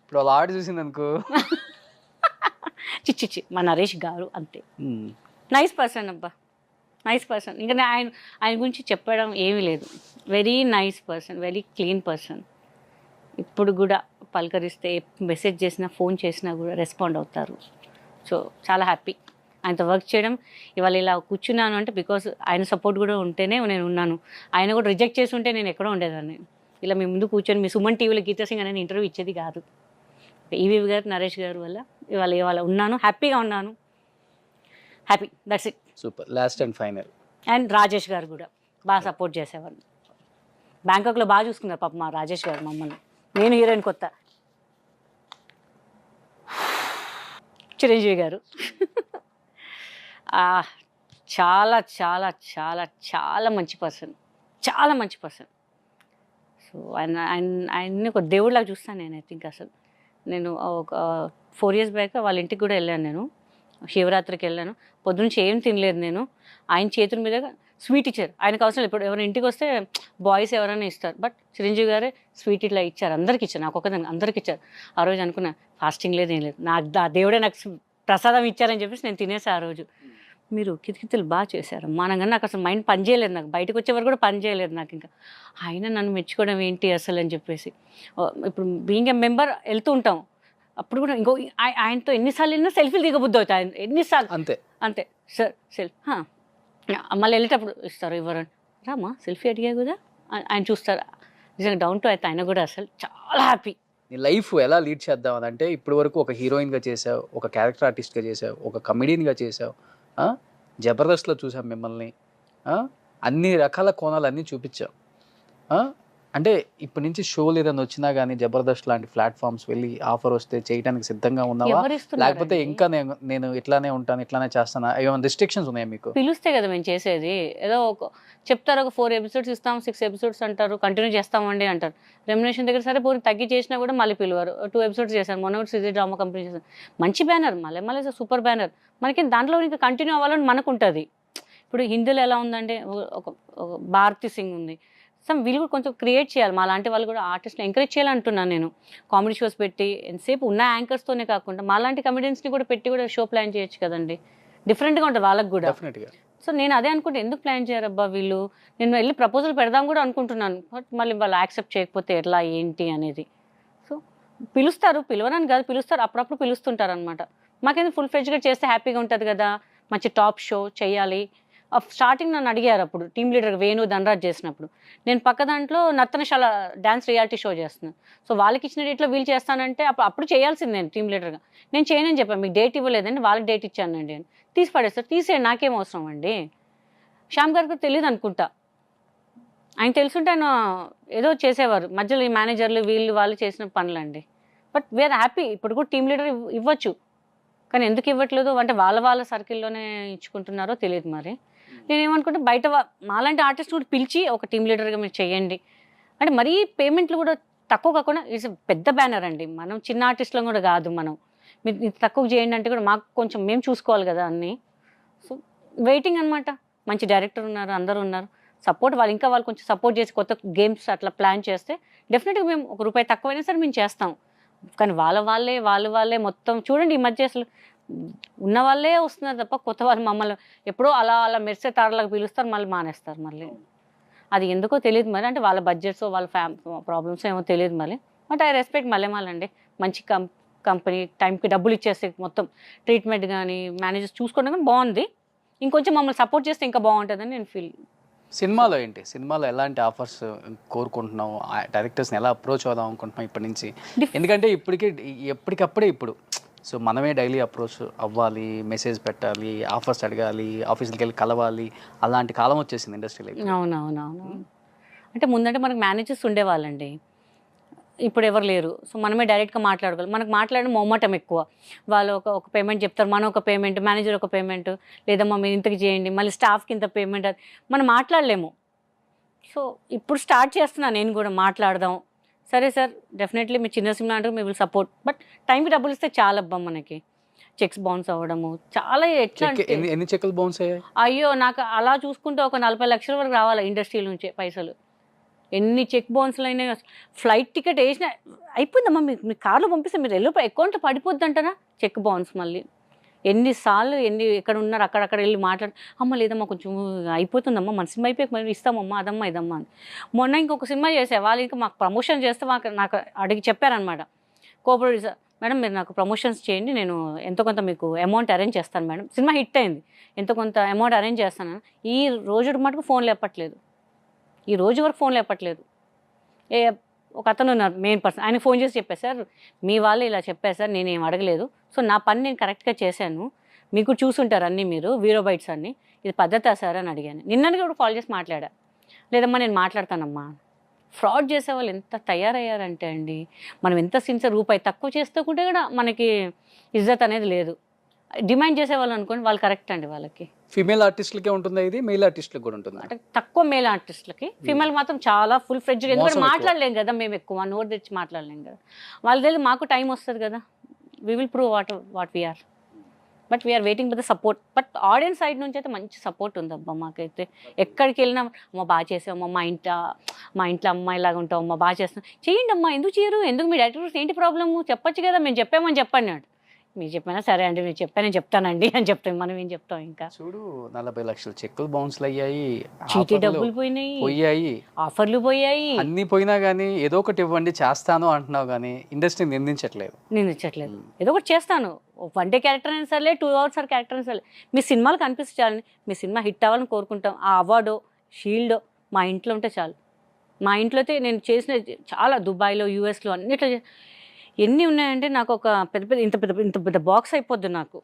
Speaker 2: ఇప్పుడు వాళ్ళ ఆవిడ చూసింది అనుకో.
Speaker 1: చిచ్చి మా నరేష్ గారు అంతే. నైస్ పర్సన్ అబ్బా, నైస్ పర్సన్. ఇంకా ఆయన గురించి చెప్పడం ఏమీ లేదు. Very nice person, very clean person. ఇప్పుడు కూడా పలకరిస్తే మెసేజ్ చేసినా ఫోన్ చేసినా కూడా రెస్పాండ్ అవుతారు. సో చాలా హ్యాపీ ఆయనతో వర్క్ చేయడం. ఇవాళ ఇలా కూర్చున్నాను అంటే బికాస్ ఆయన సపోర్ట్ కూడా ఉంటేనే నేను ఉన్నాను. ఆయన కూడా రిజెక్ట్ చేసి ఉంటే నేను ఎక్కడో ఉండేదాన్ని. ఇలా మీ ముందు కూర్చొని మీ సుమన్ టీవీలో గీతా సింగ్ అనే ఇంటర్వ్యూ ఇచ్చేది కాదు. ఈవీ గారు, నరేష్ గారు వల్ల ఇవాళ ఉన్నాను, హ్యాపీగా ఉన్నాను. Happy, that's it.
Speaker 2: Super. Last and final.
Speaker 1: And Rajesh గారు కూడా బాగా సపోర్ట్ చేసేవారు. బ్యాంకాక్లో బాగా చూసుకున్నారు పాప మా రాజేష్ గారు మమ్మల్ని. నేను హీరోయిన్ కొత్త. చిరంజీవి గారు చాలా చాలా చాలా చాలా మంచి పర్సన్, చాలా మంచి పర్సన్. సో ఆయన్ని ఒక దేవుడిలాగా చూస్తాను నేను. ఐ థింక్ అసలు నేను ఒక 4 years బ్యాక్ వాళ్ళ ఇంటికి కూడా వెళ్ళాను. నేను శివరాత్రికి వెళ్ళాను. పొద్దునుంచి ఏం తినలేదు నేను. ఆయన చేతుల మీద స్వీట్ ఇచ్చారు. ఆయనకు అవసరం లేదు. ఇప్పుడు ఎవరైనా ఇంటికి వస్తే బాయ్స్ ఎవరైనా ఇస్తారు, బట్ చిరంజీవి గారే స్వీట్ ఇట్లా ఇచ్చారు. అందరికి ఇచ్చారు, నాకు ఒక్కదాన్ని అందరికి ఇచ్చారు. ఆ రోజు అనుకున్నా ఫాస్టింగ్ లేదు, ఏం లేదు, నాకు ఆ దేవుడే నాకు ప్రసాదం ఇచ్చారని చెప్పేసి నేను తినేసా ఆ రోజు. మీరు కితకితలు బాగా చేశారు అనగానే నాకు అసలు మైండ్ పని చేయలేదు. నాకు బయటకు వచ్చేవారు కూడా పని చేయలేదు నాకు. ఇంకా ఆయన నన్ను మెచ్చుకోవడం ఏంటి అసలు అని చెప్పేసి. ఇప్పుడు బీయింగ్ ఏ మెంబర్ వెళ్తూ ఉంటాం, అప్పుడు కూడా ఇంకో ఆయనతో ఎన్నిసార్లు వెళ్ళినా సెల్ఫీలు దిగబుద్ధి అవుతాయి. ఆయన ఎన్నిసార్లు అంతే అంతే సార్ సెల్ఫీ మళ్ళీ వెళ్ళేటప్పుడు ఇస్తారు, ఇవ్వరు. రామా సెల్ఫీ అడిగా కదా ఆయన చూస్తారు. నిజంగా డౌన్ టు అయితే ఆయన కూడా అసలు చాలా హ్యాపీ.
Speaker 2: నీ లైఫ్ ఎలా లీడ్ చేద్దాం అని అంటే ఇప్పటి వరకు ఒక హీరోయిన్గా చేసావు, ఒక క్యారెక్టర్ ఆర్టిస్ట్గా చేసావు, ఒక కమెడియన్గా చేసావు, జబర్దస్త్లో చూసాం మిమ్మల్ని, అన్ని రకాల కోణాలు అన్నీ చూపించావు. అంటే ఇప్పటి నుంచి షోలు ఏదైనా వచ్చినా కానీ జబర్దస్త్ లాంటి ప్లాట్ఫామ్స్ వెళ్ళి ఆఫర్ వస్తే చేయడానికి సిద్ధంగా ఉన్నావా, లేకపోతే ఇంకా నేను ఇట్లానే ఉంటాను ఇట్లానే చేస్తానా, ఏమైనా రిస్ట్రిక్షన్స్ ఉన్నాయా మీకు?
Speaker 1: పిలుస్తే కదా మేము చేసేది. ఏదో ఒక చెప్తారు, ఒక 4 episodes ఇస్తాం, 6 episodes అంటారు, కంటిన్యూ చేస్తామండి అంటారు. రెమ్యునరేషన్ దగ్గర సరే పోయి తగ్గి చేసినా కూడా మళ్ళీ పిలువారు. 2 episodes చేశాను, మొన్న సిజీ డ్రామా కంపెనీ చేశాను. మంచి బ్యానర్, మళ్ళీ సూపర్ బ్యానర్. మనకి దాంట్లో ఇంకా కంటిన్యూ అవ్వాలని మనకు ఉంటుంది. ఇప్పుడు హిందీలో ఎలా ఉందంటే ఒక భారతి సింగ్ ఉంది. వీళ్ళు కూడా కొంచెం క్రియేట్ చేయాలి. మా లాంటి వాళ్ళు కూడా ఆర్టిస్ట్ని ఎంకరేజ్ చేయాలంటున్నాను నేను. కామెడీ షోస్ పెట్టి ఎంతసేపు ఉన్న యాంకర్స్తోనే కాకుండా మా లాంటి కమెడియన్స్ని కూడా పెట్టి కూడా షో ప్లాన్ చేయొచ్చు కదండి. డిఫరెంట్గా ఉంటుంది వాళ్ళకి కూడా. సో నేను అదే అనుకుంటే ఎందుకు ప్లాన్ చేయరబ్బా వీళ్ళు, నేను వెళ్ళి ప్రపోజల్ పెడదాం కూడా అనుకుంటున్నాను. బట్ మళ్ళీ వాళ్ళు యాక్సెప్ట్ చేయకపోతే ఎట్లా ఏంటి అనేది. సో పిలుస్తారు, పిలవనని కాదు, పిలుస్తారు, అప్పుడప్పుడు పిలుస్తుంటారు అనమాట. మాకేందుకు ఫుల్ ఫ్లెడ్జ్గా చేస్తే హ్యాపీగా ఉంటుంది కదా, మంచి టాప్ షో చేయాలి. స్టార్టింగ్ నన్ను అడిగారు అప్పుడు టీమ్ లీడర్ వేణు ధనరాజ్ చేసినప్పుడు. నేను పక్క దాంట్లో నర్తనశాల డ్యాన్స్ రియాలిటీ షో చేస్తున్నాను. సో వాళ్ళకి ఇచ్చిన డేట్లో వీళ్ళు చేస్తానంటే అప్పుడు చేయాల్సింది నేను టీమ్ లీడర్గా. నేను చేయనని చెప్పాను, మీకు డేట్ ఇవ్వలేదండి, వాళ్ళకి డేట్ ఇచ్చానండి అని. తీసి పడేస్తారు. తీసేయండి, నాకేం అవసరం అండి. శ్యామ్ గారికి తెలియదు అనుకుంటా, ఆయన తెలుసుంటే ఆయన ఏదో చేసేవారు. మధ్యలో ఈ మేనేజర్లు వీళ్ళు వాళ్ళు చేసిన పనులండి. But we are happy. ఇప్పుడు కూడా టీమ్ లీడర్ ఇవ్వచ్చు, కానీ ఎందుకు ఇవ్వట్లేదు అంటే వాళ్ళ సర్కిల్లోనే ఇచ్చుకుంటున్నారో తెలియదు. మరి నేనేమనుకుంటే బయట మాలాంటి ఆర్టిస్ట్ కూడా పిలిచి ఒక టీమ్ లీడర్గా మీరు చేయండి అంటే, మరీ పేమెంట్లు కూడా తక్కువ కాకుండా, ఇట్స్ పెద్ద బ్యానర్ అండి, మనం చిన్న ఆర్టిస్టులం కూడా కాదు. మనం మీరు తక్కువ చేయండి అంటే కూడా మాకు కొంచెం మేము చూసుకోవాలి కదా అన్నీ. సో వెయిటింగ్ అనమాట. మంచి డైరెక్టర్ ఉన్నారు, అందరూ ఉన్నారు, సపోర్ట్. వాళ్ళు కొంచెం సపోర్ట్ చేసి కొత్త గేమ్స్ అట్లా ప్లాన్ చేస్తే డెఫినెట్గా మేము ₹1 తక్కువైనా సరే మేము చేస్తాం. కానీ వాళ్ళే మొత్తం చూడండి. ఈ మధ్య అసలు ఉన్న వాళ్ళే వస్తున్నారు తప్ప కొత్త వాళ్ళు మమ్మల్ని ఎప్పుడో అలా మెరిసే తారలాగా పిలుస్తారు, మళ్ళీ మానేస్తారు. మళ్ళీ అది ఎందుకో తెలియదు మరి. అంటే వాళ్ళ బడ్జెట్స్ వాళ్ళ ప్రాబ్లమ్స్ ఏమో తెలియదు మళ్ళీ. బట్ ఐ రెస్పెక్ట్ మళ్ళీ మంచి కంపెనీ టైంకి డబ్బులు ఇచ్చేస్తే మొత్తం ట్రీట్మెంట్ కానీ మేనేజర్స్ చూసుకోవడం కానీ బాగుంది. ఇంకొంచెం మమ్మల్ని సపోర్ట్ చేస్తే ఇంకా బాగుంటుందని నేను ఫీల్.
Speaker 2: సినిమాలో ఏంటి, సినిమాలో ఎలాంటి ఆఫర్స్ కోరుకుంటున్నావు, డైరెక్టర్స్ని ఎలా అప్రోచ్ అవుదాం అనుకుంటున్నాం ఇప్పటి నుంచి? ఎందుకంటే ఎప్పటికప్పుడే ఇప్పుడు సో మనమే డైలీ అప్రోచ్ అవ్వాలి, మెసేజ్ పెట్టాలి, ఆఫర్స్ అడగాలి, ఆఫీసులకి వెళ్ళి కలవాలి, అలాంటి కాలం వచ్చేసింది ఇండస్ట్రీలో.
Speaker 1: అవునవునవును. అంటే ముందంటే మనకు మేనేజర్స్ ఉండేవాళ్ళండి, ఇప్పుడు ఎవరు లేరు. సో మనమే డైరెక్ట్గా మాట్లాడగలం. మనకు మాట్లాడడం మొమ్మటం ఎక్కువ. వాళ్ళు ఒక పేమెంట్ చెప్తారు, మనం ఒక పేమెంట్, మేనేజర్ ఒక పేమెంట్, లేదమ్మా మీరు ఇంతకు చేయండి, మళ్ళీ స్టాఫ్కి ఇంత పేమెంట్, అది మనం మాట్లాడలేము. సో ఇప్పుడు స్టార్ట్ చేస్తున్నాను నేను కూడా మాట్లాడదాం. సరే సార్, డెఫినెట్లీ మీరు చిన్న సినిమా అంటే మీ విల్ సపోర్ట్, బట్ టైంకి డబ్బులు ఇస్తే చాలా అబ్బా. మనకి చెక్స్ బౌన్స్ అవ్వడము చాలా ఎట్లా,
Speaker 2: ఎన్ని చెక్కులు బౌన్స్ అయ్యాయి?
Speaker 1: అయ్యో నాకు అలా చూసుకుంటే ఒక 40 లక్షల వరకు రావాలి ఇండస్ట్రీ నుంచి పైసలు. ఎన్ని చెక్ బౌన్స్లు అయినాయి. ఫ్లైట్ టికెట్ వేసిన అయిపోయిందమ్మా, మీ కార్లో పంపిస్తే మీరు వెళ్ళి అకౌంట్లో పడిపోద్ది అంటారా చెక్ బౌన్స్. మళ్ళీ ఎన్నిసార్లు ఎక్కడ ఉన్నారు అక్కడక్కడ వెళ్ళి మాట్లాడి, అమ్మ లేదమ్మా కొంచెం అయిపోతుందమ్మా, మన సినిమా అయిపోయి మరి ఇస్తామమ్మా అదమ్మా ఇదమ్మా అని. మొన్న ఇంకొక సినిమా చేసే వాళ్ళు ఇంకా మాకు ప్రమోషన్ చేస్తే నాకు అడిగి చెప్పారనమాట కోఆపరేటివ్, మేడం మీరు నాకు ప్రమోషన్స్ చేయండి, నేను ఎంతో కొంత మీకు అమౌంట్ అరేంజ్ చేస్తాను మేడం, సినిమా హిట్ అయింది, ఎంతో కొంత అమౌంట్ అరేంజ్ చేస్తాను. ఈ రోజు మటుకు ఫోన్ లేపట్లేదు, ఈ రోజు వరకు ఫోన్ లేపట్లేదు. ఒక అతను ఉన్నారు మెయిన్ పర్సన్, ఆయన ఫోన్ చేసి చెప్పారు, సార్ మీ వాళ్ళు ఇలా చెప్పారు సార్, నేను ఏం అడగలేదు, సో నా పని నేను కరెక్ట్గా చేశాను, మీకు చూసుంటారు అన్నీ మీరు వీరో బైట్స్ అన్నీ, ఇది పద్ధతా సార్ అని అడిగాను. నిన్నటికి కూడా కాల్ చేసి మాట్లాడా, లేదమ్మా నేను మాట్లాడతానమ్మా. ఫ్రాడ్ చేసే వాళ్ళు ఎంత తయారయ్యారంటే అండి, మనం ఎంత సిన్సియర్ రూపాయి తక్కువ చేస్తూ కూడా మనకి ఇజ్జత్ అనేది లేదు. డిమాండ్ చేసేవాళ్ళు అనుకోండి వాళ్ళు కరెక్ట్ అండి, వాళ్ళకి
Speaker 2: ఫీమేల్ ఆర్టిస్టులకే ఉంటుందా ఇది, మెయిల్ ఆర్టిస్టులకు కూడా ఉంటుంది?
Speaker 1: అంటే తక్కువ మేల్ ఆర్టిస్టులకి, ఫీమేల్ మాత్రం చాలా ఫుల్ ఫ్లెడ్జ్గా, ఎందుకంటే మాట్లాడలేం కదా మేము, ఎక్కువ నోరు తెచ్చి మాట్లాడలేం కదా, వాళ్ళ దగ్గర మాకు టైం వస్తుంది కదా, we will prove what we are, but we are waiting for the support. But audience side నుంచి అయితే మంచి సపోర్ట్ ఉంది అబ్బా మాకైతే. ఎక్కడికి వెళ్ళినా అమ్మ బాగా చేసావమ్మా, మా ఇంట్లో అమ్మాయిలాగా ఉంటావు అమ్మ, బాగా చేస్తాం, చేయండి అమ్మా, ఎందుకు చేయరు, ఎందుకు మీ డైరెక్టర్స్ ఏంటి ప్రాబ్లము చెప్పొచ్చు కదా, మేము చెప్పామని చెప్పండి అన్నాడు. మీరు చెప్పినా సరే అండి, మీరు చెప్పానని చెప్తానండి అని చెప్తాం, మనం ఏం చెప్తాం. ఇంకా
Speaker 2: చూడు 40 లక్షల చెక్కులు బౌన్స్లు అయ్యాయి,
Speaker 1: చీటీ డబ్బులు పోయినాయి, ఆఫర్లు పోయాయి,
Speaker 2: అన్ని పోయినా కానీ ఏదో ఒకటి ఇవ్వండి చేస్తాను అంటున్నావు కానీ ఇండస్ట్రీని నిందించట్లేదు.
Speaker 1: ఏదో ఒకటి చేస్తాను, 1 డే క్యారెక్టర్ అయినా సరే 2 hours క్యారెక్టర్ అయినా సరే, మీ సినిమాలు కనిపించాలని, మీ సినిమా హిట్ అవ్వాలని కోరుకుంటాం. ఆ అవార్డో షీల్డో మా ఇంట్లో ఉంటే చాలు. మా ఇంట్లో అయితే నేను చేసిన చాలా దుబాయ్లో యూఎస్లో అన్నిట్లో ఎన్ని ఉన్నాయంటే, నాకు ఒక ఇంత పెద్ద బాక్స్ అయిపోద్ది నాకు.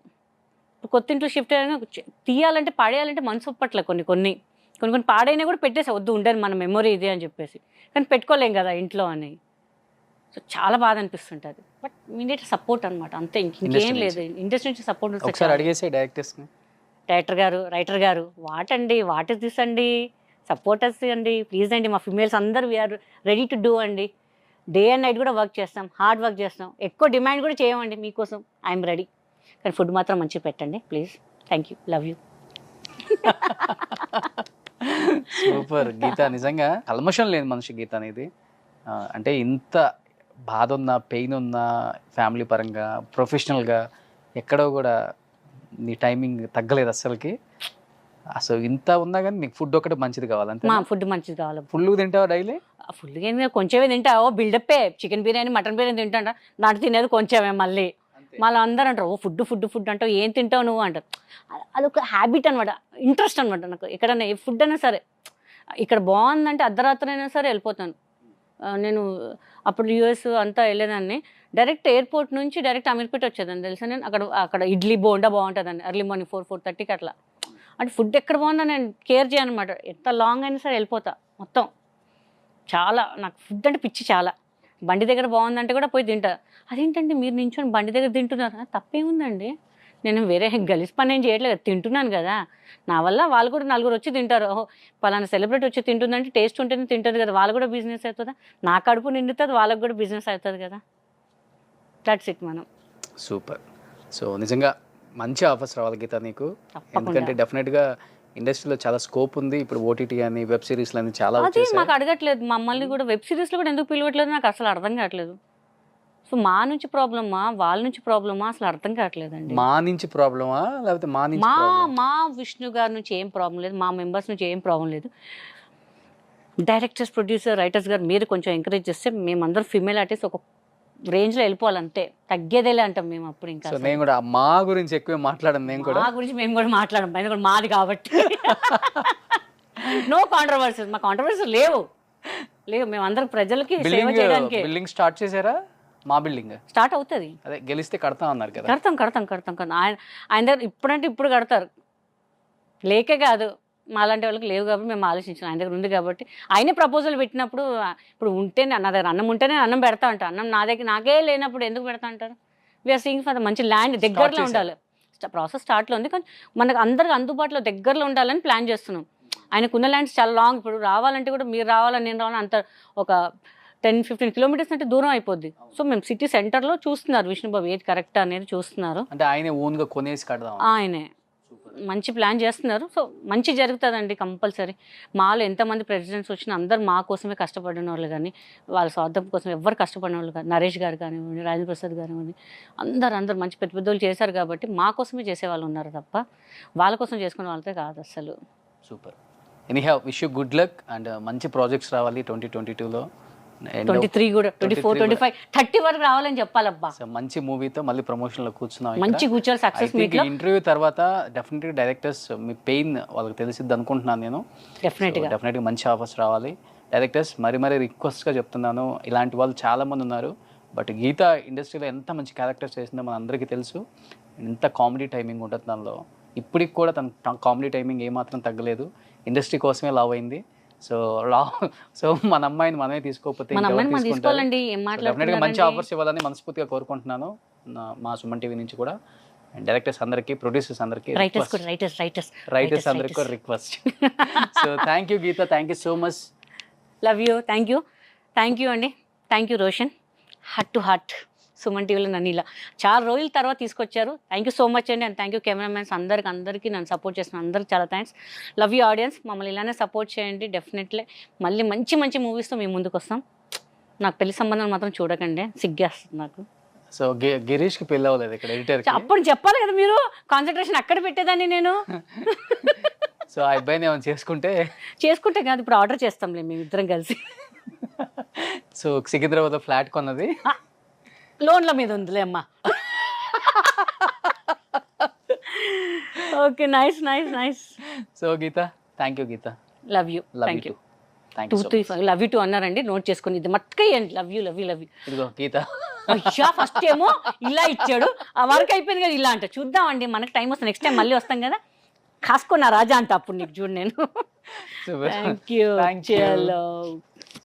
Speaker 1: కొత్త ఇంట్లో షిఫ్ట్ అయ్యాక తీయాలంటే పాడేయాలంటే మనసు ఒప్పట్లే, కొన్ని పాడైనా కూడా పెట్టేసా, వద్దు ఉండని మన మెమొరీ ఇది అని చెప్పేసి, కానీ పెట్టుకోలేం కదా ఇంట్లో అని. సో చాలా బాధ అనిపిస్తుంటుంది. బట్ ఇమీడియట్ సపోర్ట్ అనమాట, అంతే, ఇంకేం లేదు. ఇండస్ట్రీ నుంచి సపోర్ట్ డైరెక్టర్ గారు, రైటర్ గారు, వాట్ ఇస్ దిస్ అండి, సపోర్టర్స్ అండి, ప్లీజ్ అండి, మా ఫిమేల్స్ అందరూ వీఆర్ రెడీ టు డూ అండి, డే అండ్ నైట్ కూడా వర్క్ చేస్తాం, హార్డ్ వర్క్ చేస్తాం, ఎక్కువ డిమాండ్ కూడా చేయమండి మీకోసం, ఐఎమ్ రెడీ, కానీ ఫుడ్ మాత్రం మంచిగా పెట్టండి please, thank you, love you.
Speaker 2: Super Geetha, నిజంగా కల్మషం లేని మనిషి గీత అనేది. అంటే ఇంత బాధ ఉన్నా, పెయిన్ ఉన్నా, ఫ్యామిలీ పరంగా ప్రొఫెషనల్గా ఎక్కడో కూడా నీ టైమింగ్ తగ్గలేదు అస్సలకి. అసలు ఇంత ఉన్నా కానీ నీకు ఫుడ్ ఒకటి మంచిది కావాలంటే,
Speaker 1: మా ఫుడ్ మంచిది కావాలి.
Speaker 2: ఫుల్ తింటావా డైలీ?
Speaker 1: ఫుల్గా ఏం కొంచెమే తింటావో, బిల్డప్పే, చికెన్ బిర్యానీ మటన్ బిర్యానీ తింటా, నాటు తినేది కొంచెమే, మళ్ళీ అందరూ అంటారు ఓ ఫుడ్ అంటావు, ఏం తింటావు నువ్వు అంటారు. అదొక హ్యాబిట్ అనమాట, ఇంట్రెస్ట్ అనమాట నాకు. ఎక్కడైనా ఏ ఫుడ్ అయినా సరే, ఇక్కడ బాగుందంటే అర్ధరాత్రి అయినా సరే వెళ్ళిపోతాను. నేను అప్పుడు యూఎస్ అంతా వెళ్ళేదాన్ని, డైరెక్ట్ ఎయిర్పోర్ట్ నుంచి డైరెక్ట్ అమీర్పేట వచ్చేదాన్ని తెలుసా నేను. అక్కడ ఇడ్లీ బోండా బాగుంటుందండి, ఎర్లీ మార్నింగ్ 4-4:30కి అట్లా. అంటే ఫుడ్ ఎక్కడ బాగుందో నేను కేర్ చేయను అనమాట, ఎంత లాంగ్ అయినా సరే వెళ్ళిపోతా మొత్తం. చాలా నాకు ఫుడ్ అంటే పిచ్చి చాలా. బండి దగ్గర బాగుందంటే కూడా పోయి తింటా. అదేంటంటే మీరు నించొని బండి దగ్గర తింటున్నారు, తప్పేముందండి, నేను వేరే గలీజ్ పని ఏం చేయట్లేదు, తింటున్నాను కదా, నా వల్ల వాళ్ళు కూడా 4 వచ్చి తింటారు. ఓహో పలానా సెలబ్రిటీ వచ్చి తింటుందంటే టేస్ట్ ఉంటేనే తింటుంది కదా, వాళ్ళు కూడా బిజినెస్ అవుతుందా, నా కడుపు నిండుతుంది, వాళ్ళకి కూడా బిజినెస్ అవుతుంది కదా, దట్స్ ఇట్ మనం.
Speaker 2: సూపర్. సో నిజంగా మంచి ఆఫర్స్ రావాలి గీత నీకు, ఎందుకంటే డెఫినెట్గా ఇండస్ట్రీలో చాలా స్కోప్ ఉంది. ఇప్పుడు ఓటీటీ అని, వెబ్ సిరీస్లు అని చాలా వచ్చేసాయి.
Speaker 1: మాకు అడగట్లేదు, మమ్మల్ని కూడా వెబ్ సిరీస్లో కూడా ఎందుకు పిలవట్లేదు నాకు అసలు అర్థం కావట్లేదు. సో మా నుంచి ప్రాబ్లమా, వాళ్ళ నుంచి ప్రాబ్లమా, అసలు అర్థం కావట్లేదండి.
Speaker 2: మా నుంచి ప్రాబ్లమా లేకపోతే
Speaker 1: మా విష్ణు గారి నుంచి ఏం ప్రాబ్లం లేదు, మా మెంబర్స్ నుంచి ఏం ప్రాబ్లం లేదు. డైరెక్టర్స్, ప్రొడ్యూసర్, రైటర్స్ గారు మీరు కొంచెం ఎంకరేజ్ చేస్తే మేమందరం ఫీమేల్ ఆర్టిస్ట్ ఒక రేంజ్లో వెళ్ళిపోవాలంతే, తగ్గేదేలే అంటాం మేము. అప్పుడు ఇంకా
Speaker 2: నేను కూడా మా గురించి ఎక్కువ మాట్లాడను, నేను కూడా
Speaker 1: మా గురించి మేము కూడా మాట్లాడడం, ఎందుకంటే మాది కాబట్టి నో కాంట్రవర్సీస్, మా కాంట్రవర్సీస్ లేవు, మేము అందరం ప్రజలకి సేవ చేయడానికి.
Speaker 2: బిల్డింగ్ స్టార్ట్ చేశారా? మా బిల్డింగ్
Speaker 1: స్టార్ట్ అవుతుంది,
Speaker 2: అదే గెలిస్తే కడతాం అన్నారు కదా.
Speaker 1: కడతాం ఆయన దగ్గర ఇప్పుడంటే ఇప్పుడు కడతారు, లేకే కాదు, మాలాంటి వాళ్ళకి లేవు కాబట్టి మేము ఆలోచించాం, ఆయన దగ్గర ఉంది కాబట్టి. ఆయనే ప్రపోజల్ పెట్టినప్పుడు, ఇప్పుడు ఉంటేనే నా దగ్గర అన్నం ఉంటేనే అన్నం పెడతా అంట, అన్నం నాకే లేనప్పుడు ఎందుకు పెడతా అంటారు. వీఆర్ సీయింగ్ ఫర్ మంచి ల్యాండ్ దగ్గరలో ఉండాలి, ప్రాసెస్ స్టార్ట్లో ఉంది, కానీ మనకు అందరికి అందుబాటులో దగ్గరలో ఉండాలని ప్లాన్ చేస్తున్నాం. ఆయనకున్న ల్యాండ్స్ చాలా లాంగ్, ఇప్పుడు రావాలంటే కూడా మీరు రావాలని నేను రావాలని అంత ఒక 10-15 కిలోమీటర్స్ అంటే దూరం అయిపోద్ది. సో మేము సిటీ సెంటర్లో చూస్తున్నారు విష్ణుబాబు ఏది కరెక్ట్ అనేది చూస్తున్నారు.
Speaker 2: అంటే ఆయన ఓన్గా కొనేసి కడదాం,
Speaker 1: ఆయనే మంచి ప్లాన్ చేస్తున్నారు. సో మంచి జరుగుతుందండి కంపల్సరీ. మాలో ఎంతమంది ప్రెసిడెంట్స్ వచ్చినా అందరు మా కోసమే కష్టపడిన వాళ్ళు, కానీ వాళ్ళ స్వార్థం కోసం ఎవరు కష్టపడిన వాళ్ళు కాదు. నరేష్ గారు కానివ్వండి, రాజేంద్ర ప్రసాద్ కానివ్వండి, అందరు మంచి పెద్ద పెద్దోళ్ళు చేశారు కాబట్టి మా కోసమే చేసేవాళ్ళు ఉన్నారు తప్ప వాళ్ళ కోసం చేసుకునే వాళ్ళతో కాదు అసలు.
Speaker 2: Super. Anyhow wish you good luck and మంచి ప్రాజెక్ట్స్ రావాలి 2022లో.
Speaker 1: 23 కూడా 24, 25, 30 వరకు రావాలని చెప్పాలబ్బా.
Speaker 2: సో మంచి మూవీతో మళ్ళీ ప్రమోషన్లో కూర్చున్నాం.
Speaker 1: మంచి కూర్చోవాలి సక్సెస్ మీట్ లో.
Speaker 2: ఇంటర్వ్యూ తర్వాత డెఫినెట్గా డైరెక్టర్స్ మీ పెయిన్ వాళ్ళకి తెలిసిద్ది అనుకుంటున్నాను నేను. డెఫినెట్గా మంచి ఆఫర్స్ రావాలి. డైరెక్టర్స్ మరీ రిక్వెస్ట్గా చెప్తున్నాను, ఇలాంటి వాళ్ళు చాలామంది ఉన్నారు. బట్ గీత ఇండస్ట్రీలో ఎంత మంచి క్యారెక్టర్స్ చేసిందో మన అందరికీ తెలుసు. ఎంత కామెడీ టైమింగ్ ఉంటుంది దానిలో. ఇప్పటికి కూడా తన కామెడీ టైమింగ్ ఏమాత్రం తగ్గలేదు. ఇండస్ట్రీ కోసమే లవ్ అయింది. సో మన అమ్మాయిని మనమే తీసుకోకపోతే డెఫినెట్గా మంచి ఆఫర్స్ ఇవ్వాలని మనస్ఫూర్తిగా కోరుకుంటున్నాను మా సుమన్ టీవీ నుంచి కూడా. అండ్ డైరెక్టర్స్ అందరికి, ప్రొడ్యూసర్స్ అందరికి, రైటర్స్ అందరికి request. So thank you Geetha, thank you so much.
Speaker 1: Love you. Thank you అండి. Thank you Roshan. Heart to heart Suman టీవీలో నన్ను ఇలా చాలా రోజుల తర్వాత తీసుకొచ్చారు. థ్యాంక్ యూ సో మచ్ అండి. అండ్ థ్యాంక్ యూ కెమెరామెన్స్ అందరికీ నన్ను సపోర్ట్ చేసిన అందరికి చాలా థ్యాంక్స్. Love you audience. మమ్మల్ని ఇలానే సపోర్ట్ చేయండి. డెఫినెట్లీ మళ్ళీ మంచి మూవీస్తో మేము ముందుకు వస్తాం. నాకు పెళ్లి సంబంధాలు మాత్రం చూడకండి, సిగ్గేస్తుంది నాకు.
Speaker 2: సో గిరీష్కి పెళ్ళి అవ్వలేదు ఇక్కడ ఎడిటర్.
Speaker 1: అప్పుడు చెప్పాలి కదా మీరు, కాన్సన్ట్రేషన్ అక్కడ పెట్టేదాన్ని నేను.
Speaker 2: సో ఆ అబ్బాయిని ఏమైనా చేసుకుంటే
Speaker 1: కాదు, ఇప్పుడు ఆర్డర్ చేస్తాంలే మేము ఇద్దరం కలిసి.
Speaker 2: సో సికింద్రాబాద్ ఫ్లాట్ కొన్నది
Speaker 1: లోన్ల మీద ఉందిలే అమ్మా. Okay, nice. So
Speaker 2: Geetha, thank you Geetha.
Speaker 1: Love you. Thank you. 235 love you 2 అన్నారండి, నోట్ చేసుకుని ఇది మట్టుకేయండి. Love you.
Speaker 2: ఇదిగో గీత.
Speaker 1: అయ్యా ఫస్ట్ ఏమో ఇలా ఇచ్చాడు, ఆ వర్క్ అయిపోయింది కదా ఇలా అంట. చూద్దామండి, మనకి టైం వస్తుంది, నెక్స్ట్ టైం మళ్ళీ వస్తాం కదా. కాసుకున్నా రాజా అంట అప్పుడు నీకు చూడు నేను. Thank you.